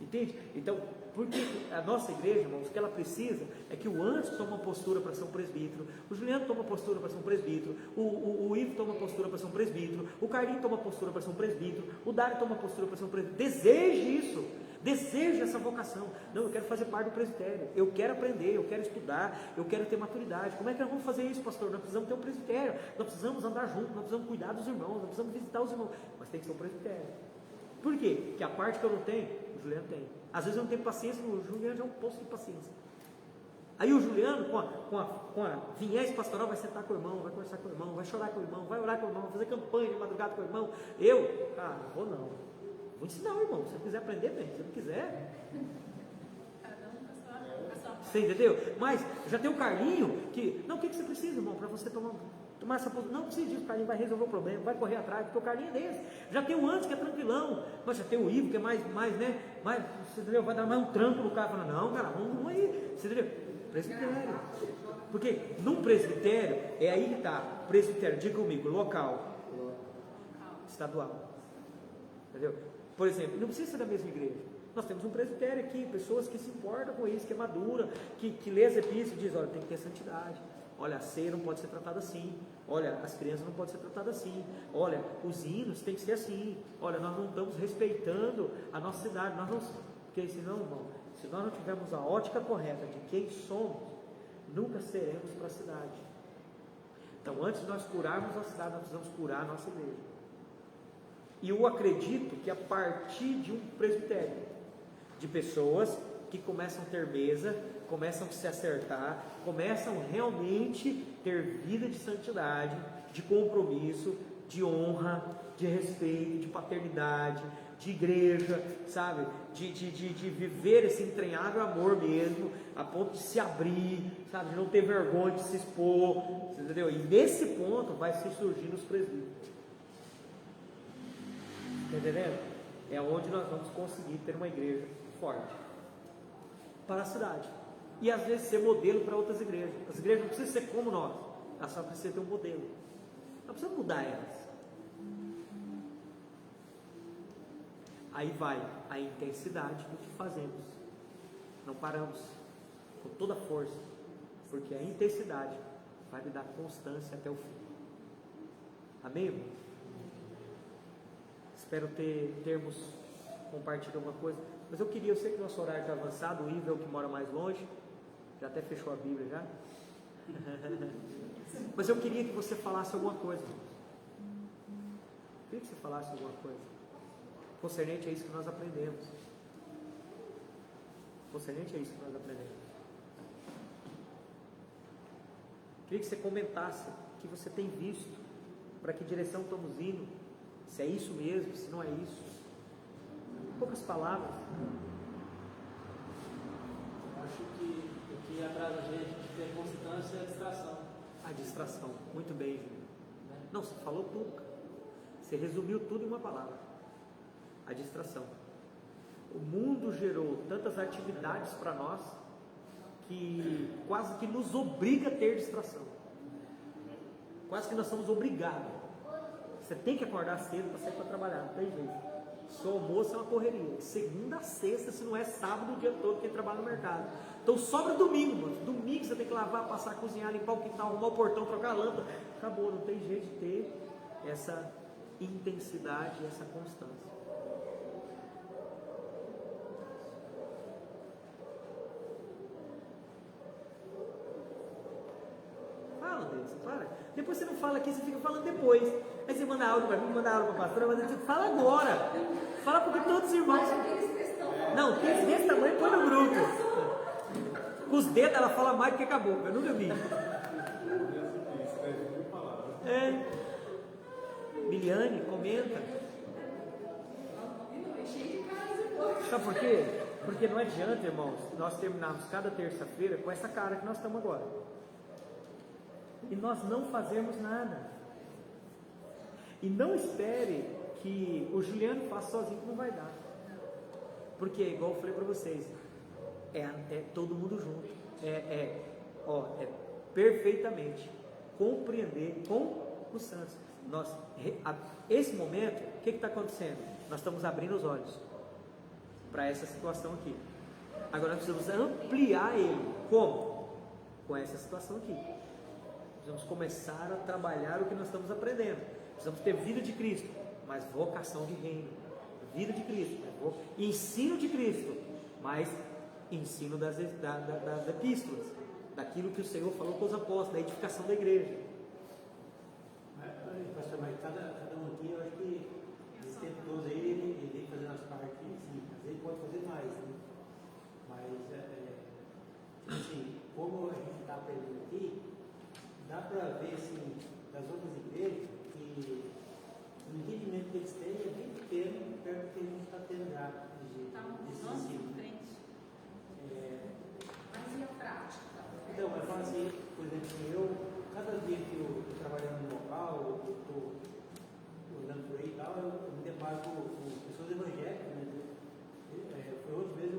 Entende? Então, porque a nossa igreja, irmãos, o que ela precisa é que o Anderson tome uma postura para ser um presbítero, o Juliano toma uma postura para ser um presbítero, o Ivo toma uma postura para ser um presbítero, o Carlinhos toma uma postura para ser um presbítero, o Dário toma uma postura para ser um presbítero. Deseje isso, deseje essa vocação. Não, eu quero fazer parte do presbitério, eu quero aprender, eu quero estudar, eu quero ter maturidade. Como é que nós vamos fazer isso, pastor? Nós precisamos ter um presbitério, nós precisamos andar juntos, nós precisamos cuidar dos irmãos, nós precisamos visitar os irmãos, mas tem que ser um presbitério. Por quê? Porque a parte que eu não tenho, o Juliano tem. Às vezes eu não tenho paciência, o Juliano já é um poço de paciência. Aí o Juliano, com a viés pastoral, vai sentar com o irmão, vai conversar com o irmão, vai chorar com o irmão, vai orar com o irmão, vai fazer campanha de madrugada com o irmão. Cara, não vou não. Vou ensinar o irmão. Se ele quiser aprender, bem. Se ele não quiser...
Cada um com a sua parte.
Você entendeu? Mas já tem o Carlinho que... Não, o que você precisa, irmão, para você tomar essa posição? Não precisa disso, o Carlinho vai resolver o problema, vai correr atrás, porque o Carlinho é desse. Já tem o Antes, que é tranquilão. Mas já tem o Ivo, que é mais né? Você entendeu? Vai dar mais um tranco no cara. Fala, não, cara, vamos aí. Você entendeu? Presbitério. Porque num presbitério, é aí que está. Presbitério, diga comigo, local. Estadual. Entendeu? Por exemplo, não precisa ser da mesma igreja. Nós temos um presbitério aqui, pessoas que se importam com isso, que é madura, que lê as epístolas e diz, olha, tem que ter santidade. Olha, a ceia não pode ser tratada assim. Olha, as crianças não podem ser tratadas assim. Olha, os hinos tem que ser assim. Olha, nós não estamos respeitando a nossa cidade. Nós não, porque senão, irmão, se nós não tivermos a ótica correta de quem somos, nunca seremos para a cidade. Então, antes de nós curarmos a cidade, nós precisamos curar a nossa igreja. E eu acredito que a partir de um presbitério, de pessoas que começam a ter mesa, começam a se acertar, começam realmente ter vida de santidade, de compromisso, de honra, de respeito, de paternidade, de igreja, sabe? De viver esse entranhável amor mesmo, a ponto de se abrir, sabe? De não ter vergonha de se expor, entendeu? E nesse ponto vai se surgir os presbíteros. Está entendendo? É onde nós vamos conseguir ter uma igreja forte para a cidade. E às vezes ser modelo para outras igrejas. As igrejas não precisam ser como nós, elas só precisam ter um modelo. Não precisa mudar elas. Aí vai a intensidade do que fazemos. Não paramos com toda a força, porque a intensidade vai lhe dar constância até o fim. Amém, irmão? Espero termos compartilhado alguma coisa. Mas eu sei que nosso horário está avançado, o Ivo é o que mora mais longe, já até fechou a Bíblia já. Mas eu queria que você falasse alguma coisa. Eu queria que você falasse alguma coisa concernente a isso que nós aprendemos. Concernente a isso que nós aprendemos. Queria que você comentasse o que você tem visto, para que direção estamos indo, se é isso mesmo, se não é isso. Em poucas palavras.
Acho que o que atrasa a gente de ter constância é a distração.
A distração, muito bem, Júlio. Não, você falou tudo, cara. Você resumiu tudo em uma palavra. A distração. O mundo gerou tantas atividades para nós que quase que nos obriga a ter distração. Quase que nós somos obrigados. Você tem que acordar cedo para sair para trabalhar, não tem jeito. Seu almoço é uma correria. Segunda a sexta, se não é sábado, o dia todo quem trabalha no mercado. Então sobra domingo, mano. Domingo você tem que lavar, passar, cozinhar, limpar o quintal, arrumar o portão, trocar a lâmpada. Acabou, não tem jeito de ter essa intensidade, essa constância. Fala, Deus, para. Depois você não fala aqui, você fica falando depois. Aí você manda áudio para mim, manda áudio para a pastora, mas você fala agora. Fala porque todos os irmãos. Não, tem desse tamanho, põe no grupo. Com os dedos ela fala mais do que com a boca, eu nunca vi. Miliane, comenta. Sabe por quê? Porque não adianta, irmãos, nós terminarmos cada terça-feira com essa cara que nós estamos agora. E nós não fazemos nada. E não espere que o Juliano faça sozinho, que não vai dar. Porque, igual eu falei para vocês, é todo mundo junto. É perfeitamente compreender com os santos. Esse momento, o que está acontecendo? Nós estamos abrindo os olhos para essa situação aqui. Agora nós precisamos ampliar ele. Como? Com essa situação aqui. Precisamos começar a trabalhar o que nós estamos aprendendo. Precisamos ter vida de Cristo, mas vocação de reino. Vida de Cristo, ensino de Cristo, mas ensino das epístolas, daquilo que o Senhor falou com os apóstolos, da edificação da igreja.
Pastor, mas cada um aqui, eu acho que esse tempo todo aí, ele tem que algumas partes, sim, às vezes pode fazer mais, né? Mas, tipo assim, como a gente está aprendendo aqui, dá para ver, assim, das outras igrejas, que o entendimento que eles têm é bem pequeno, perto do que a gente está tendo já, desse ensino.
Mas e a prática?
Então, eu falo assim, por exemplo, cada dia que eu estou trabalhando no local, eu estou andando por aí e tal, eu me deparo com pessoas evangélicas, né? Foi outra vez,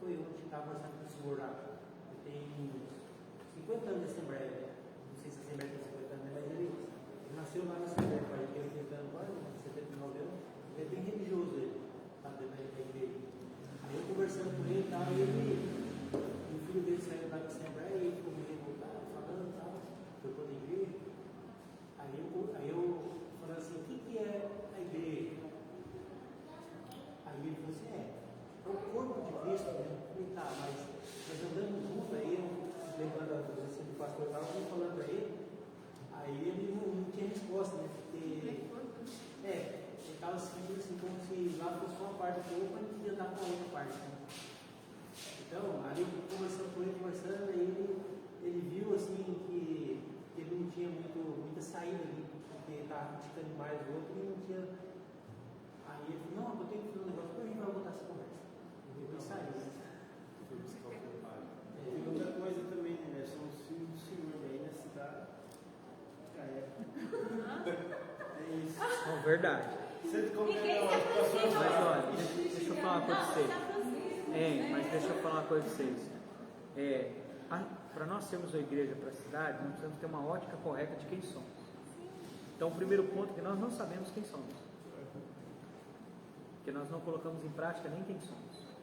foi onde estava conversando com o senhor lá, que tem 50 anos de Assembleia, né? Não sei se a Assembleia tem 50 anos, mas ele nasceu lá na Assembleia, ele tem 80 anos agora, 79 anos, ele é bem religioso, ele, sabe, da igreja. Aí eu conversando com ele e tal, o filho dele saiu da Assembleia e ele ficou meio revoltado, falando e tal, foi para outra igreja. Aí eu falei assim, o que é a igreja? Aí ele falou assim, é o corpo de Cristo, né? Eu falei, tá, mas nós andamos juntos, aí eu lembrando a coisa do pastor estava falando para ele, aí ele não tinha resposta, né? Porque ele estava sentindo assim como se lá fosse uma parte do corpo, ele queria dar para outra parte, né? Então, ali conversando com ele, aí ele viu assim que ele não tinha muita saída ali, porque estava criticando mais o outro e não tinha. Aí ele falou, não, eu tenho que fazer um negócio, depois a gente vai voltar essa conversa. E depois saiu.
Foi buscar o preparo. E outra coisa também, né? São os filhos do Senhor aí na cidade. É isso.
Não, verdade.
Você como
Mas olha, deixa eu falar uma coisa para vocês. Mas deixa eu falar uma coisa para vocês. Para nós sermos uma igreja para a cidade, nós precisamos ter uma ótica correta de quem somos. Então, o primeiro ponto é que nós não sabemos quem somos. Porque nós não colocamos em prática nem quem somos.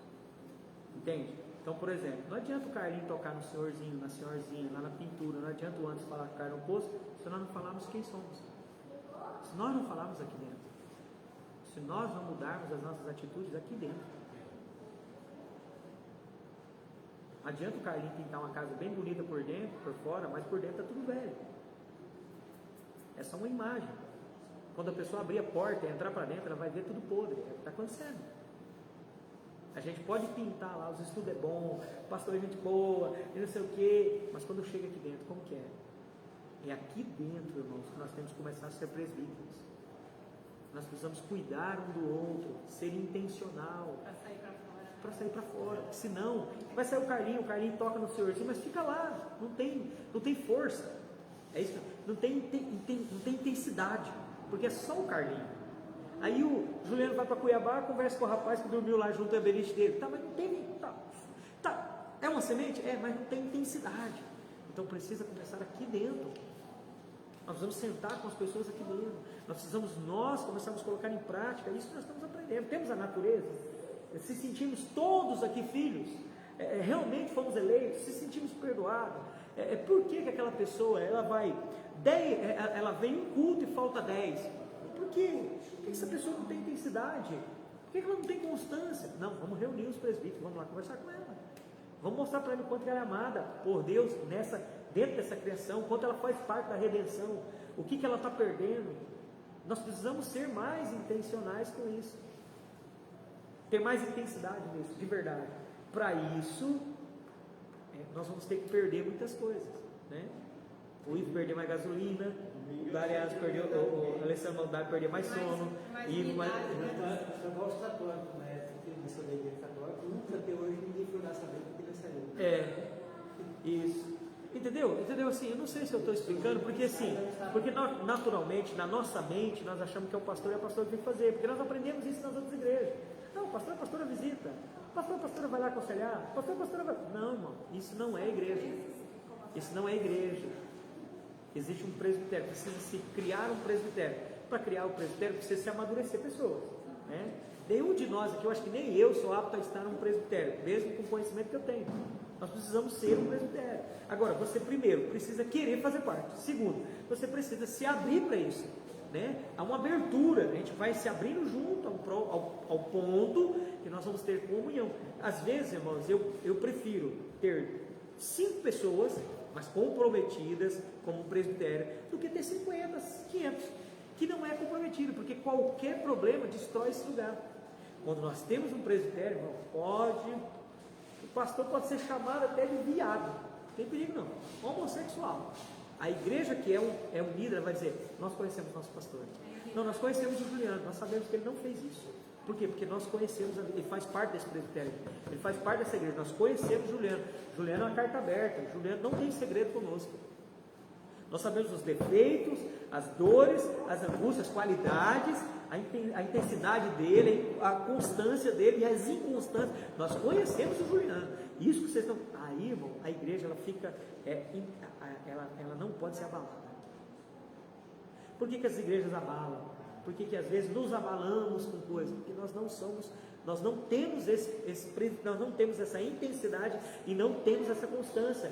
Entende? Então, por exemplo, não adianta o Carlinho tocar no senhorzinho, na senhorzinha, lá na pintura, não adianta o antes falar Carlos no poço, se nós não falarmos quem somos. Se nós não falarmos aqui dentro. Se nós não mudarmos as nossas atitudes aqui dentro. Adianta o Carlinho pintar uma casa bem bonita por dentro, por fora, mas por dentro está tudo velho. É só uma imagem. Quando a pessoa abrir a porta e entrar para dentro, ela vai ver tudo podre. É o que está acontecendo. A gente pode pintar lá, os estudos é bom, o pastor é gente boa, e não sei o quê, mas quando chega aqui dentro, como que é? É aqui dentro, irmãos, que nós temos que começar a ser presbíteros. Nós precisamos cuidar um do outro, ser intencional. Para sair para fora. Senão, vai sair o Carlinho toca no senhorzinho, mas fica lá, não tem força. É isso, não tem intensidade, porque é só o Carlinho. Aí o Juliano vai para Cuiabá, conversa com o rapaz que dormiu lá junto ao beliche dele. Tá, mas não tem. É uma semente? Mas não tem intensidade. Então precisa começar aqui dentro. Nós precisamos sentar com as pessoas aqui dentro. Nós começarmos a colocar em prática isso que nós estamos aprendendo. Temos a natureza. Se sentimos todos aqui filhos, realmente fomos eleitos, se sentimos perdoados, por que aquela pessoa, ela vem em culto e falta 10? Por quê? Por que essa pessoa não tem intensidade? Por que ela não tem constância? Não, vamos reunir os presbíteros, vamos lá conversar com ela. Vamos mostrar para ela o quanto ela é amada por Deus, dentro dessa criação, o quanto ela faz parte da redenção, o que ela está perdendo. Nós precisamos ser mais intencionais com isso. Ter mais intensidade nisso, de verdade. Para isso, nós vamos ter que perder muitas coisas, né? O Ivo perder mais gasolina, o Darias perdeu, o Alessandro Maldade perder mais sono, Ivo mais...
Eu gosto da católica, né? Porque eu sou da igreja católica, nunca até hoje ninguém foi lá saber porque ele saiu.
Isso. Entendeu? Assim, eu não sei se eu estou explicando, porque naturalmente, na nossa mente, nós achamos que é o pastor que tem que fazer, porque nós aprendemos isso nas outras igrejas. Não, o pastor, a pastora visita, o pastor, a pastora vai lá aconselhar, o pastor, a pastora vai... Não, irmão, isso não é igreja. Isso não é igreja. Existe um presbitério, precisa se criar um presbitério. Para criar o presbitério, precisa se amadurecer pessoas, né? Nenhum de nós aqui, eu acho que nem eu sou apto a estar num presbitério, mesmo com o conhecimento que eu tenho. Nós precisamos ser um presbitério. Agora, você primeiro precisa querer fazer parte. Segundo, você precisa se abrir para isso, né? Há uma abertura, a gente vai se abrindo junto ao ponto que nós vamos ter comunhão. Às vezes, irmãos, eu prefiro ter 5 pessoas, mas comprometidas como presbitério, do que ter 50, 500, que não é comprometido, porque qualquer problema destrói esse lugar. Quando nós temos um presbitério, irmão, o pastor pode ser chamado até de viado, não tem perigo não, homossexual. A igreja que é unida vai dizer, nós conhecemos nosso pastor. Não, nós conhecemos o Juliano, nós sabemos que ele não fez isso. Por quê? Porque nós conhecemos, ele faz parte desse presbitério, ele faz parte dessa igreja, nós conhecemos Juliano. Juliano é uma carta aberta, Juliano não tem segredo conosco. Nós sabemos os defeitos, as dores, as angústias, as qualidades, a intensidade dele, a constância dele e as inconstâncias. Nós conhecemos o Juliano. Isso que vocês estão... Aí, irmão, a igreja ela fica... ela não pode ser abalada. Por que as igrejas abalam? Por que às vezes nos abalamos com coisas? Porque nós não temos nós não temos essa intensidade e não temos essa constância.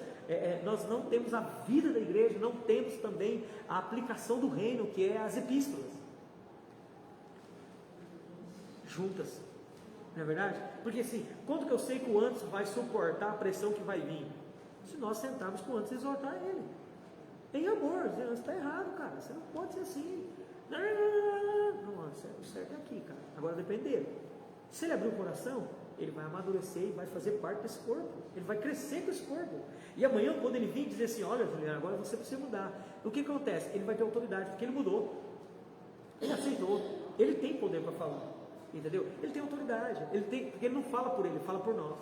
Nós não temos a vida da igreja, não temos também a aplicação do reino, que é as epístolas juntas, não é verdade? Porque assim, quando que eu sei que o antes vai suportar a pressão que vai vir? Se nós sentarmos com o antes e exortar ele em amor, dizendo, está errado, cara, você não pode ser assim. Não, o certo é aqui, cara. Agora depende dele. Se ele abrir o coração, ele vai amadurecer e vai fazer parte desse corpo. Ele vai crescer com esse corpo. E amanhã, quando ele vir dizer assim, olha, Juliano, agora você precisa mudar. O que acontece? Ele vai ter autoridade, porque ele mudou. Ele aceitou. Ele tem poder para falar. Entendeu? Ele tem autoridade. Porque ele não fala por ele fala por nós.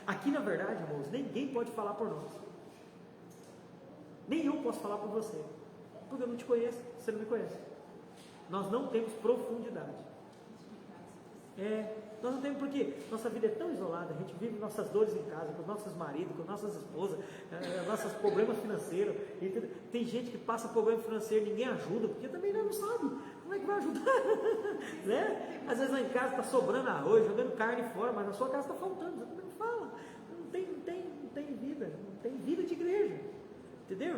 Aqui, na verdade, irmãos, ninguém pode falar por nós. Nem eu posso falar por você. Porque eu não te conheço, você não me conhece. Nós não temos profundidade. Nós não temos, porque nossa vida é tão isolada, a gente vive nossas dores em casa, com os nossos maridos, com nossas esposas, nossos problemas financeiros. Tem gente que passa problema financeiro, ninguém ajuda, porque também não sabe como é que vai ajudar. Né? Às vezes lá em casa está sobrando arroz, jogando carne fora, mas na sua casa está faltando, você também não fala. Não tem vida de igreja. Entendeu?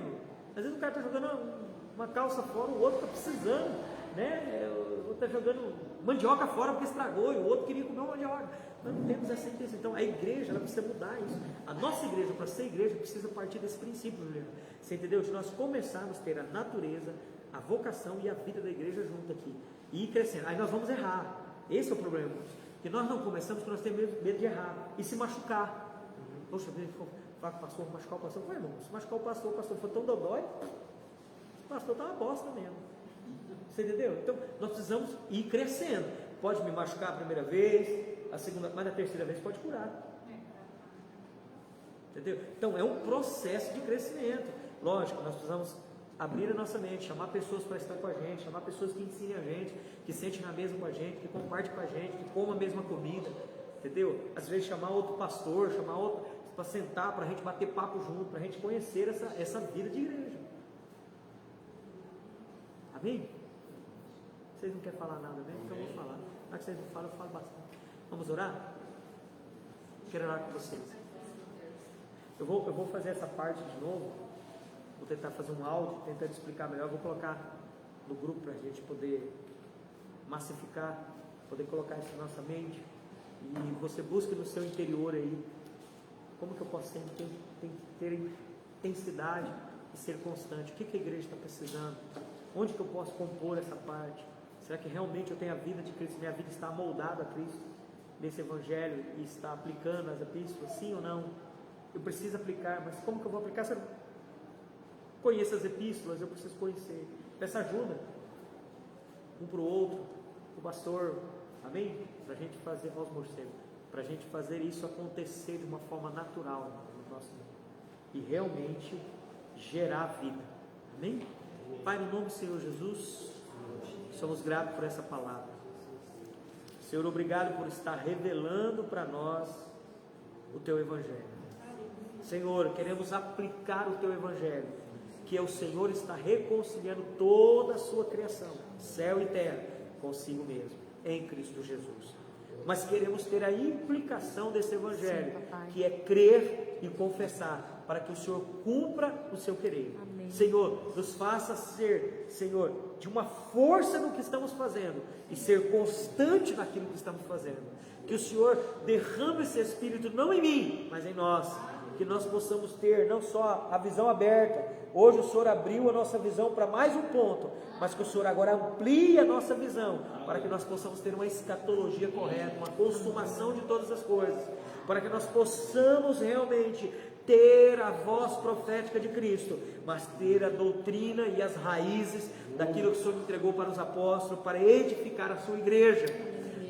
Às vezes o cara está jogando uma calça fora, o outro está precisando, né? O outro está jogando mandioca fora porque estragou, e o outro queria comer uma mandioca. Nós não temos essa intenção. Então a igreja, ela precisa mudar isso. A nossa igreja, para ser igreja, precisa partir desse princípio, Juliano. Você entendeu? De nós começarmos a ter a natureza, a vocação e a vida da igreja junto aqui. E ir crescendo. Aí nós vamos errar. Esse é o problema. Que nós não começamos porque nós temos medo de errar e se machucar. Poxa, falar com o pastor, machucar o pastor. Ué, irmão, se machucar o pastor for tão dodói, o pastor está uma bosta mesmo. Você entendeu? Então, nós precisamos ir crescendo. Pode me machucar a primeira vez, a segunda, mas na terceira vez pode curar. Entendeu? Então, é um processo de crescimento. Lógico, nós precisamos abrir a nossa mente, chamar pessoas para estar com a gente, chamar pessoas que ensinem a gente, que sentem na mesa com a gente, que compartilhem com a gente, que comam a mesma comida. Entendeu? Às vezes chamar outro pastor, chamar outro para sentar, para a gente bater papo junto, para a gente conhecer essa vida de igreja. Amém? Vocês não querem falar nada mesmo? Então eu vou falar. Já que vocês não falam, eu falo bastante. Vamos orar? Quero orar com vocês. Eu vou fazer essa parte de novo. Vou tentar fazer um áudio, tentando explicar melhor. Vou colocar no grupo para a gente poder massificar, poder colocar isso na nossa mente. E você busca no seu interior aí, como que eu posso ter intensidade e ser constante? O que a igreja está precisando? Onde que eu posso compor essa parte? Será que realmente eu tenho a vida de Cristo? Minha vida está moldada a Cristo, nesse Evangelho, e está aplicando as epístolas, sim ou não? Eu preciso aplicar, mas como que eu vou aplicar? Se eu conheço as epístolas, eu preciso conhecer. Peça ajuda, um para o outro, o pastor, amém? Para a gente fazer aos morcegos, para a gente fazer isso acontecer de uma forma natural no nosso mundo, e realmente gerar vida, amém? Pai, no nome do Senhor Jesus, somos gratos por essa palavra. Senhor, obrigado por estar revelando para nós o Teu Evangelho. Senhor, queremos aplicar o Teu Evangelho, que é o Senhor está reconciliando toda a sua criação, céu e terra, consigo mesmo, em Cristo Jesus. Mas queremos ter a implicação desse Evangelho, que é crer e confessar, para que o Senhor cumpra o seu querer. Amém. Senhor, nos faça ser, Senhor, de uma força no que estamos fazendo e ser constante naquilo que estamos fazendo. Que o Senhor derrame esse Espírito não em mim, mas em nós. Que nós possamos ter não só a visão aberta. Hoje o Senhor abriu a nossa visão para mais um ponto, mas que o Senhor agora amplie a nossa visão, para que nós possamos ter uma escatologia correta, uma consumação de todas as coisas, para que nós possamos realmente ter a voz profética de Cristo, mas ter a doutrina e as raízes daquilo que o Senhor entregou para os apóstolos, para edificar a sua igreja.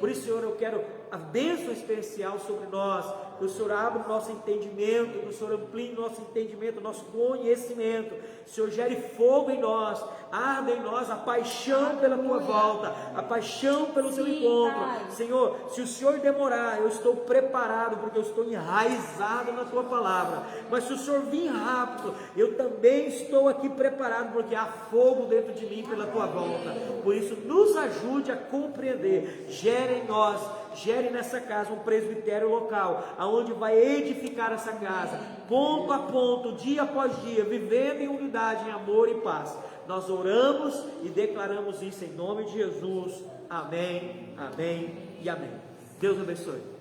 Por isso, Senhor, eu quero a bênção especial sobre nós, que o Senhor abra o nosso entendimento, que o Senhor amplie o nosso entendimento, o nosso conhecimento, que o Senhor gere fogo em nós, arda em nós a paixão pela tua volta, a paixão pelo teu encontro. Senhor, se o Senhor demorar, eu estou preparado, porque eu estou enraizado na tua palavra, mas se o Senhor vir rápido, eu também estou aqui preparado, porque há fogo dentro de mim pela tua volta. Por isso, nos ajude a compreender, gere em nós, gere nessa casa um presbitério local, aonde vai edificar essa casa, ponto a ponto, dia após dia, vivendo em unidade, em amor e paz. Nós oramos e declaramos isso em nome de Jesus. Amém, amém e amém. Deus abençoe.